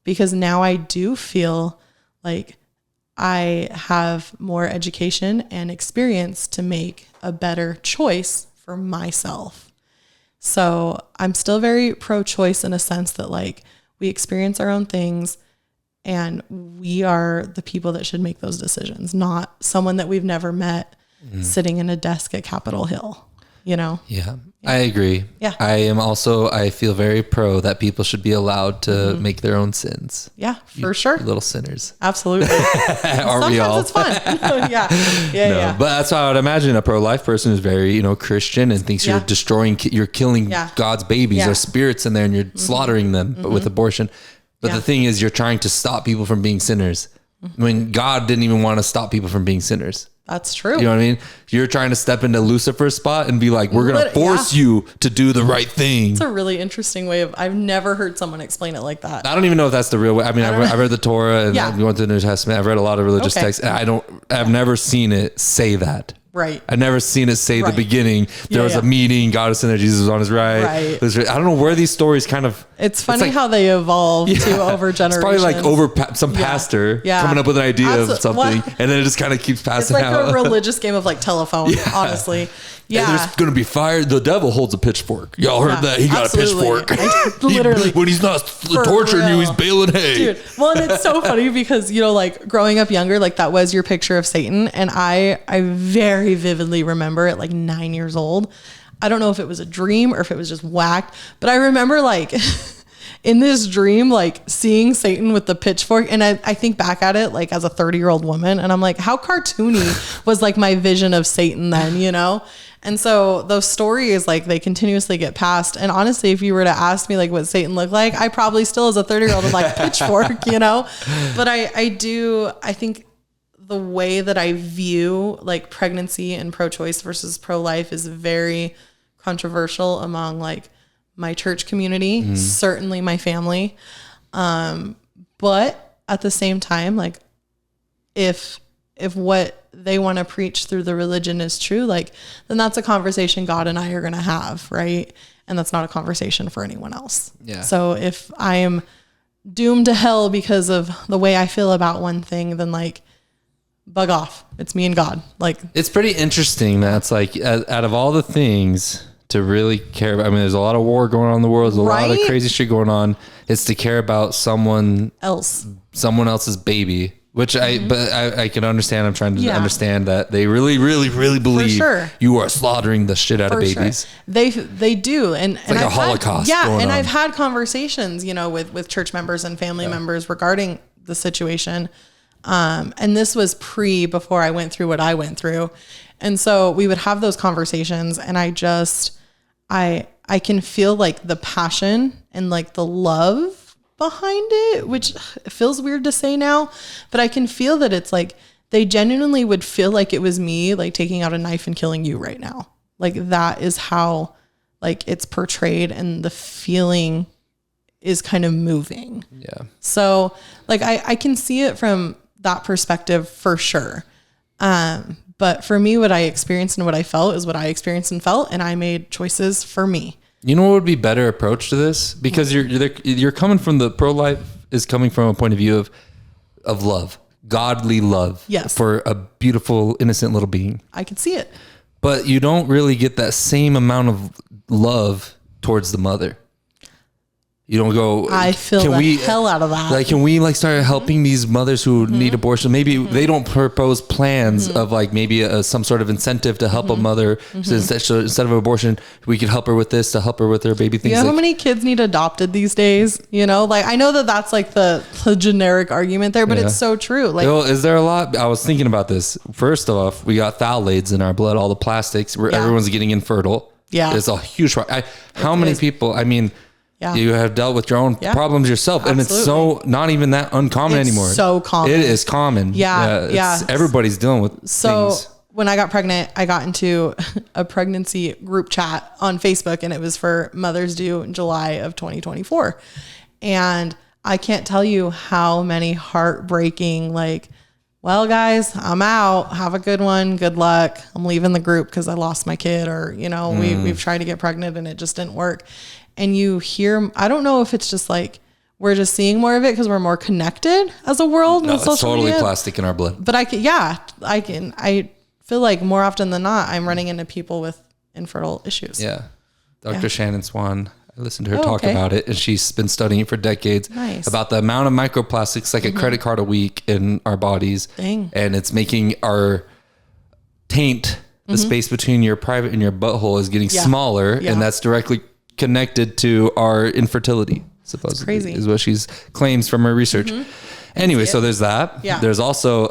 Because now I do feel like I have more education and experience to make a better choice for myself. So I'm still very pro-choice in a sense that like we experience our own things and we are the people that should make those decisions, not someone that we've never met sitting in a desk at Capitol Hill, you know? Yeah, I agree. Yeah. I feel very pro that people should be allowed to make their own sins. Yeah, for sure. Little sinners. Absolutely. Are we all? Sometimes it's fun. Yeah. But that's how I would imagine a pro-life person is very, you know, Christian and thinks you're destroying, you're killing God's babies. There's spirits in there and you're slaughtering them but with abortion. But the thing is, you're trying to stop people from being sinners when God didn't even want to stop people from being sinners. That's true. You know what I mean? You're trying to step into Lucifer's spot and be like, we're going to force you to do the right thing. It's a really interesting way of, I've never heard someone explain it like that. I don't even know if that's the real way. I mean, I've read the Torah and I've gone through the New Testament. I've read a lot of religious texts and I've never seen it say that. Right. I've never seen it say the beginning. There was a meeting, God was in there, Jesus was on his right. Right. I don't know where these stories kind of... It's funny how they evolve to over generations. It's probably like over some pastor coming up with an idea of something and then it just kind of keeps passing out. It's like a religious game of like telephone, honestly. Yeah. And there's going to be fire. The devil holds a pitchfork. Y'all heard that? He got a pitchfork. Literally. When he's not torturing you, he's baling hay. Dude. Well, and it's so funny because, you know, like growing up younger, like that was your picture of Satan. And I very vividly remember it like 9 years old. I don't know if it was a dream or if it was just whacked, but I remember like in this dream, like seeing Satan with the pitchfork. And I think back at it like as a 30-year-old woman and I'm like, how cartoony was like my vision of Satan then, you know? And so those stories, like they continuously get passed. And honestly, if you were to ask me like what Satan looked like, I probably still as a 30-year-old would like pitchfork, you know? But I think the way that I view like pregnancy and pro-choice versus pro-life is very controversial among like my church community, certainly my family. But at the same time, like if what they want to preach through the religion is true, like then that's a conversation God and I are going to have. Right. And that's not a conversation for anyone else. Yeah. So if I am doomed to hell because of the way I feel about one thing, then like bug off. It's me and God. Like it's pretty interesting. That's like out of all the things to really care about. I mean, there's a lot of war going on in the world. There's a lot of crazy shit going on. It's to care about someone else's baby, which I can understand. I'm trying to understand that they really, really, really believe you are slaughtering the shit out of babies. Sure. They do. And it's like a Holocaust. I've had conversations, you know, with church members and family members regarding the situation. And this was before I went through what I went through. And so we would have those conversations and I can feel like the passion and like the love behind it, which feels weird to say now, but I can feel that it's like, they genuinely would feel like it was me, like taking out a knife and killing you right now. Like that is how like it's portrayed and the feeling is kind of moving. Yeah. So like, I can see it from that perspective for sure. But for me, what I experienced and what I felt is what I experienced and felt, and I made choices for me. You know what would be better approach to this? Because you're coming from the pro-life is coming from a point of view of love. godly love for a beautiful, innocent little being. I can see it. But you don't really get that same amount of love towards the mother. You don't go, I feel the hell out of that. Like, can we like start helping these mothers who need abortion? Maybe they don't propose plans of like maybe some sort of incentive to help a mother. So instead of abortion, we could help her with this to help her with her baby things. You know how many kids need adopted these days? You know, like I know that that's like the generic argument there, but it's so true. Like, is there a lot? I was thinking about this. First off, we got phthalates in our blood, all the plastics where everyone's getting infertile. Yeah. It's a huge, how many people, I mean, you have dealt with your own problems yourself. And it's so not even that uncommon anymore. So common. It is common. Everybody's dealing with things. When I got pregnant, I got into a pregnancy group chat on Facebook, and it was for mothers due in July of 2024. And I can't tell you how many heartbreaking, like, well, guys, I'm out. Have a good one. Good luck. I'm leaving the group because I lost my kid, or, you know, we've tried to get pregnant and it just didn't work. And you hear, I don't know if it's just like, we're just seeing more of it because we're more connected as a world. No, it's totally plastic in our blood. But I feel like more often than not, I'm running into people with infertile issues. Yeah. Dr. Shannon Swan, I listened to her talk about it, and she's been studying it for decades about the amount of microplastics, like a credit card a week in our bodies. Dang. And it's making our taint, the space between your private and your butthole is getting smaller. And that's directly connected to our infertility, supposedly. Crazy. Is what she's claims from her research. Anyway, so there's that. Yeah. There's also,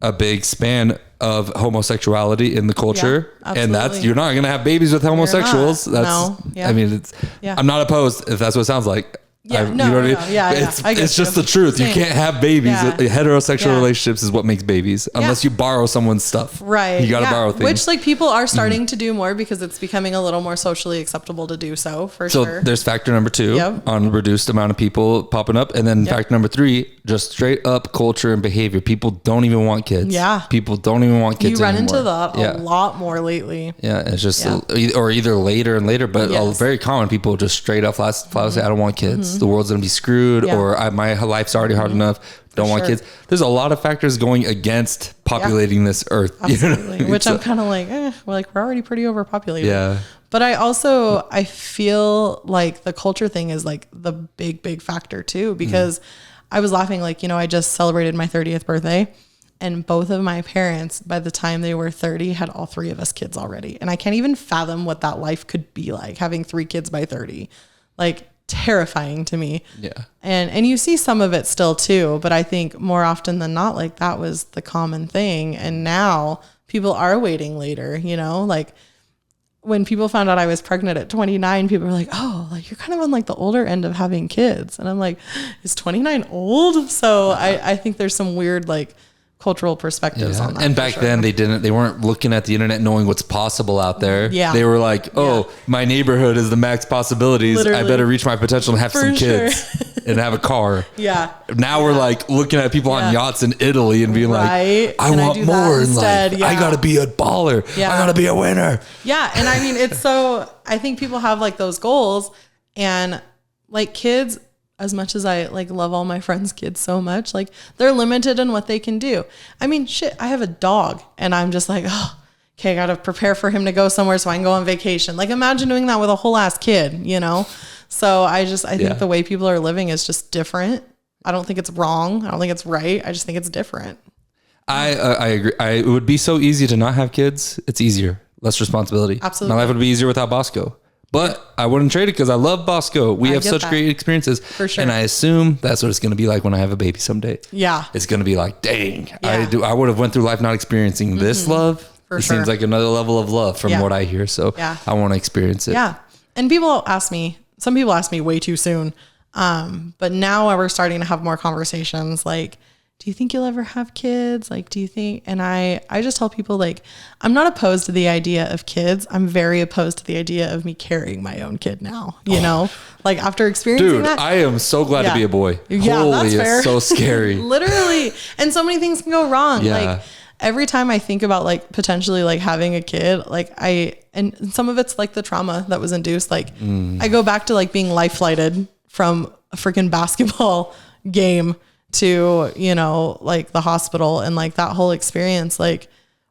a big span of homosexuality in the culture. And that's, you're not going to have babies with homosexuals. I'm not opposed if that's what it sounds like. It's just the truth. You can't have babies. Heterosexual relationships is what makes babies, unless you borrow someone's stuff. Right. You got to borrow things. Which like people are starting to do more because it's becoming a little more socially acceptable to do so, for sure. So there's factor number 2 on reduced amount of people popping up. And then factor number 3, just straight up culture and behavior. People don't even want kids. Yeah. People don't even want kids anymore. into that a lot more lately. Yeah. It's just, or either later and later, but very common people just straight up flat say, I don't want kids. The world's going to be screwed, or my life's already hard enough. Don't want kids. There's a lot of factors going against populating this earth. Absolutely. You know what I mean? Which I'm kind of like, we're already pretty overpopulated. Yeah. But I feel like the culture thing is like the big factor too, because I was laughing, like, you know, I just celebrated my 30th birthday, and both of my parents, by the time they were 30, had all 3 of us kids already. And I can't even fathom what that life could be like, having 3 kids by 30. Like, terrifying to me. Yeah. And you see some of it still too, but I think more often than not, like that was the common thing. And now people are waiting later, you know, like when people found out I was pregnant at 29, people were like, oh, like you're kind of on like the older end of having kids. And I'm like, is 29 old? So I think there's some weird like cultural perspectives on that. And back then they weren't looking at the internet knowing what's possible out there. Yeah. They were like, my neighborhood is the max possibilities. Literally. I better reach my potential and have some kids and have a car. Yeah. Now we're like looking at people on yachts in Italy and being like, I want more in life. I gotta be a baller. I gotta be a winner. Yeah. And I mean, I think people have like those goals, and like kids, as much as I like love all my friends' kids so much, like they're limited in what they can do. I mean, shit, I have a dog, and I'm just like, oh, okay, I got to prepare for him to go somewhere so I can go on vacation. Like imagine doing that with a whole ass kid, you know? So I think the way people are living is just different. I don't think it's wrong. I don't think it's right. I just think it's different. I agree. It would be so easy to not have kids. It's easier. Less responsibility. Absolutely. My life would be easier without Bosco. But I wouldn't trade it because I love Bosco. We have such great experiences. For sure. And I assume that's what it's going to be like when I have a baby someday. Yeah. It's going to be like, dang, I would have went through life not experiencing this love. For it sure. seems like another level of love from what I hear. So I want to experience it. Yeah. And some people ask me way too soon. But now we're starting to have more conversations like, do you think you'll ever have kids? Like, do you think, and I just tell people like, I'm not opposed to the idea of kids. I'm very opposed to the idea of me carrying my own kid now, you know, like after experiencing that. I am so glad to be a boy. Yeah, Holy, that's fair. It's so scary. Literally. And so many things can go wrong. Yeah. Like every time I think about like potentially like having a kid, like and some of it's like the trauma that was induced. Like I go back to like being life flighted from a freaking basketball game to, you know, like the hospital and like that whole experience. Like,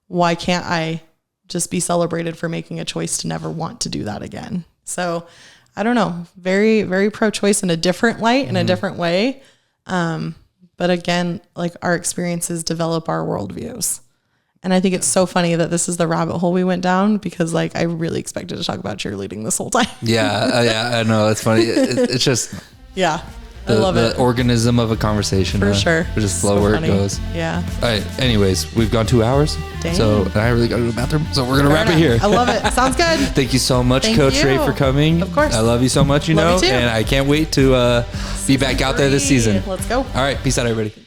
why can't I just be celebrated for making a choice to never want to do that again? So I don't know, very, very pro-choice in a different light, in a different way. But again, like our experiences develop our worldviews. And I think it's so funny that this is the rabbit hole we went down, because like I really expected to talk about cheerleading this whole time. Yeah, I know. It's funny. It's just I love it. The organism of a conversation. For sure. We just flow where it goes. Yeah. All right. Anyways, we've gone 2 hours. Dang. So I really got to the bathroom. So we're going to wrap it here. I love it. Sounds good. Thank you so much, Coach Ray, for coming. Of course. I love you so much, Love you too. and I can't wait to be back out there this season. Let's go. All right. Peace out, everybody.